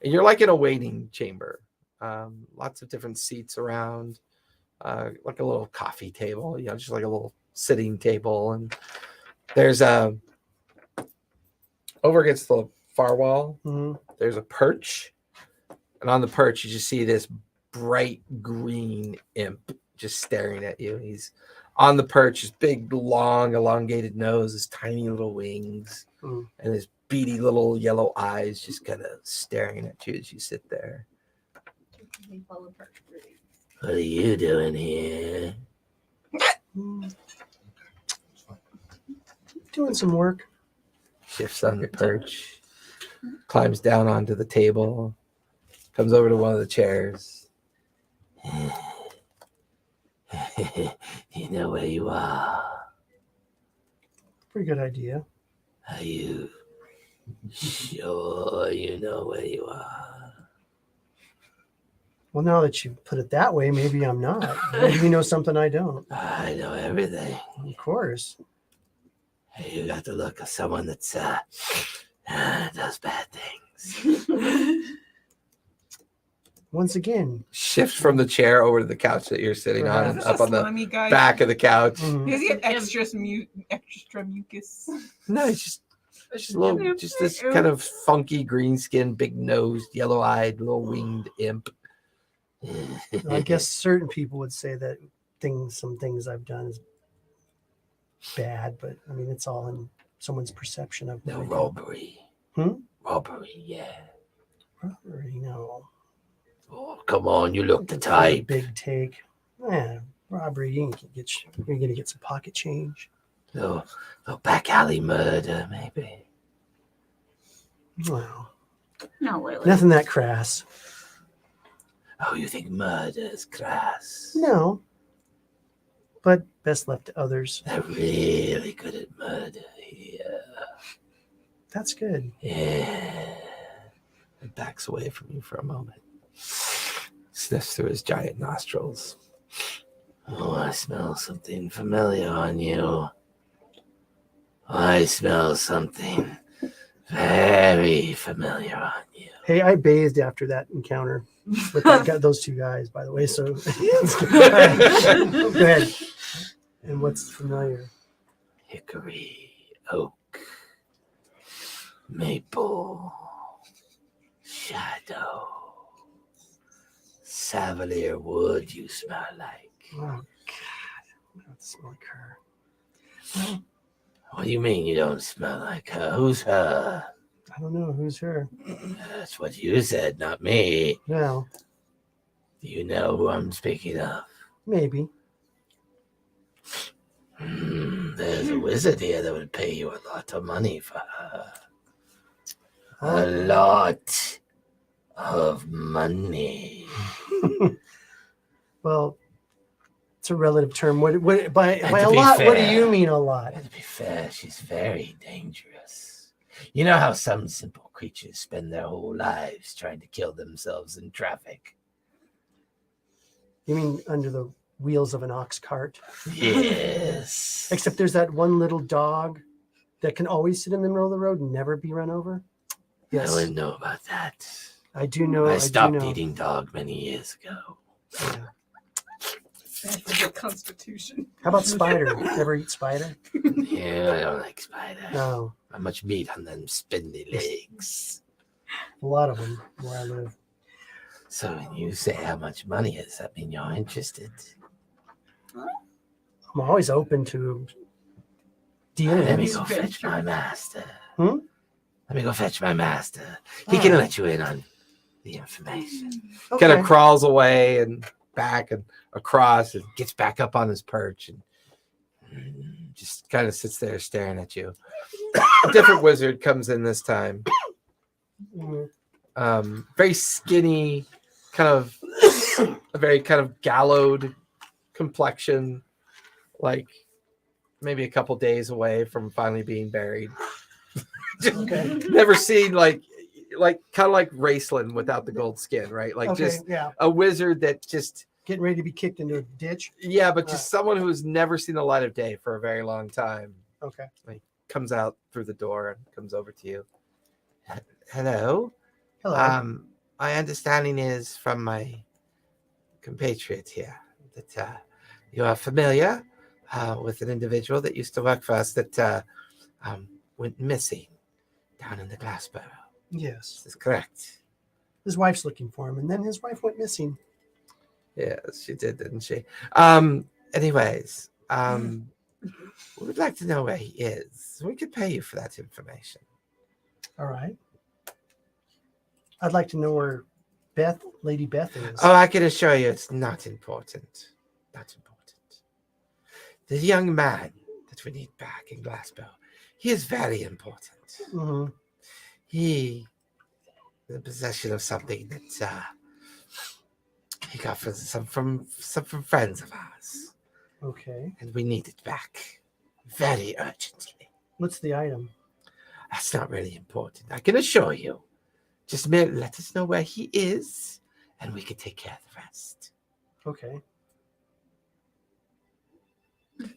and you're like in a waiting chamber. Lots of different seats around, like a little coffee table, just like a little sitting table. And there's over against the far wall, there's a perch. And on the perch, you just see this bright green imp just staring at you. He's on the perch, his big, long, elongated nose, his tiny little wings, and his beady little yellow eyes just kind of staring at you as you sit there. What are you doing here? Doing some work. Shifts on your perch, climbs down onto the table, comes over to one of the chairs. You know where you are. Pretty good idea. Are you sure you know where you are? Well, now that you put it that way, maybe I'm not. Maybe you know something I don't. I know everything. Of course. Hey, you got the look of someone that's does bad things. Once again. Shift from the chair over to the couch that you're sitting on, and Is up this a on the slimy guy? back of the couch. Mhm. Does he have extra mucus? No, it's just a little, just this kind of funky green skin, big nosed, yellow eyed, little winged imp. I guess certain people would say that some things I've done is bad, but I mean, it's all in someone's perception of No what I do. robbery. Hmm? Robbery, yeah. Robbery, no. Oh, come on, you look the That's a pretty type. big take. Yeah, robbery, you're gonna get some pocket change. No back alley murder, maybe. Well, Not really. nothing that crass. Oh, you think murder's crass? No. But best left to others. They're really good at murder here. That's good. Yeah. He backs away from you for a moment. Sniffs through his giant nostrils. Oh, I smell something familiar on you. I smell something very familiar on you. Hey, I bathed after that encounter with those two guys, by the way. So go ahead. And what's familiar? Hickory, oak, maple, shadow, Savalier wood you smell like. Oh God, I don't smell like her. What do you mean you don't smell like her? Who's her? I don't know who's her. That's what you said, not me. Well, Do you know who I'm speaking of? maybe. There's a wizard here that would pay you a lot of money for her. A Oh, lot of money. well, it's a relative term. What by And a to be lot? What do fair- you mean a lot? And to be fair, she's very dangerous. You know how some simple creatures spend their whole lives trying to kill themselves in traffic? You mean under the wheels of an ox cart? Yes. Except there's that one little dog that can always sit in the middle of the road and never be run over. I Yes, wouldn't know about that. I do know. I do stopped know. eating dog many years ago. Yeah. Bad for the constitution. How about spider? Ever eat spider? Yeah, I don't like spider. No, Not much meat on them spindly legs. a lot of them where I live. So when you say how much money is, that mean you're interested? I'm always open to Let me dealings. go fetch my master. Hmm? Let me go fetch my master. He can let you in on the information. Okay. Kind of crawls away and back and across and gets back up on his perch and just kind of sits there staring at you. A different wizard comes in this time. Mhm. Very skinny, kind of a very kind of gallowed complexion, like maybe a couple days away from finally being buried. Just Okay. never seen like kind of like Raceland without the gold skin, right? Like Okay, just yeah. a wizard that just Getting ready to be kicked into a ditch. yeah, but just someone who has never seen the light of day for a very long time. Okay. Comes out through the door and comes over to you. Hello. Hello. My understanding is from my compatriot here that you are familiar with an individual that used to work for us that went missing down in the glass barrel. Yes. This is correct. His wife's looking for him, and then his wife went missing. Yes, she did, didn't she? Anyways, we would like to know where he is. We could pay you for that information. All right. I'd like to know where Lady Beth is. Oh, I can assure you it's not important. Not important. The young man that we need back in Glasgow He is very important. Mhm. He in possession of something that he got from friends of ours, Okay. and we need it back very urgently. What's the item? That's not really important. I can assure you. Just let us know where he is, and we can take care of the rest. Okay.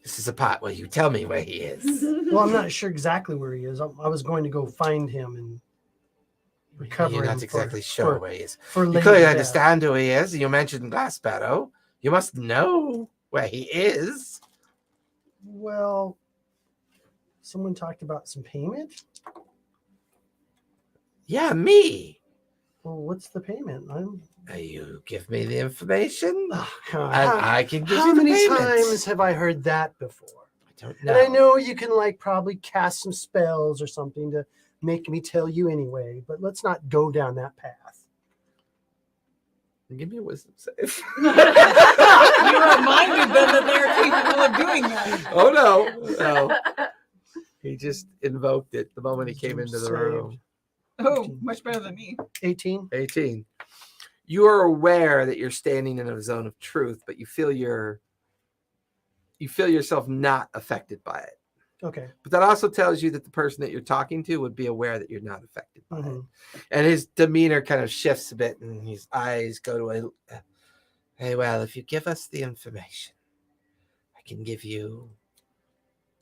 This is the part where you tell me where he is. Well, I'm not sure exactly where he is. I was going to go find him and recover You're him. not exactly sure where he is. For You Lady clearly Death. understand who he is. You mentioned Glass Sparrow. You must know where he is. Well, someone talked about some payment. Yeah, me. Well, what's the payment? You give me the information, Oh, God. and I can give How you the many payment. times have I heard that before? I don't know. And I know you can like probably cast some spells or something to make me tell you anyway, but let's not go down that path. Give me a wisdom save. You reminded them that they're capable of doing that. Oh no. He just invoked it the moment he came into the Saved. room. Oh, much better than me. 18. 18. You are aware that you're standing in a zone of truth, but you feel yourself not affected by it. Okay. But that also tells you that the person that you're talking to would be aware that you're not affected by it. Mhm. And his demeanor kind of shifts a bit, and his eyes go to hey, well, if you give us the information, I can give you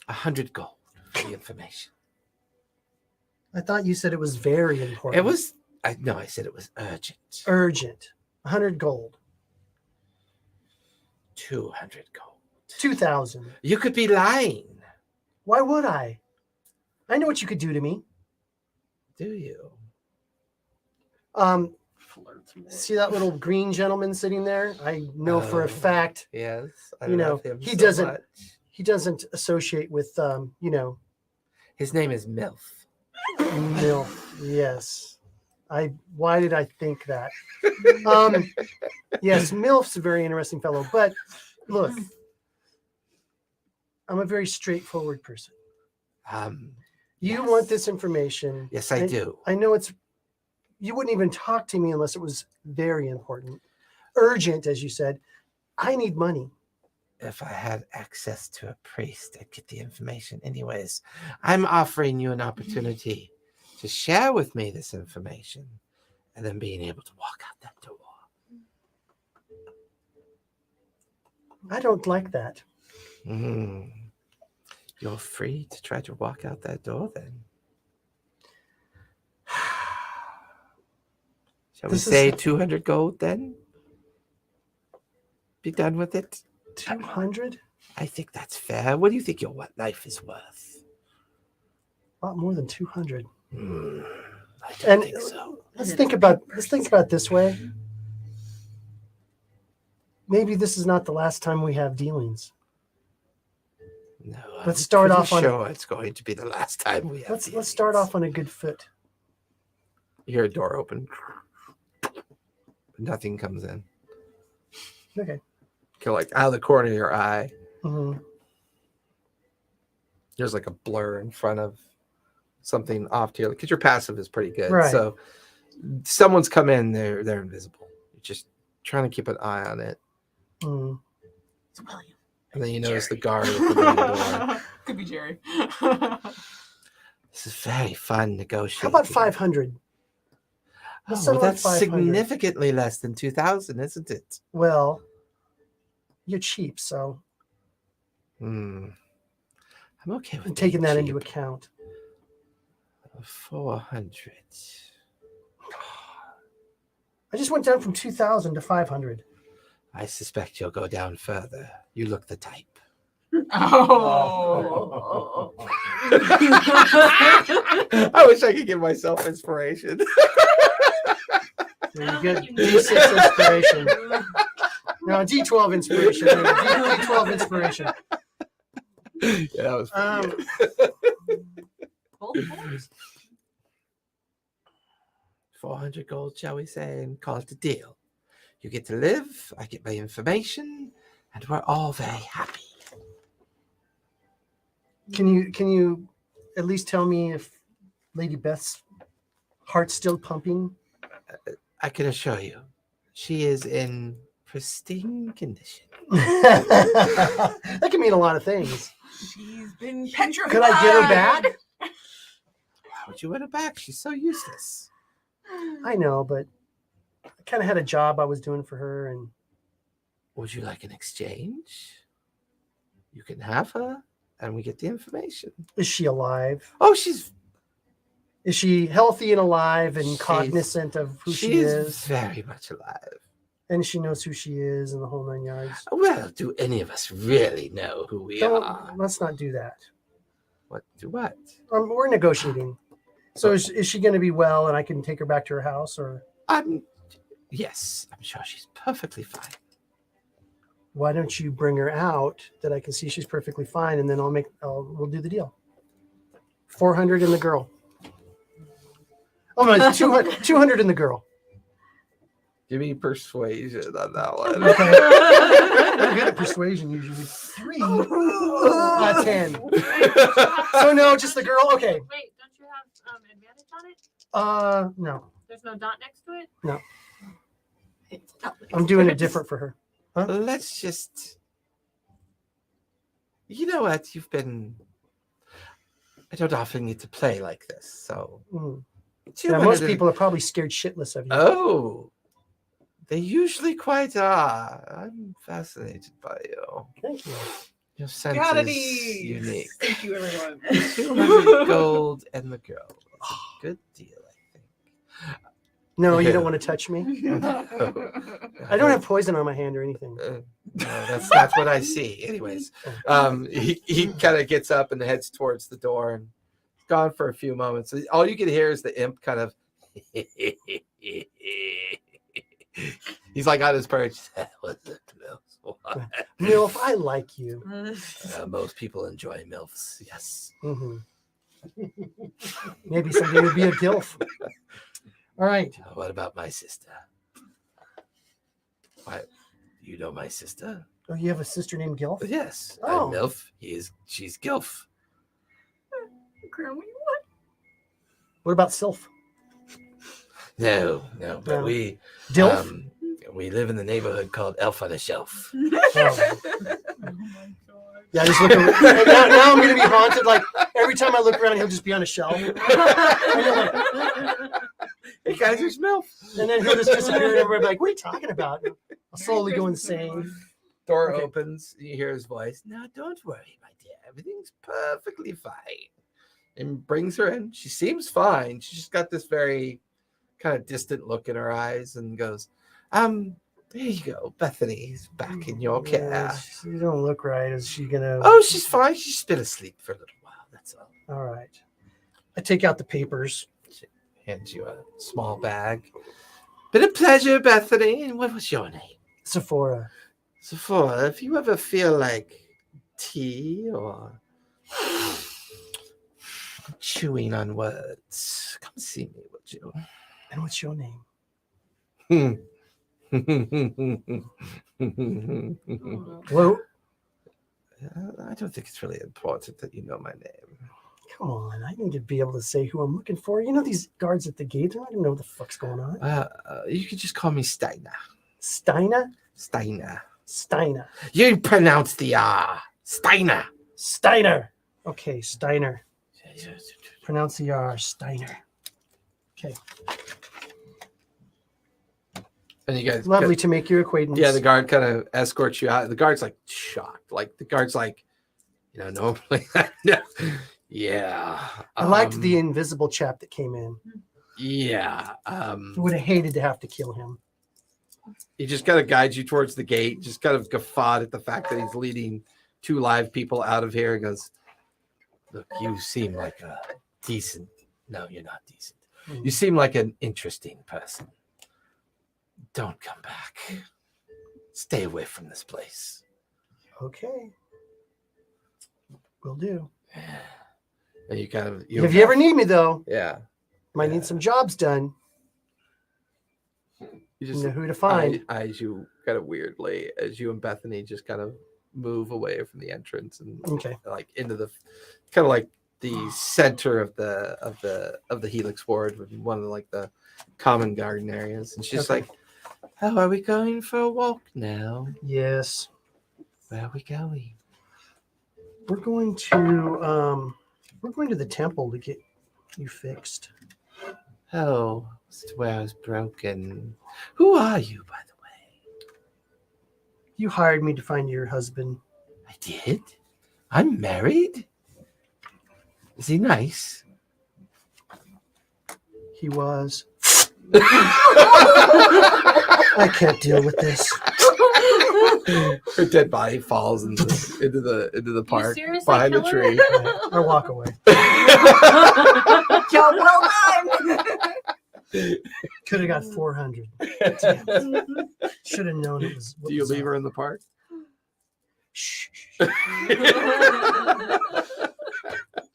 100 gold for the information. I thought you said it was very important. I said it was urgent. urgent. 100 gold. 200 gold. 2,000. You could be lying. Why would I? I know what you could do to me. Do you? See that little green gentleman sitting there? I know for a Oh. fact, Yes. I You know, love him he so doesn't- much. he doesn't associate with, His name is MILF. MILF. Yes. Why did I think that? Yes, MILF's a very interesting fellow, but look, I'm a very straightforward person. You Yes. want this information. Yes, I do. I know you wouldn't even talk to me unless it was very important. Urgent, as you said. I need money. If I had access to a priest, I'd get the information. Anyways, I'm offering you an opportunity to share with me this information and then being able to walk out that door. I don't like that. You're free to try to walk out that door then. Shall we This is- say 200 gold then? Be done with it? 200? I think that's fair. What do you think your life is worth? A lot more than 200. I don't And think so. let's think about it this way. Maybe this is not the last time we have dealings. No, Let's start pretty off on sure it's going to be the last time we have. let's start dealings. off on a good foot. You hear a door open. Nothing comes in. Okay. Like out of the corner of your eye, Mhm. there's like a blur in front of something off to you because your passive is pretty good. Right. So someone's come in, they're invisible. You're just trying to keep an eye on it. Mm. It's William. And then you notice the guard opening the door. Could be Jerry. This is very fun negotiating. How about 500? Oh, Let's well, settle on that's 500. significantly less than 2,000, isn't it? Well, you're cheap, so I'm okay with I'm taking being that into cheap. account. 400. I just went down from 2,000 to 500. I suspect you'll go down further. You look the type. Oh. I wish I could give myself inspiration. There you go. D6 inspiration. No, D12 inspiration. D12 inspiration. Yeah, that was pretty good. Both boys. 400 gold, shall we say, and call it a deal. You get to live, I get my information, and we're all very happy. Can you at least tell me if Lady Beth's heart's still pumping? I can assure you, she is in pristine condition. That can mean a lot of things. She's been petrified. Could I get her back? Why would you want her back? She's so useless. I know, but I kind of had a job I was doing for her, and Would you like an exchange? You can have her, and we get the information. is she alive? Oh, she's Is she healthy and alive and She's- cognizant of who she is is? very much alive. And she knows who she is and the whole 9 yards. Well, do any of us really know who we are? Let's not do that. What? Do what? We're negotiating. So is she going to be well and I can take her back to her house, or Yes, I'm sure she's perfectly fine. why don't you bring her out that I can see she's perfectly fine, and then we'll do the deal. 400 in the girl. Oh no, it's 200 in the girl. Give me persuasion on that one. Okay. I'm good at persuasion usually. 3. 10. So no, just the girl. Okay. Wait, don't you have advantage on it? No, There's no dot next to it? It's not I'm doing it different for her. Let's just. You know what? I don't often get to play like this, so. Mm. 200 Yeah, most people are probably scared shitless of you. Oh, they usually quite are. I'm fascinated by you. Thank you. Your sense Got is it. unique. Thank you, everyone. 200 gold and the girl. Good deal, I No, you don't want to touch me. think. I don't have poison on my hand or anything. No, that's what I see. Anyways, he kind of gets up and heads towards the door and gone for a few moments. All you can hear is the imp kind of. He's like on his perch. That was a close one. Milf, I like you. Most people enjoy milfs. Yes. Mhm. Maybe someday would be a gilf. All right. What about my sister? Why? You know my sister? Oh, you have a sister named Gilf? Yes. Oh. I'm milf. She's gilf. Grandma, What about Sylph? No, but No. we Dilf? we live in the neighborhood called Elf on a Shelf. Oh. Oh my god. Yeah, I just look around. Now I'm going to be haunted. Like every time I look around, he'll just be on a shelf. And, Hey guys, there's milf. then he'll just disappear and everybody will be like, what are you talking about? I'll slowly go insane. Door Okay. opens. You hear his voice. No, don't worry, my dear. Everything's perfectly fine. And brings her in. She seems fine. She's just got this very kind of distant look in her eyes and goes, there you go. Bethany's back in your care. Yeah, she don't look right. Is she going to? Oh, she's fine. She's just been asleep for a little while. That's all. All right. I take out the papers. She hands you a small bag. Been a pleasure, Bethany. And what was your name? Sephora. Sephora, if you ever feel like tea or chewing on words, come see me, would you? And what's your name? Hello? I don't think it's really important that you know my name. Come on. I need to be able to say who I'm looking for. You know, these guards at the gate, they're not going to know what the fuck's going on. You could just call me Steiner. Steiner? Steiner. Steiner. You pronounce the R. Steiner. Steiner. Okay, Steiner. Pronounce the R. Steiner. Okay. And you guys. Lovely to make your acquaintance. Yeah, the guard kind of escorts you out. The guard's like shocked. Like the guard's like, normally. Yeah. I liked the invisible chap that came in. Yeah. I would have hated to have to kill him. He just kind of guides you towards the gate, just kind of guffawed at the fact that he's leading 2 live people out of here and goes, look, you seem like a decent. No, you're not decent. You seem like an interesting person. Don't come back. Stay away from this place. Okay. Will do. And you kind of. If you ever need me, though, Yeah. might need some jobs done. You You just know who to find. eyes you kind of weirdly as you and Bethany just kind of move away from the entrance and Okay. like into the kind of like the center of the helix ward, with one of the common garden areas, and she's Okay. like, "Oh, are we going for a walk now? Yes. Where are we going?" We're going to the temple to get you fixed. Oh, it's where I was broken. Who are you, by the way? You hired me to find your husband. I did. I'm married. Is he nice? He was. I can't deal with this. Her dead body falls into the park seriously behind a kill her? tree. I walk away. Job well done. Could have got 400. Should have known it was. Do you leave her in the park? Shh.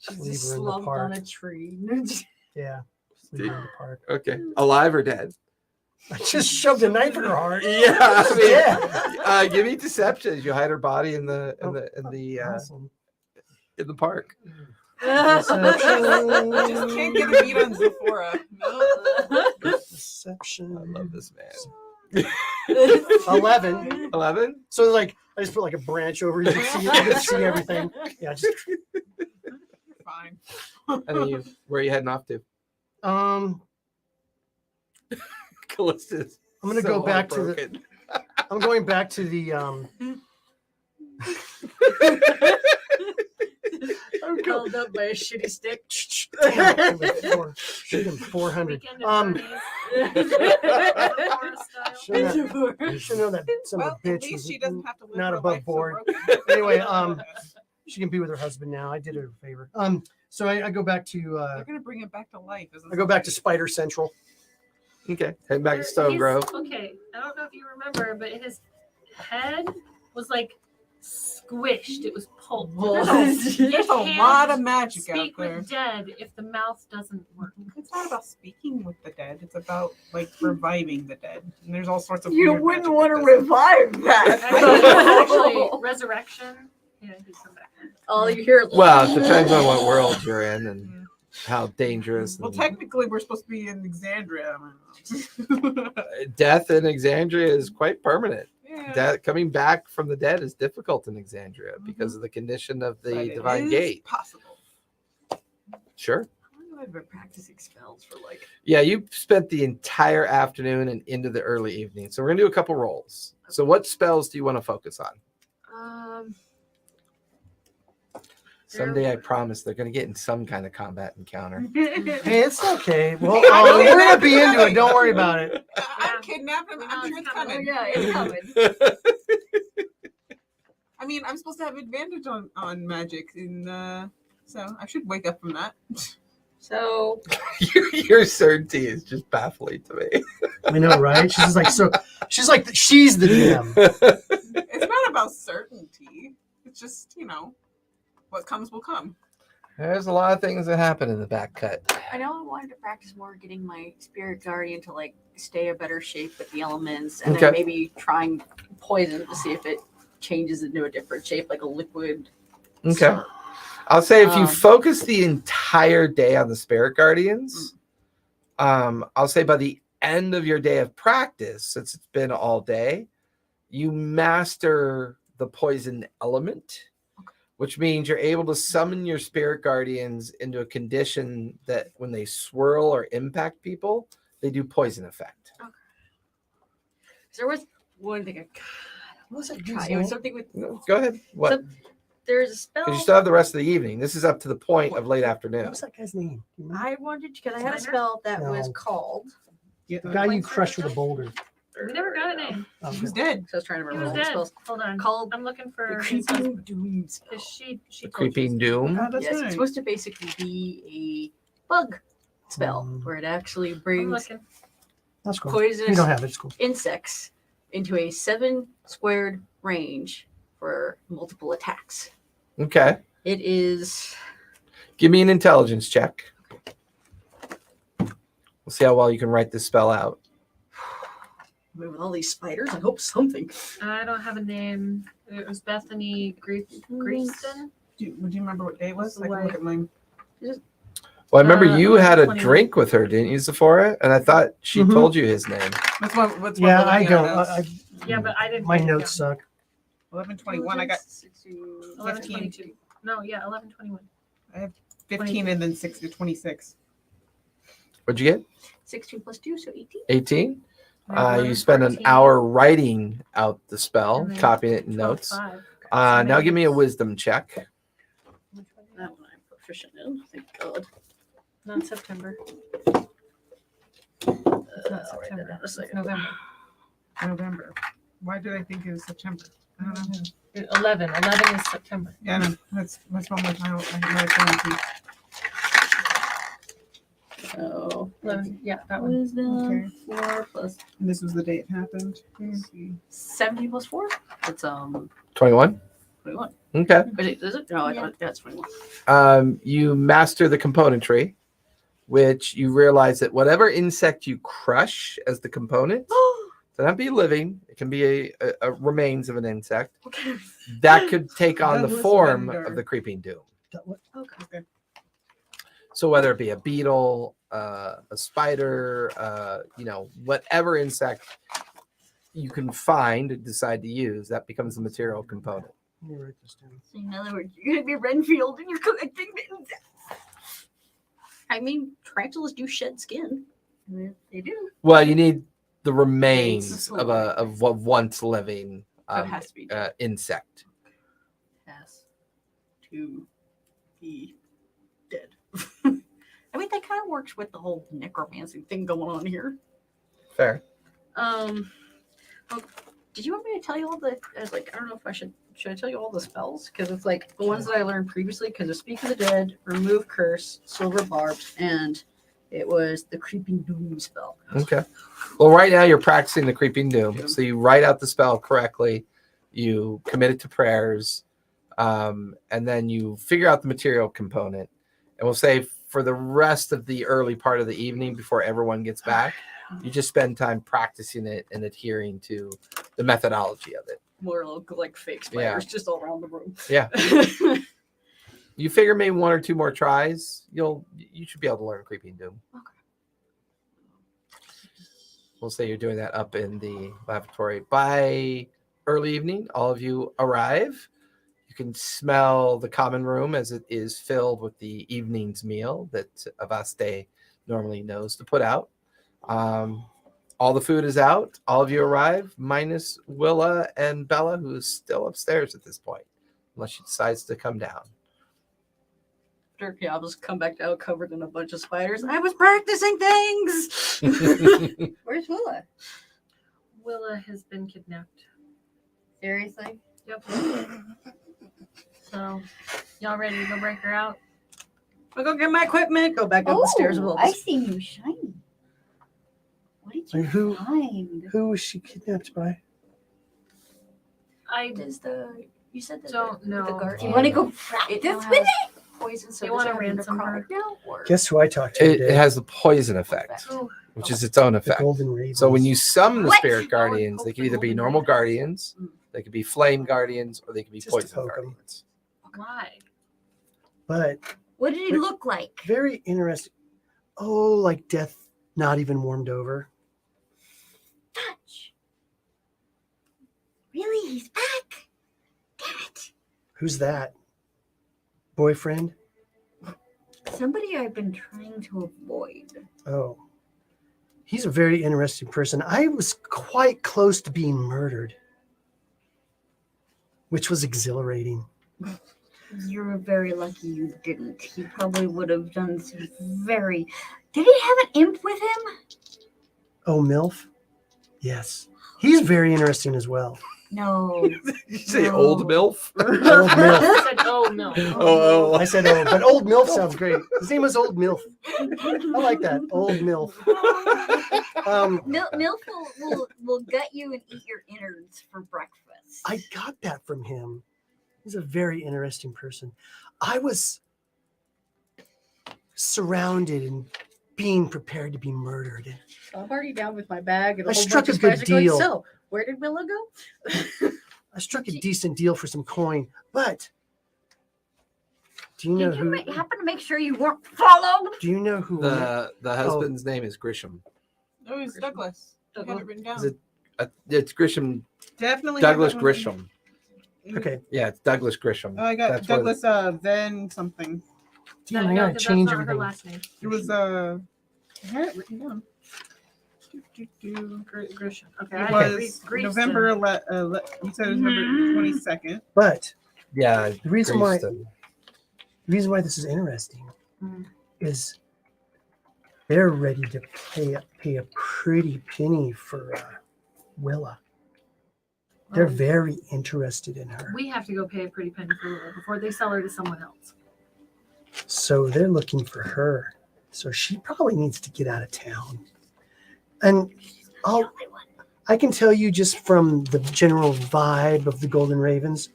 She's Leave just her in the slumped park. on a tree. Yeah. Just leave her in the park. Okay, alive or dead? I just shoved a knife in her heart. Yeah, I mean, Yeah. give me deception. You hide her body in the Awesome. in the park. Just can't get a beat on Zephora. No. Deception. I love this man. 11. 11. So like I just put like a branch over you can see everything. Yeah, just Fine. And then where are you heading off to? Callista's I'm gonna go back to the I'm going back to the I'm called up by a shitty stick. shoot him 400. Weekend at Bernie's. Should know that some Well, of the at bitch least was she doesn't have to live not her above life so board. broken. Anyway, she can be with her husband now. I did her a favor. So I go back to They're gonna bring it back to life. I go back to Spider Central. Okay, heading back to Stone His- Grove. Okay, I don't know if you remember, but his head was like squished. It was pulped. There's You a can't lot of magic out Speak there. with dead if the mouth doesn't work. It's not about speaking with the dead. It's about like reviving the dead. And there's all sorts of. You weird wouldn't magic want to that does it. revive Actually, that. resurrection. Yeah, he'd come back. All you hear. Well, it depends on what world you're in and how dangerous. Well, and- technically, we're supposed to be in Exandria. I don't know. Death in Exandria is quite permanent. Yeah. Death, coming back from the dead is difficult in Exandria because of the condition of But the it divine is gate. possible. Sure. How long have I been practicing spells for like? Yeah, you spent the entire afternoon and into the early evening. So we're gonna do a couple rolls. So what spells do you want to focus on? Someday I promise they're gonna get in some kind of combat encounter. Hey, it's okay. Well, I don't we're gonna be know. into it. Don't worry about it. I'm kidnapped. I'm sure it's Oh, coming. yeah, it's coming. I mean, I'm supposed to have advantage on magic, and so I should wake up from that. So Your certainty is just baffling to me. I know, right? She's just like so. She's like she's the DM. It's not about certainty. It's just what comes will come. There's a lot of things that happen in the back cut. I know I wanted to practice more getting my spirit guardian to like stay a better shape with the elements, and Okay. then maybe trying poison to see if it changes into a different shape, like a liquid. Okay. So, I'll say if you Um, focus the entire day on the spirit guardians, I'll say by the end of your day of practice, since it's been all day, you master the poison element, which means you're able to summon your spirit guardians into a condition that when they swirl or impact people, they do poison effect. there was one thing What was it? it was something with No, go ahead. What? So- there's a spell. Because you still have the rest of the evening. This is up to the point of late What afternoon. was that guy's name? Do you remember? I wanted because I had a Designer? spell that was No. called. The guy you crushed with a boulder. We never got a name. Oh, He was dead. So I was trying to He remember was all the dead. spells. Hold on. Called I'm looking The for his Creeping Doom spell. because she The told us. creeping doom. Oh, that's Yes, right. it's supposed to basically be a bug spell where it actually I'm brings looking. That's cool. You poisonous don't have it. It's cool. insects into a 7 squared range for multiple attacks. Okay. It is Give me an intelligence check. We'll see how well you can write this spell out. with all these spiders. I hope something. I don't have a name. It was Bethany Greaston. Would you remember what day it was? I can look at mine. Well, I remember Uh, you had a 21. drink with her, didn't you, Sephora? And I thought she Mhm. told you his name. That's what. What's Yeah, what we're I looking at don't. our notes. Yeah, but I didn't. My write it notes down. suck. 11:21. I got 11:22. No, yeah, 11:21. 15 and then 6 to 26. What'd you get? 16 plus 2, so 18. 18? I have You spend an 14, hour writing out the spell, and then copying it in 12, notes. 5. Now give me a maybe wisdom check. That one I'm proficient in. Thank God. Not September. I'll It's not write that September. down a It's second. November. November. Why did I think it was September? I don't know. 11. 11 is September. Yeah, no, that's what's wrong with my phone. Oh, 11. Yeah, that one. wisdom 4 plus And this was the day it happened. Let's see. 17 plus 4. It's 21? 21. Okay. Is it? No, I don't. That's 21. You master the componentry, which you realize that whatever insect you crush as the component, so not be living, it can be a remains of an insect, Okay. that could take on the Douglas form Wender. of the creeping doom. Okay. So whether it be a beetle, a spider, whatever insect you can find and decide to use, that becomes the material component. Let me write this down. So in other words, you're gonna be Renfield and you're collecting the I mean, tarantulas do shed skin. insects. They do. Well, you need the remains It's of what once living So it has to be dead. insect. Has to be dead. I mean, that kind of works with the whole necromancy thing going on here. Fair. Well, did you want me to tell you all the? I was like, I don't know if I should I tell you all the spells? Because it's like the ones that I learned previously. Because of Speak of the Dead, Remove Curse, Silver Barbs, and it was the Creeping Doom spell. Okay. Well, right now you're practicing the creeping doom. So you write out the spell correctly, you commit it to prayers, and then you figure out the material component. And we'll say for the rest of the early part of the evening before everyone gets back, you just spend time practicing it and adhering to the methodology of it. More like fake spiders just all around the room. Yeah. You figure maybe one or two more tries, you should be able to learn creeping doom. Okay. We'll say you're doing that up in the lavatory. By early evening, all of you arrive. You can smell the common room as it is filled with the evening's meal that Avaste normally knows to put out. All the food is out. All of you arrive, minus Willa and Bella, who is still upstairs at this point, unless she decides to come down. Yeah, I'll just come back down covered in a bunch of spiders. I was practicing things. Where's Willa? Willa has been kidnapped. Seriously? Yep. So, y'all ready to go break her out? I'll go get my equipment. Go back up the stairs. With all I this. see you shiny. What did you And who- find? Who was she kidnapped by? I Does you said that Don't know. the guardian. Do you want to go It practice now with has it? poison, so They does wanna it have ransom her. necrotic now, or Guess who I talked to It today? has the poison effect, Oh, which is its own The effect. Golden Ravens. So when you summon the What? spirit guardians, they can either be normal guardians, they could be flame guardians, or they could be Just to poison poke 'em. guardians. why? But What did he look like? very interesting. Oh, like death not even warmed over. Touch. Really? He's back? Damn it. Who's that? Boyfriend? Somebody I've been trying to avoid. Oh. He's a very interesting person. I was quite close to being murdered, which was exhilarating. You're very lucky you didn't. He probably would have done some very. Did he have an imp with him? Oh, MILF? Yes. He's very interesting as well. No. Did you say old MILF? Old MILF. I said, oh no. Oh, I said, oh, but Old MILF sounds great. His name was Old MILF. I like that. Old MILF. Milf will gut you and eat your innards for breakfast. I got that from him. He's a very interesting person. I was surrounded and being prepared to be murdered. I'm already down with my bag and I a whole struck bunch of a good spiders going, deal. so, where did Willa go? I struck a decent deal for some coin, but Do you know Did you who? happen to make sure you weren't followed? Do you know who? The husband's name is Grisham. Oh, it's Douglas. I had it written down. Is it? It's Grisham. Definitely Douglas have that one. Grisham. Okay. Yeah, it's Douglas Grisham. Oh, I got That's what Douglas Van something. Damn, I No, gotta 'cause change that's not her everything. last name. It was I had it written down. Grisham. Okay. It I was Grease November. You said it was November 22nd. But Yeah, the reason why Greaston. this is interesting Mhm. is they're ready to pay a pretty penny for Willa. They're Oh, very interested in her. we have to go pay a pretty penny for Willa before they sell her to someone else. So they're looking for her. So she probably needs to get out of town. And I can tell you just from the general vibe of the Golden Ravens,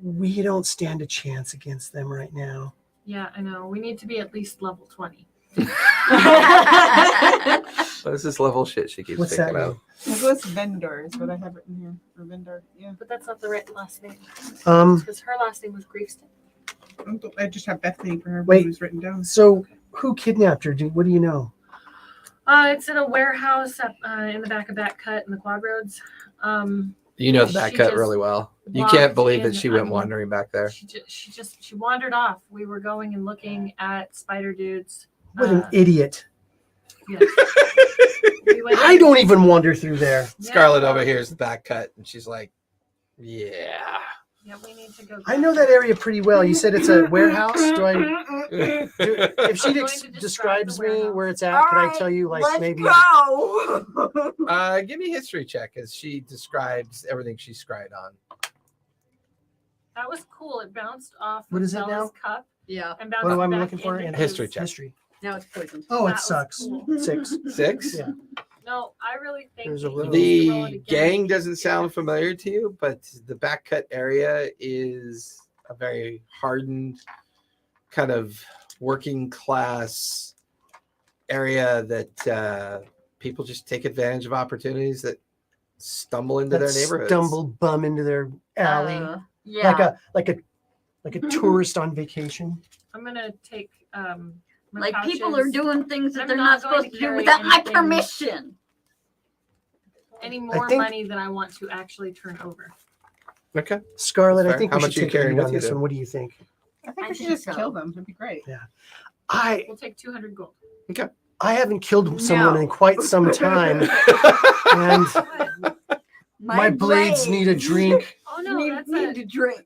we don't stand a chance against them right now. Yeah, I know. We need to be at least level 20. What is this level shit she keeps What's picking that up? mean? Douglas Vendor is what I have written here. Or Vendor, yeah. But that's not the right last name. Um, Because her last name was Greaston. I just have Bethany for her. Wait. It was written down. so who kidnapped her? What do you know? It's in a warehouse up in the back of that cut in the quad roads. You know the back She cut just really well. You walked can't believe that in, she I went mean, wandering back there. She wandered off. We were going and looking at spider dudes. What an idiot. Yes. We went I don't even wander through there. Yeah, Scarlet well, over here is the back cut, and she's like, "Yeah." Yeah, we need to go. I know that area pretty well. You said it's a warehouse. Do I? If she I'm going to describe describes the me warehouse. where it's at, could I tell you like Let's maybe? go. Give me a history check as she describes everything she's scried on. That was cool. It bounced off What of is it Bella's now? cup Yeah. and bounced What am I back looking for? into In History his- check. History. Now it's poison. Oh, That it was sucks. cool. 6. 6. Yeah. No, I really think There's a that little- he needs to roll it The again. gang doesn't sound familiar to you, but the back cut area is a very hardened, kind of working class area that people just take advantage of opportunities that stumble into That their neighborhoods. stumble bum into their alley Yeah. like a tourist on vacation. I'm gonna take my Like people are pouches. doing things that I'm they're not not going supposed to to do carry without my anything. permission. any more think- money than I want to actually turn over. Okay. Scarlet, That's I think fair. we How should much are you take a carrying lead with on you this then? one. What do you think? I think I we should think just so. kill them. That'd be great. I We'll take 200 gold. haven't killed someone in No. quite some time, and my blades need a drink. Oh no, need, that's need to drink.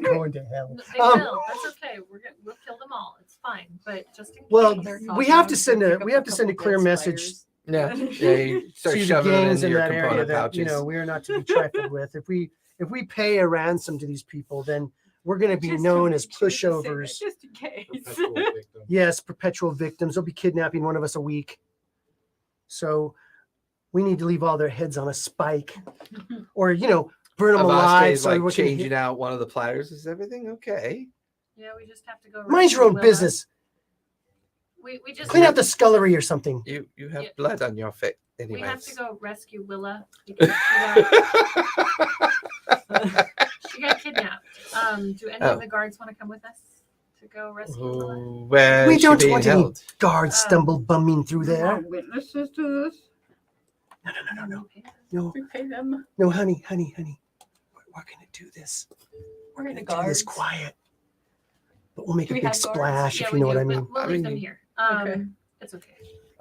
Going to hell. They Um, will. That's okay. We'll kill them all. It's fine. But just in case. Well, Their we have to compound, send pick a up we have to send a couple clear dead message spiders. Yeah. Yeah. You start to the shoving it gangs into in your that area component that pouches. we are not to be trifled with. If we pay a ransom to these people, then we're going to be Just known to as make sure to say that, pushovers. Just in case. Perpetual victim. Yes, perpetual victims. They'll be kidnapping one of us a week. So we need to leave all their heads on a spike, or burn them alive. Avaste is So like we can changing out one of the platters. Is everything okay? Yeah, we just have to go. Mind your rescue own Willa. business. We just Clean have out the scullery or something. You have Yeah. blood on your face. We Anyways. have to go rescue Willa because she got kidnapped. Do any Oh. of the guards want to come with us to go rescue Willa? Where We is she don't being want any held? guards stumble bumming through there. Witnesses to this. No, We pay them. no, honey. We're gonna do this. We're We're gonna gonna do this guards. quiet, but we'll make a We big have guards? splash Yeah, if we you know do, what I but mean. We'll I leave mean, them here. Okay. It's okay.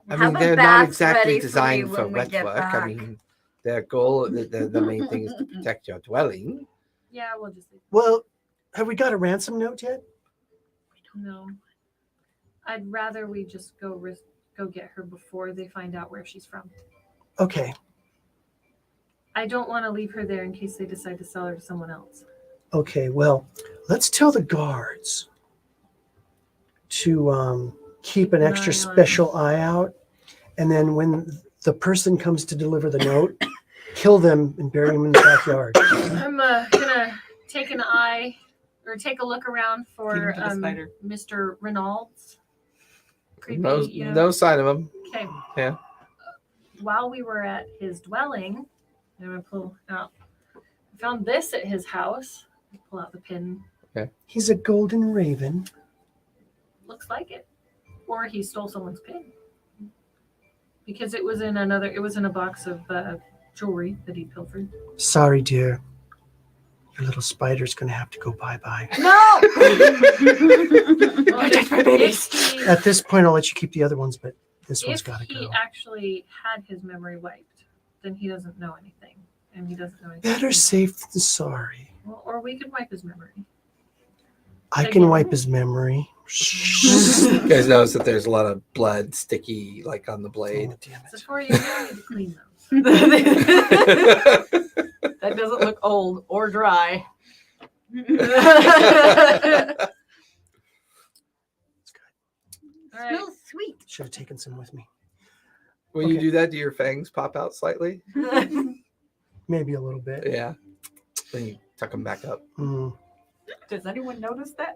I Have mean, a they're not bath exactly ready for designed me for when we wet get work. I back. mean, their goal, the main thing is to protect your dwelling. Yeah, we'll just leave. Well, have we got a ransom note yet? No. I'd rather we just go get her before they find out where she's from. Okay, I don't want to leave her there in case they decide to sell her to someone else. okay. Well, let's tell the guards to keep an Keep an extra eye on- special eye out, and then when the person comes to deliver the note, kill them and bury them in the backyard. I'm gonna take an eye or take a look around Feed for him to the spider. Mr. Reynolds. Creepy, No sign of them. Okay. Yeah. While we were at his dwelling, I'm gonna pull out. I found this at his house. Pull out the pin. He's a golden raven. Looks like it. Or he stole someone's pin. Because it was in a box of jewelry that he pilfered. Sorry, dear. Your little spider's gonna have to go bye-bye. No! Well, Protect my babies. if he, At this point, I'll let you keep the other ones, but this one's if gotta he go. actually had his memory wiped, then he doesn't know anything. And he doesn't know anything. Better safe than sorry. Well, or we could wipe his memory. I can wipe his memory. You guys notice that there's a lot of blood sticky, like on the blade. Oh, damn So it. for you, you need to clean those. That doesn't look old or dry. All right. Smells sweet. Should have taken some with me. When you Okay. do that, do your fangs pop out slightly? Maybe a little bit. Yeah. Then you tuck them back up. Mm. Does anyone notice that?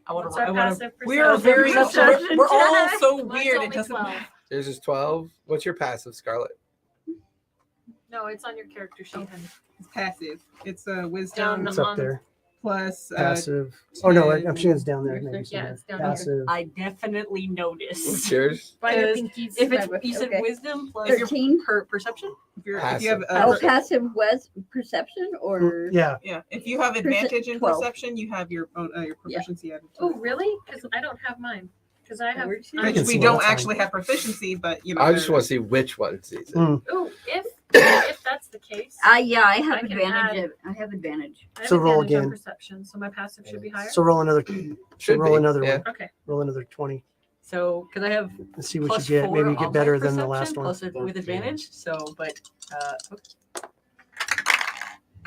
I want What's to. our I want passive We are perception? very. Perception We're all check. so Mine's weird. It only doesn't 12. matter. Yours is 12. What's your passive, Scarlet? No, it's on your character sheet. honey. It's passive. It's a Down wisdom It's up on- there. plus. Passive. Oh, no, I'm 10. sure it's down there. Where's Maybe the- somewhere. it's down here. Passive. I definitely What's noticed. yours? By your Because pinkies. If it's Okay. you said wisdom plus 13. your perception. If you have Oh, passive perception or Yeah. yeah, if you have advantage in 12. perception, you have your own your Yeah. proficiency added. To Oh, it. really? Because I don't have mine. Because I have. Where's I Which can we see don't that's fine. actually have proficiency, but you know. I just want to see which one sees it. Mm. Oh, if that's the case, yeah, I have I can advantage. I have advantage. I have So roll advantage on again. perception, so my passive should be higher. So roll another. Should roll be, another yeah. one. Okay. Roll another 20. So because I have Let's see what plus you get. 4 Maybe you on get my better than the perception, last one. plus it with advantage. So, but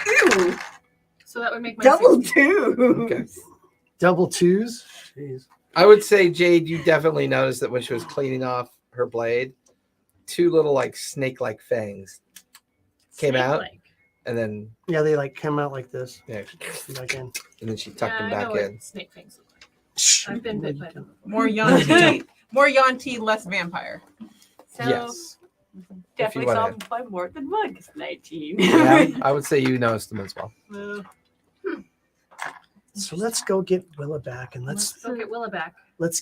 Ooh, So that would make my double 16. two. Okay. Double twos. Jeez. I would say, Jade, you definitely noticed that when she was cleaning off her blade, two little like snake-like fangs came out, Snake-like. and then Yeah, they like come out like this. yeah, Back in. and then she tucked Yeah, them I back know what in. snake fangs look like. Shh. I've been bit by them. more Yanti, more Yanti, less vampire. so Yes. definitely wanna- solved by more than one. 'Cause 19. Yeah, I would say you noticed them as well. Well, So let's go get Willa back and Let's let's go get Willa back.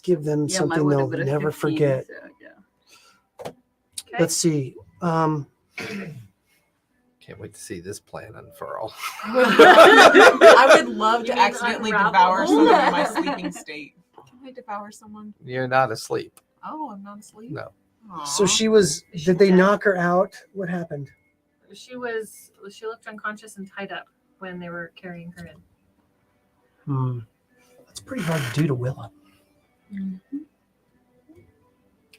give them Yeah, something mine would they'll have been a never 15, forget. so, yeah. Okay. Let's see. Can't wait to see this plan unfurl. I would love You to mean accidentally unravel? devour someone in my sleeping state. Can I devour someone? You're not asleep. Oh, I'm not asleep. No. So Aw. she was. Did they knock her out? What happened? She looked unconscious and tied up when they were carrying her in. That's pretty hard to do to Willa.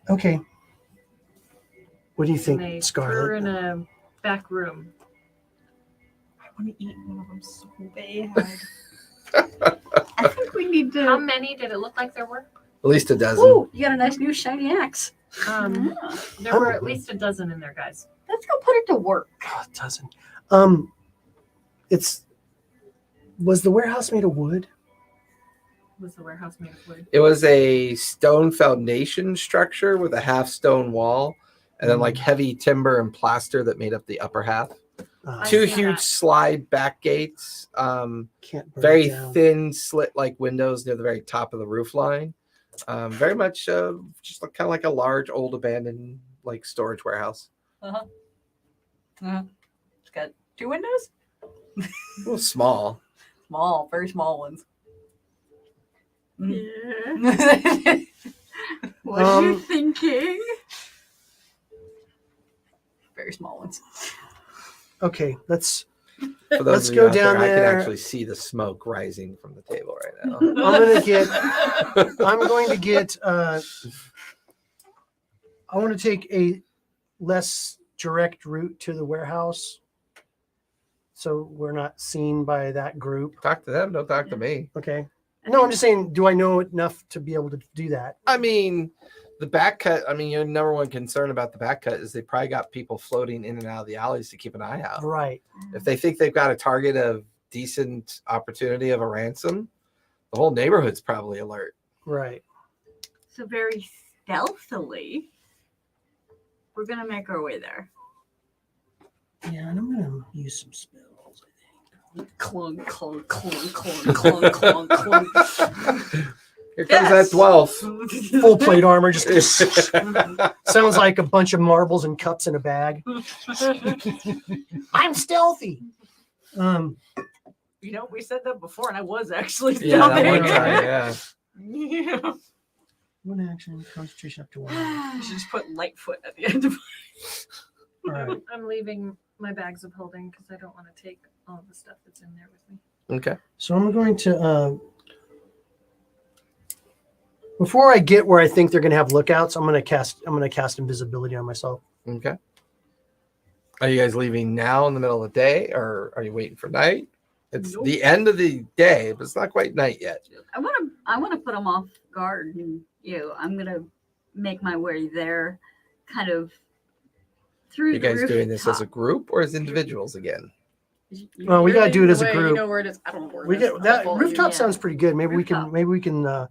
Okay. What do you And think, they threw her Scarlet? in a back room. I want to eat one of them so bad. I think we need How to. many did it look like there were? At least a dozen. ooh, you got a nice new shiny axe. There were at least a dozen in there, guys. Let's go put it to work. Oh, it doesn't. Was the warehouse made of wood? Was the warehouse made of wood? It was a stone foundation structure with a half stone wall, and then like heavy timber and plaster that made up the upper half. Uh, I Two see huge that. slide back gates. can't burn Very it down. thin slit like windows near the very top of the roof line. Very much just kind of like a large old abandoned like storage warehouse. It's got 2 windows. A little small. Small, very small ones. Yeah. What are you Um, thinking? Very small ones. Okay, let's. For those Let's of you go out down I there. can actually see the smoke rising from the table right now. I'm gonna get. I'm going to get. I want to take a less direct route to the warehouse, so we're not seen by that group. Talk to them, don't talk to me. Okay. No, I'm just saying. Do I know enough to be able to do that? I mean, the back cut, I mean, your number one concern about the back cut is they probably got people floating in and out of the alleys to keep an eye out. Right. If they think they've got a target of decent opportunity of a ransom, the whole neighborhood's probably alert. Right. So very stealthily, we're gonna make our way there. Yeah, and I'm gonna use some spells. I think. Clunk, clunk, clunk, clunk, clunk, clunk, clunk. Here comes that 12. Full plate armor just sounds like a bunch of marbles and cups in a bag. I'm stealthy. You know, we said that before, and I was actually Yeah, that one Yeah. time, yeah. Yeah. One action, concentration up to 1. You should just put Lightfoot at the end of All right. I'm leaving my bags of holding because I don't want to take all the stuff that's in there with me. Okay. So I'm going to before I get where I think they're going to have lookouts, I'm going to cast invisibility on myself. Okay. Are you guys leaving now in the middle of the day, or are you waiting for night? It's Nope. the end of the day, but it's not quite night yet. I want to put them off guard, and I'm gonna make my way there, kind of through. You the guys doing this as a rooftop. group or as individuals again? Well, we You're gotta do it leading as the a way, group. You know where it is. I don't know where it We is. get I'll that follow rooftop you. sounds pretty good. Maybe Rooftop. we can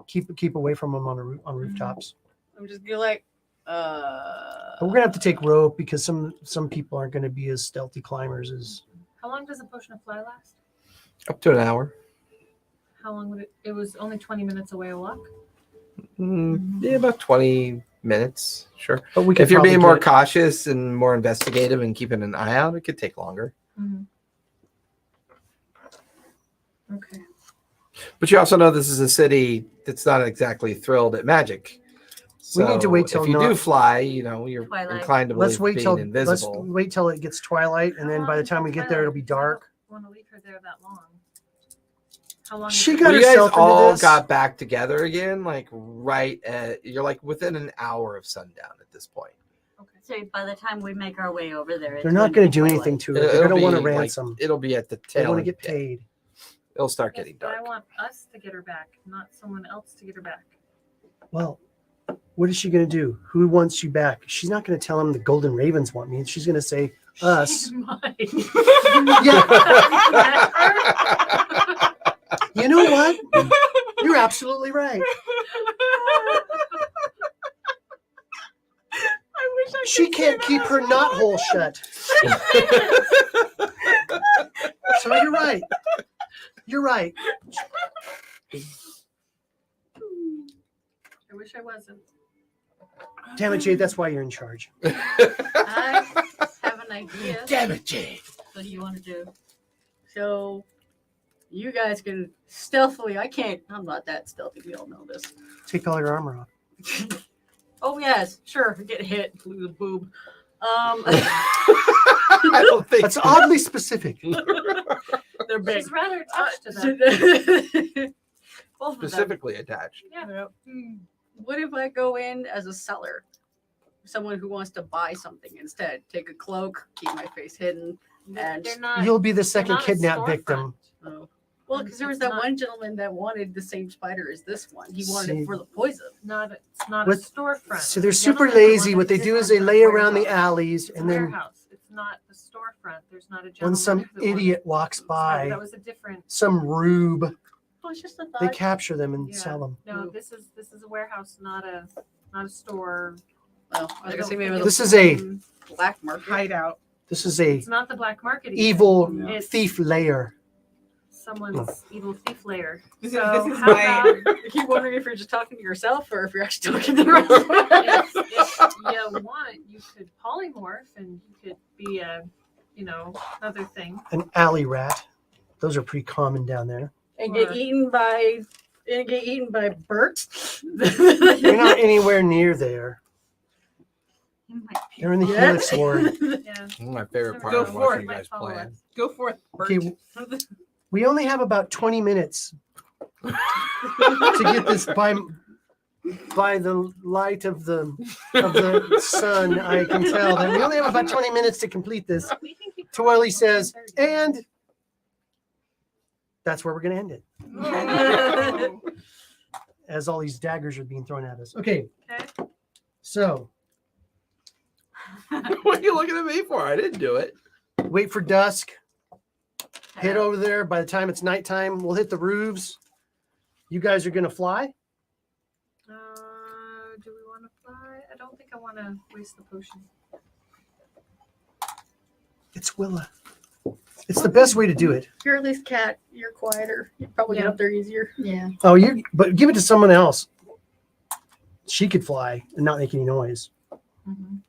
keep away from them on rooftops. I'm just be like, But we're gonna have to take rope because some people aren't gonna be as stealthy climbers as. How long does a potion of fly last? Up to an hour. How long would it? It was only 20 minutes away a walk. Yeah, about 20 minutes. Sure. But we could If you're being probably more get- cautious and more investigative and keeping an eye out, it could take longer. Okay. But you also know this is a city that's not exactly thrilled at magic. We need to wait till if you do not- fly, you're Twilight. inclined to believe let's wait till being invisible. let's wait till it gets twilight, and How then long by the is time we get there, it'll be dark. I don't want to leave her there that long. How long? She is it? got Well, you guys herself into all this. got back together again, like right at, you're like within an hour of sundown at this point. Okay. So by the time we make our way over there, They're not going to do anything to her. They're It'll going to want to be, like, ransom. it'll be at the They tail want to end. get Yeah, paid. it'll start Yes, getting but I dark. want us to get her back, not someone else to get her back. Well, what is she going to do? Who wants you back? She's not going to tell him the Golden Ravens want me. She's going to say us. She might. You know what? You're absolutely right. I wish I She could can't say keep that her as knot well. hole shut. So you're right. You're right. I wish I wasn't. Damn it, Jade. That's why you're in charge. I have an idea. Damn it, Jade. What do you want to do? So you guys can stealthily. I'm not that stealthy. We all know this. Take all your armor off. Oh yes, sure. Get hit, lose a boob. I don't think That's oddly specific. They're big. She's rather attached to that. Both of them. specifically attached. Yeah. What if I go in as a seller? Someone who wants to buy something instead. Take a cloak, keep my face hidden. And They're not. You'll be the they're second not a kidnap storefront. victim. oh. Well, because there was It's that not- one gentleman that wanted the same spider as this one. He wanted See. it for the poison. It's not What- a storefront. So they're The super gentleman lazy. wanted What they this do is one they for lay a around the warehouse. alleys, It's a and then warehouse. It's not the storefront. There's not a gentleman. when some that wanted idiot walks spider. by, That was a different. some rube, Well, it's just a they thought. capture them and Yeah. sell them. No, this is a warehouse, not a store. Well, I was I gonna say don't maybe think the This is a black market. Hideout. this is a It's not the black market. either. evil It's thief layer. Someone's evil thief lair. This So is how my- about I keep wondering if you're just talking to yourself or if you're actually talking to the rest of us. if you want, you could polymorph and you could be another thing. An alley rat. Those are pretty common down there. And get eaten by Bert. They're not anywhere near there. You might be- They're in the Yeah. Helix Ward. Yeah. My favorite part Go of for watching it. you guys Follow play. us. Go forth, Bert. Okay, we only have about 20 minutes to get this by the light of the sun. I can tell that we only have about 20 minutes to complete this. We can keep Twirly going says, until 10:30. and that's where we're going to end it, Oh. as all these daggers are being thrown at us. Okay, Okay. so What are you looking at me for? I didn't do it. wait for dusk. Head over there. By the time it's nighttime, we'll hit the roofs. You guys are going to fly? Do we want to fly? I don't think I want to waste the potion. It's Willa. It's the best way to do it. You're at least cat. You're quieter. You probably get Yeah. up there easier. Yeah. Oh, but give it to someone else. She could fly and not make any noise. Mhm.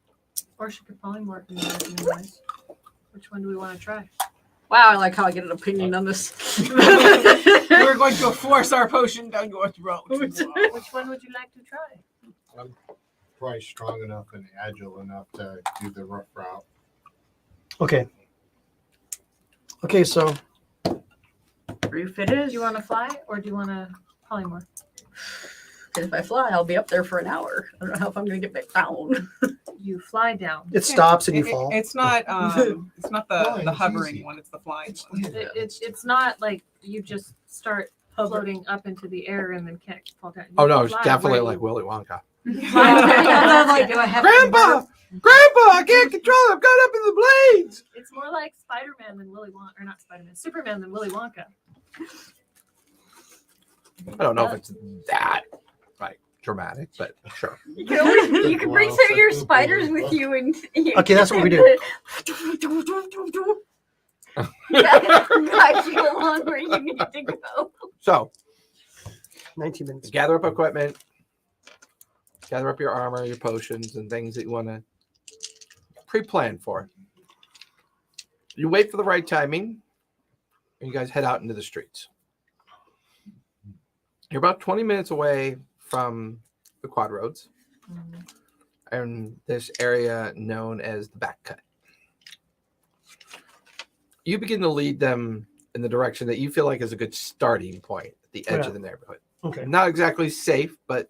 Or she could polymorph and make any noise. Which one do we want to try? Wow, I like how I get an opinion on this. We're going to force our potion down your throat. Which one would you like to try? I'm probably strong enough and agile enough to do the rough route. Okay. Okay, so Roof it Do is. you want to fly or do you want to polymorph? If I fly, I'll be up there for an hour. I don't know how if I'm going to get back down. You fly down. it stops and you fall. It's not the Flying is happening easy. one. It's the flying It's one. It's not like you just start floating up into the air and then can't fall down. You Oh no, it's fly definitely where like you- Willy Wonka. I'm like, do I have Grandpa, Grandpa, I can't control it. I've got up in the blades. It's more like Spider-Man than Willy Wonka, or not Spider-Man, Superman than Willy Wonka. I don't know if it's that like dramatic, but sure. You can always, you can bring some of your spiders with you and Okay, that's what we do. Guide you along where you need to go. So 19 minutes. gather up equipment, gather up your armor, your potions, and things that you want to pre-plan for. You wait for the right timing, and you guys head out into the streets. You're about 20 minutes away from the quad roads and this area known as the back cut. You begin to lead them in the direction that you feel like is a good starting point at the edge Yeah. of the neighborhood. Okay. Not exactly safe, but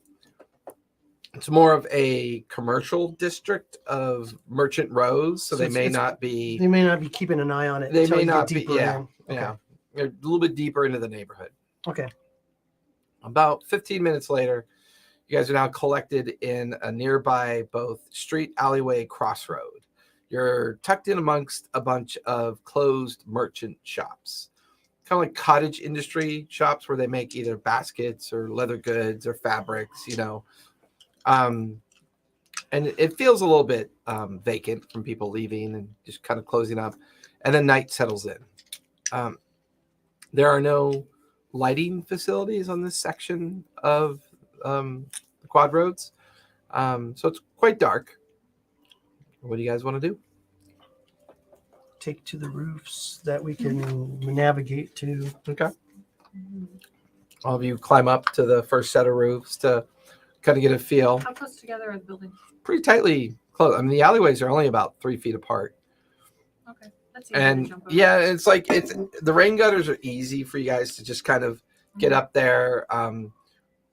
it's more of a commercial district of merchant rows, so So they it's- may it's- not be. They may not be keeping an eye on it. They until may you get not be. deeper Yeah, in. Okay. yeah. They're a little bit deeper into the neighborhood. Okay. About 15 minutes later, you guys are now collected in a nearby both street, alleyway, crossroad. You're tucked in amongst a bunch of closed merchant shops, kind of like cottage industry shops where they make either baskets or leather goods or fabrics, you know. And it feels a little bit vacant from people leaving and just kind of closing up. And then night settles in. There are no lighting facilities on this section of the quad roads. So it's quite dark. What do you guys want to do? Take to the roofs that we can navigate to. Okay. All of you climb up to the first set of roofs to kind of get a feel. How close together are the buildings? Pretty tightly close. I mean, the alleyways are only about 3 feet apart. Okay. That's easy to And jump over. yeah, it's like the rain gutters are easy for you guys to just kind of get up there.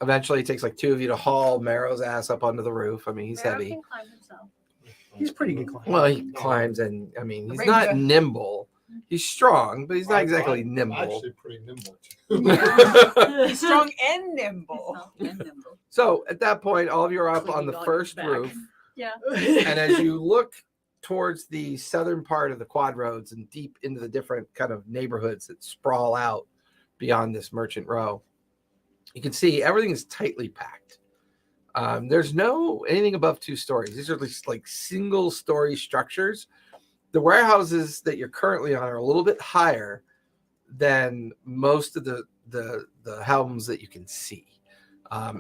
Eventually, it takes like 2 of you to haul Marrow's ass up onto the roof. I mean, he's Barrow heavy. can climb himself. He's pretty good climber. Well, he climbs, and I mean, he's Rain not gutter. nimble. He's strong, but he's not I'm exactly nimble. Actually, pretty nimble too. He's strong and nimble. So at that point, all of you are up on the Clicking on first his back. roof. Yeah. And as you look towards the southern part of the quad roads and deep into the different kind of neighborhoods that sprawl out beyond this merchant row, you can see everything is tightly packed. There's no anything above 2 stories. These are just like single story structures. The warehouses that you're currently on are a little bit higher than most of the homes that you can see.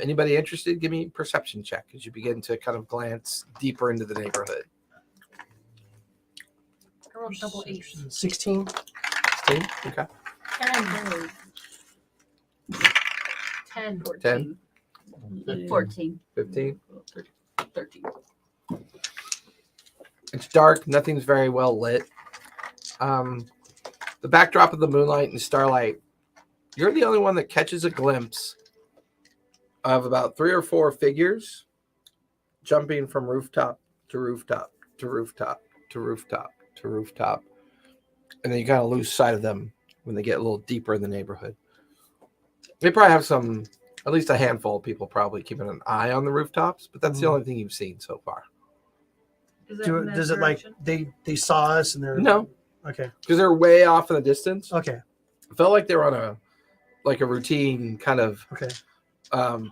Anybody interested? Give me a perception check as you begin to kind of glance deeper into the neighborhood. I rolled double 8. 16. 16? Okay. 10. 10. 14. 15. 13. It's dark. Nothing's very well lit. The backdrop of the moonlight and starlight, you're the only one that catches a glimpse of about 3 or 4 figures jumping from rooftop to rooftop to rooftop to rooftop to rooftop. And then you kind of lose sight of them when they get a little deeper in the neighborhood. They probably have at least a handful of people probably keeping an eye on the rooftops, but that's the only thing you've seen so far. Is that in that Does it like direction? they saw us and they're No, Okay. because they're way off in the distance. Okay. It felt like they were on a routine kind of Okay.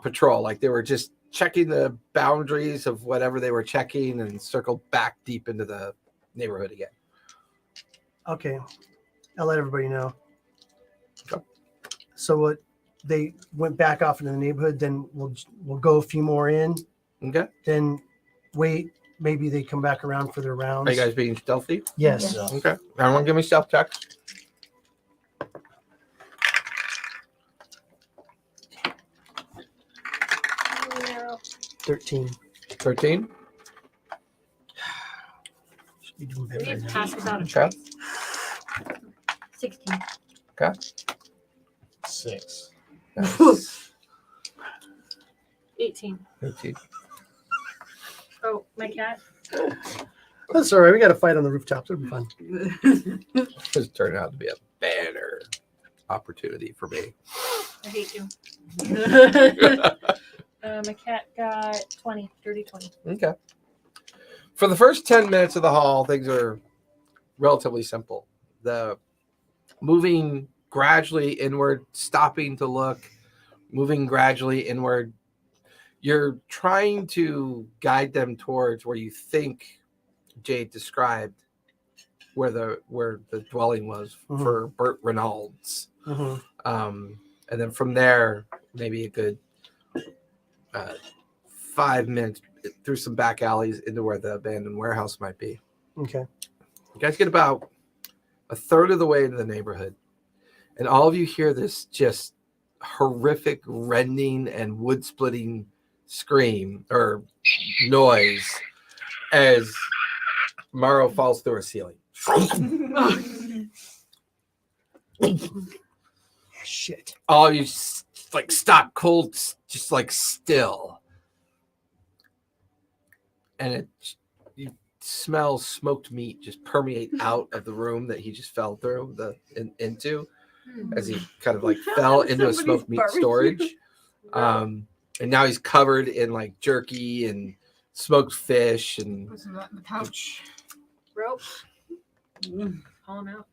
patrol. Like they were just checking the boundaries of whatever they were checking and circled back deep into the neighborhood again. Okay. I'll let everybody know. Okay. So what they went back off into the neighborhood, then we'll go a few more in, Okay. then wait. Maybe they come back around for their rounds. Are you guys being stealthy? Yes. Yeah. Okay. Everyone give me stealth checks. 13. 13. Should be doing We better need now. pass without a Okay. trace. 16. 6. Nice. 18. 18. Oh, my cat. That's all right. We got to fight on the rooftops. It'll be fun. This turned out to be a banner opportunity for me. I hate you. My cat got 20, dirty 20. Okay. For the first 10 minutes of the haul, things are relatively simple. The moving gradually inward, stopping to look, moving gradually inward. You're trying to guide them towards where you think Jade described where the dwelling was for Bert Reynolds. Mhm. And then from there, maybe a good 5 minutes through some back alleys into where the abandoned warehouse might be. Okay. You guys get about a third of the way into the neighborhood, and all of you hear this just horrific rending and wood splitting scream or noise as Morrow falls through a ceiling. Shit. All of you like stop cold, just like still, and you smell smoked meat just permeate out of the room that he just fell through into as he kind of like fell into a smoked meat storage. And now he's covered in like jerky and smoked fish and Put some of that in the pouch. Rope. Call him out.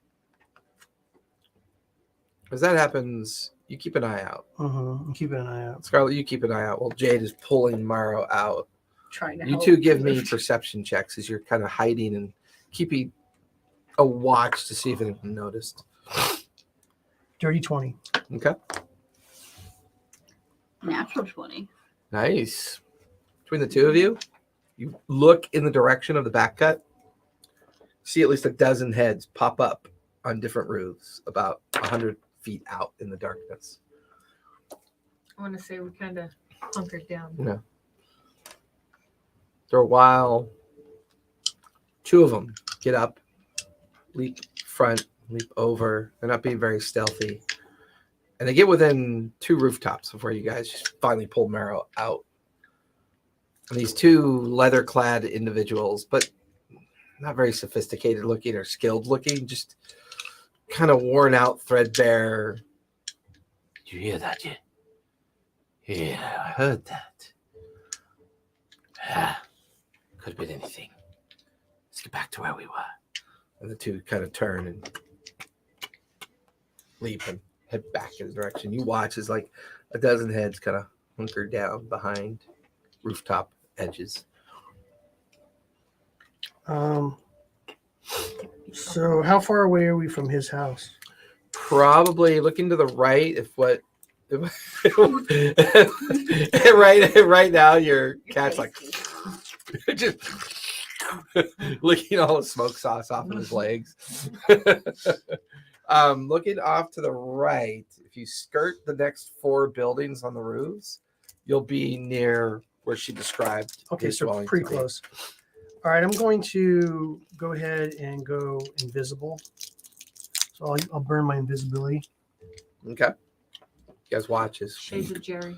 as that happens, you keep an eye out. I'm keeping an eye out. Scarlett, you keep an eye out while Jade is pulling Morrow out. Trying to You help. two give me perception checks as you're kind of hiding and keeping a watch to see if anyone noticed. Dirty 20. Okay. Natural 20. Nice. Between the two of you, you look in the direction of the back cut. See at least a dozen heads pop up on different roofs about 100 feet out in the darkness. I want to say we kind of hunkered down. Yeah. After a while, two of them get up, leap front, leap over. They're not being very stealthy. And they get within two rooftops before you guys just finally pull Marrow out. And these two leather-clad individuals, but not very sophisticated looking or skilled looking, just kind of worn out, threadbare. Did you hear that? Yeah, I heard that. Could have been anything. Let's get back to where we were. And the two kind of turn and leap and head back in the direction. You watch as like a dozen heads kind of hunker down behind rooftop edges. So how far away are we from his house? Probably looking to the right. Right now your cat's like just licking all the smoke sauce off of his legs. Looking off to the right, if you skirt the next four buildings on the roofs, you'll be near where she described. Okay, his so dwelling pretty to be. close. All right, I'm going to go ahead and go invisible. So I'll burn my invisibility. Okay. You guys watch as Shades of Jerry.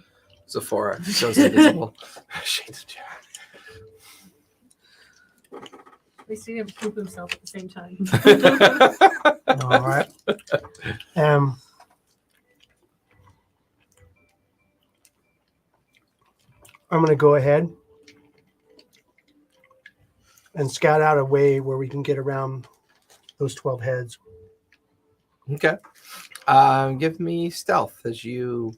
Zephora goes invisible. Shades of Jerry. We see him poop himself at the same time. All right. I'm going to go ahead and scout out a way where we can get around those 12 heads. Okay. Give me stealth as you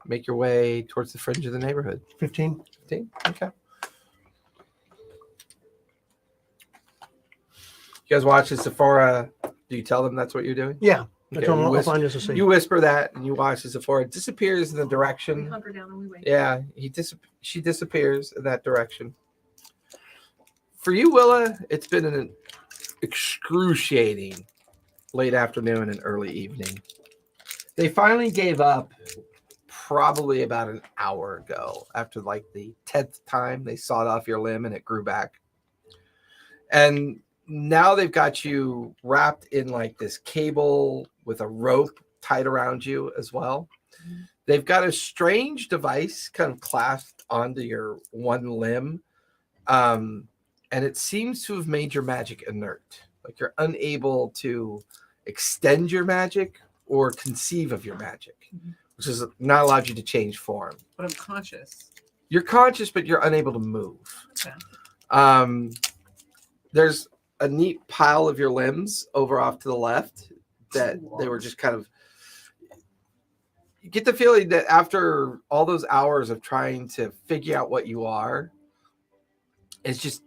make your way towards the fringe of the neighborhood. 15. 15? Okay. You guys watch as Sephora Do you tell them that's what you're doing? Yeah. I Okay, told him you, I'll whisper, find us a seat. you whisper that, and you watch as Sephora disappears in the We direction. hunker down and we wait. Yeah, she disappears in that direction. For you, Willa, it's been an excruciating late afternoon and early evening. They finally gave up probably about an hour ago after like the 10th time they sawed off your limb and it grew back. And now they've got you wrapped in like this cable with a rope tied around you as well. They've got a strange device kind of clasped onto your one limb. And it seems to have made your magic inert. Like you're unable to extend your magic or conceive of your magic, which has not allowed you to change form. But I'm conscious. You're conscious, but you're unable to move. Okay. There's a neat pile of your limbs over off to the left that they were just kind of. You get the feeling that after all those hours of trying to figure out what you are, it's just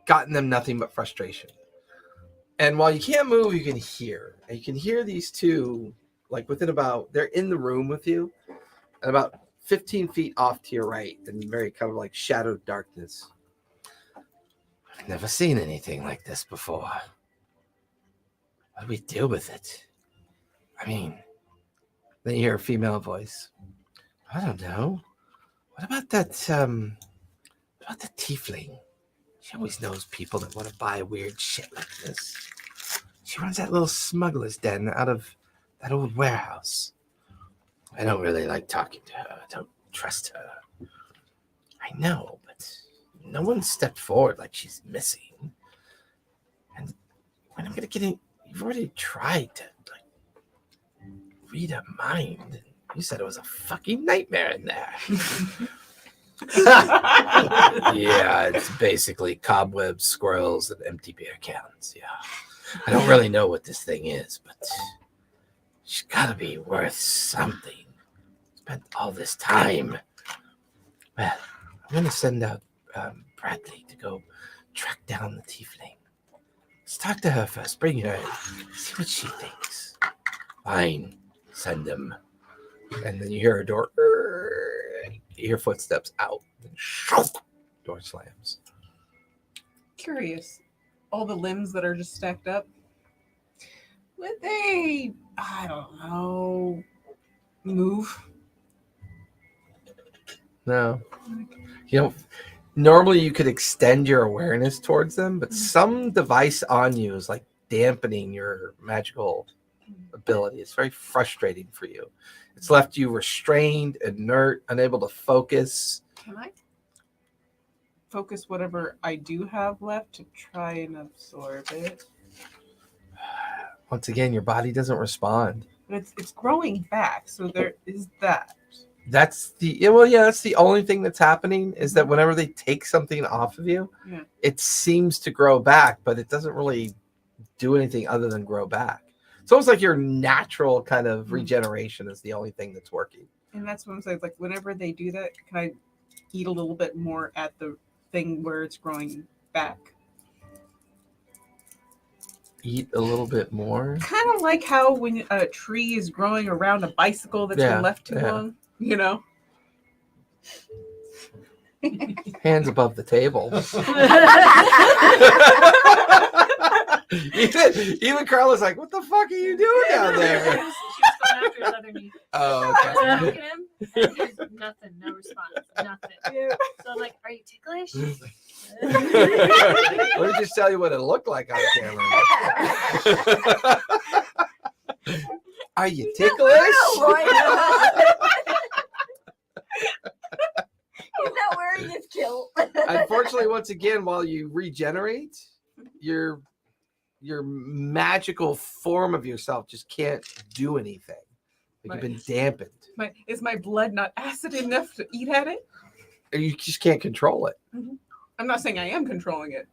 gotten them nothing but frustration. And while you can't move, you can hear. And you can hear these two, like within about, they're in the room with you, and about 15 feet off to your right, in very kind of like shadowed darkness. I've never seen anything like this before. How do we deal with it? I mean, then you hear a female voice. I don't know. What about that, what about the tiefling? She always knows people that want to buy weird shit like this. She runs that little smuggler's den out of that old warehouse. I don't really like talking to her. I don't trust her. I know, but no one stepped forward like she's missing. And when I'm going to get in, you've already tried to like read her mind. You said it was a fucking nightmare in there. Yeah, it's basically cobwebs, squirrels, and empty beer cans. Yeah. I don't really know what this thing is, but she's got to be worth something. Spent all this time. Well, I'm going to send out Bradley to go track down the tiefling. Let's talk to her first. Bring her in. See what she thinks. Fine. Send him. And then you hear a door. You hear footsteps out. And door slams. Curious. All the limbs that are just stacked up. Would they, I don't know, move? No. You don't. Normally you could extend your awareness towards them, but some device on you is like dampening your magical ability. It's very frustrating for you. It's left you restrained, inert, unable to focus. Can I focus whatever I do have left to try and absorb it? Once again, your body doesn't respond. But it's growing back, so there is that. That's the that's the only thing that's happening is that whenever they take something off of you, it seems to grow back, but it doesn't really do anything other than grow back. It's almost like your natural kind of regeneration is the only thing that's working. And that's what I'm saying. Like whenever they do that, can I eat a little bit more at the thing where it's growing back? Eat a little bit more. Kind of like how when a tree is growing around a bicycle that's been left too long, you know? Hands above the table. even Carla's like, what the fuck are you doing down there? She was going after his other knee. Oh, I was okay. poking him, and he's nothing, no response, nothing. So I'm like, are you ticklish? Let me just tell you what it looked like on camera. Are you ticklish? He's not wearing his kilt. Unfortunately, once again, while you regenerate, your magical form of yourself just can't do anything. Like you've been dampened. Is my blood not acid enough to eat at it? You just can't control it. I'm not saying I am controlling it.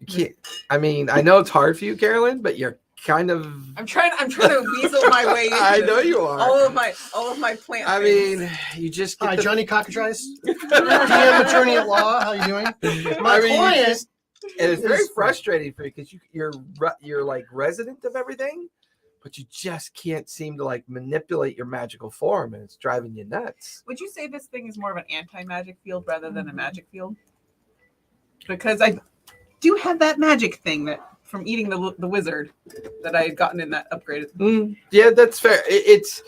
You can't. I mean, I know it's hard for you, Carolyn, but you're kind of. I'm trying to weasel my way into I know you are. all of my plant. I mean, you just. Hi, Johnny Cockatrice, DM attorney at law. How you doing? My client And it's very It's- frustrating for you because you're like resident of everything, but you just can't seem to like manipulate your magical form, and it's driving you nuts. Would you say this thing is more of an anti-magic field rather than a magic field? Because I do have that magic thing that from eating the wizard that I had gotten in that upgrade. Yeah, that's fair. It's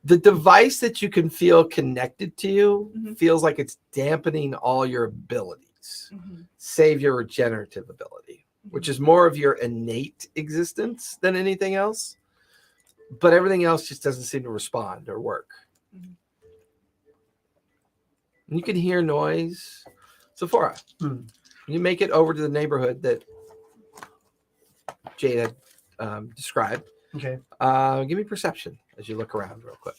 the device that you can feel connected to you Mhm. feels like it's dampening all your abilities, Mm-hmm. save your regenerative ability, which is more of your innate existence than anything else. But everything else just doesn't seem to respond or work. Mhm. And you can hear noise. Sephora, you make it over to the neighborhood that Jade had described. Okay. Give me perception as you look around real quick.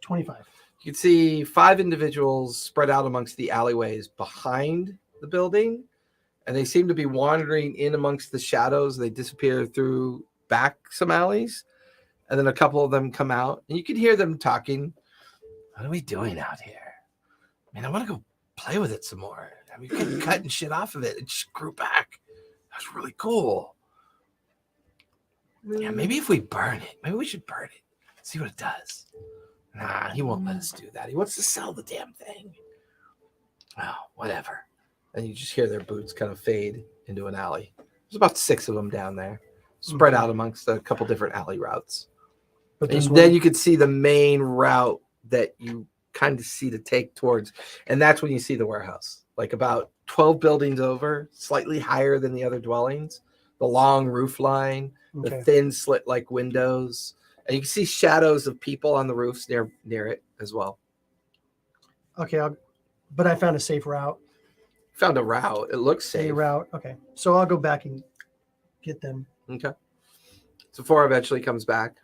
25. You can see 5 individuals spread out amongst the alleyways behind the building, and they seem to be wandering in amongst the shadows. They disappear through back some alleys, and then a couple of them come out, and you can hear them talking. What are we doing out here? Man, I want to go play with it some more. I mean, we kept cutting shit off of it. It just grew back. That's really cool. Yeah, maybe if we burn it, maybe we should burn it. See what it does. Nah, he won't let us do that. He wants to sell the damn thing. Oh, whatever. And you just hear their boots kind of fade into an alley. There's about 6 of them down there, spread out amongst a couple different alley routes. But And this then one, you could see the main route that you kind of see to take towards, and that's when you see the warehouse. Like about 12 buildings over, slightly higher than the other dwellings. The long roof line, the okay. thin slit-like windows, and you can see shadows of people on the roofs near it as well. Okay, but I found a safe route. Found a route. It looks A safe. route. Okay, so I'll go back and get them. Okay. Sephora eventually comes back,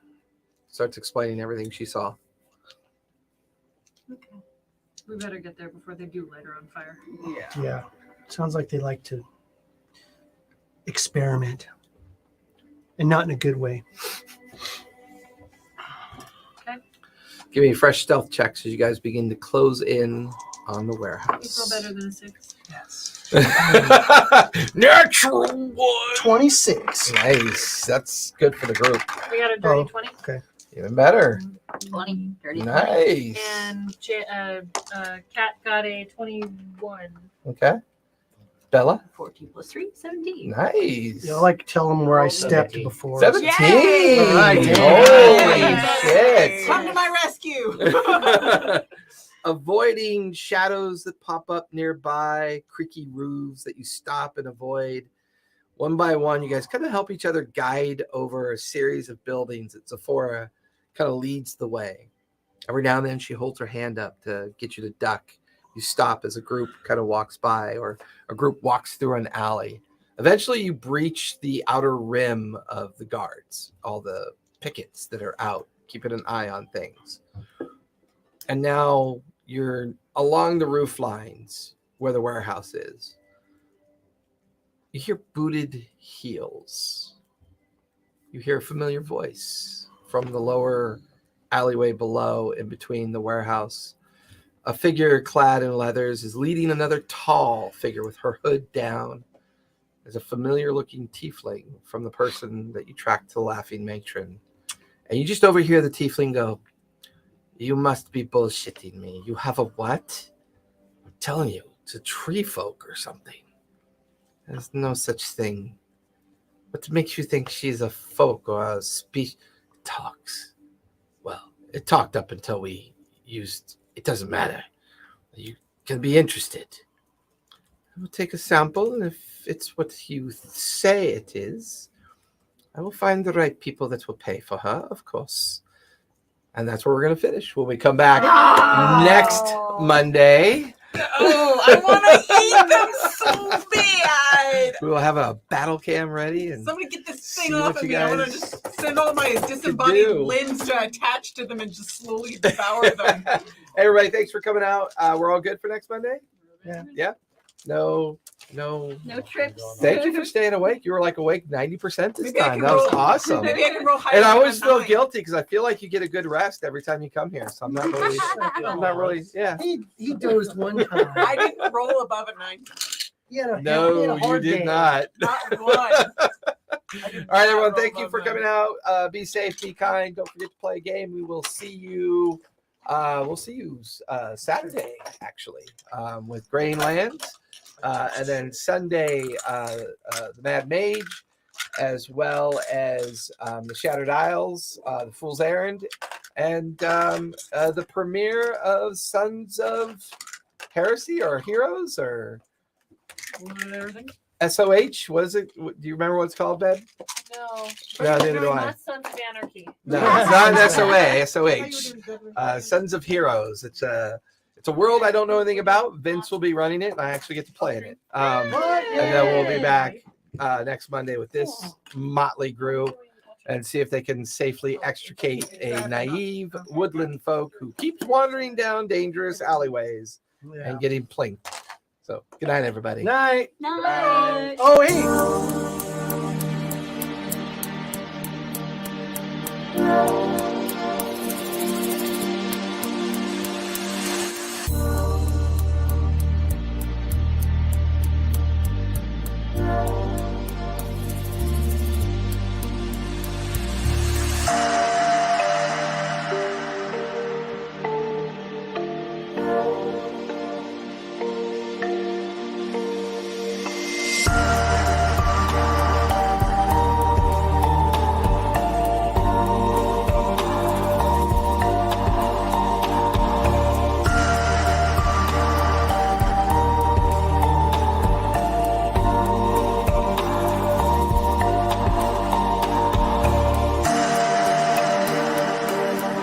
starts explaining everything she saw. Okay. We better get there before they do light her on fire. Yeah. Yeah, sounds like they like to experiment, and not in a good way. Give me fresh stealth checks as you guys begin to close in on the warehouse. It's all better than a 6. Yes. Natural one. 26. Nice. That's good for the group. We got a dirty Oh. 20. Even better. 20, 30. Nice. And Kat got a 21. Okay. Bella. 14 plus 3, 17. Nice. I like to tell them where I Oh, stepped 17. before. 17. Yay! All right, Holy Yay! shit. Come to my rescue. Avoiding shadows that pop up nearby, creaky roofs that you stop and avoid. One by one, you guys kind of help each other guide over a series of buildings that Sephora kind of leads the way. Every now and then she holds her hand up to get you to duck. You stop as a group kind of walks by, or a group walks through an alley. Eventually you breach the outer rim of the guards, all the pickets that are out, keeping an eye on things. And now you're along the roof lines where the warehouse is. You hear booted heels. You hear a familiar voice from the lower alleyway below, in between the warehouse. A figure clad in leathers is leading another tall figure with her hood down. There's a familiar looking tiefling from the person that you tracked to the Laughing Matron. And you just overhear the tiefling go, "You must be bullshitting me. You have a what? I'm telling you, it's a tree folk or something. There's no such thing. What makes you think she's a folk or a speech? It talks. Well, it talked up until we used. It doesn't matter. You can be interested. I will take a sample, and if it's what you say it is, I will find the right people that will pay for her, of course." And that's where we're going to finish when we come back next Monday. Oh, I want to eat them so bad. We will have a battle cam ready. And Somebody get this See thing what off of you me. I want to guys just send all my disembodied do. limbs to attach to them and just slowly devour them. Hey, everybody, thanks for coming out. We're all good for next Monday? Yeah. Yeah? No No. No trips. Thank you for staying awake. You were like awake 90% this Maybe I time. can That was roll- awesome. Maybe I can roll higher. And I than always a feel 9. guilty because I feel like you get a good rest every time you come here. So I'm not really, yeah. He dozed one time. I didn't roll above a 9. He had a, he had No, a you hard did day. not. Not one. I did All right, not everyone. roll Thank you above for 9. coming out. Be safe, be kind. Don't forget to play a game. We will see you. We'll see you Saturday, actually, with Grain Lands, and then Sunday, the Mad Mage, as well as the Shattered Isles, the Fool's Errand, and the premiere of Sons of Heresy or Heroes or Everything? SOH. What is it? Do you remember what it's called, Ben? No. No, neither do I. Not Sons of Anarchy. No, it's not an SOA. I thought you SOH. were doing good. Sons of Heroes. It's a world I don't know anything about. Vince will be running it, and I actually get to play in it. And then we'll be back next Monday with this motley crew and see if they can safely extricate a naive woodland folk who keeps wandering down dangerous alleyways and getting plinked. So, good night, everybody. Night. Night. Oh, hey.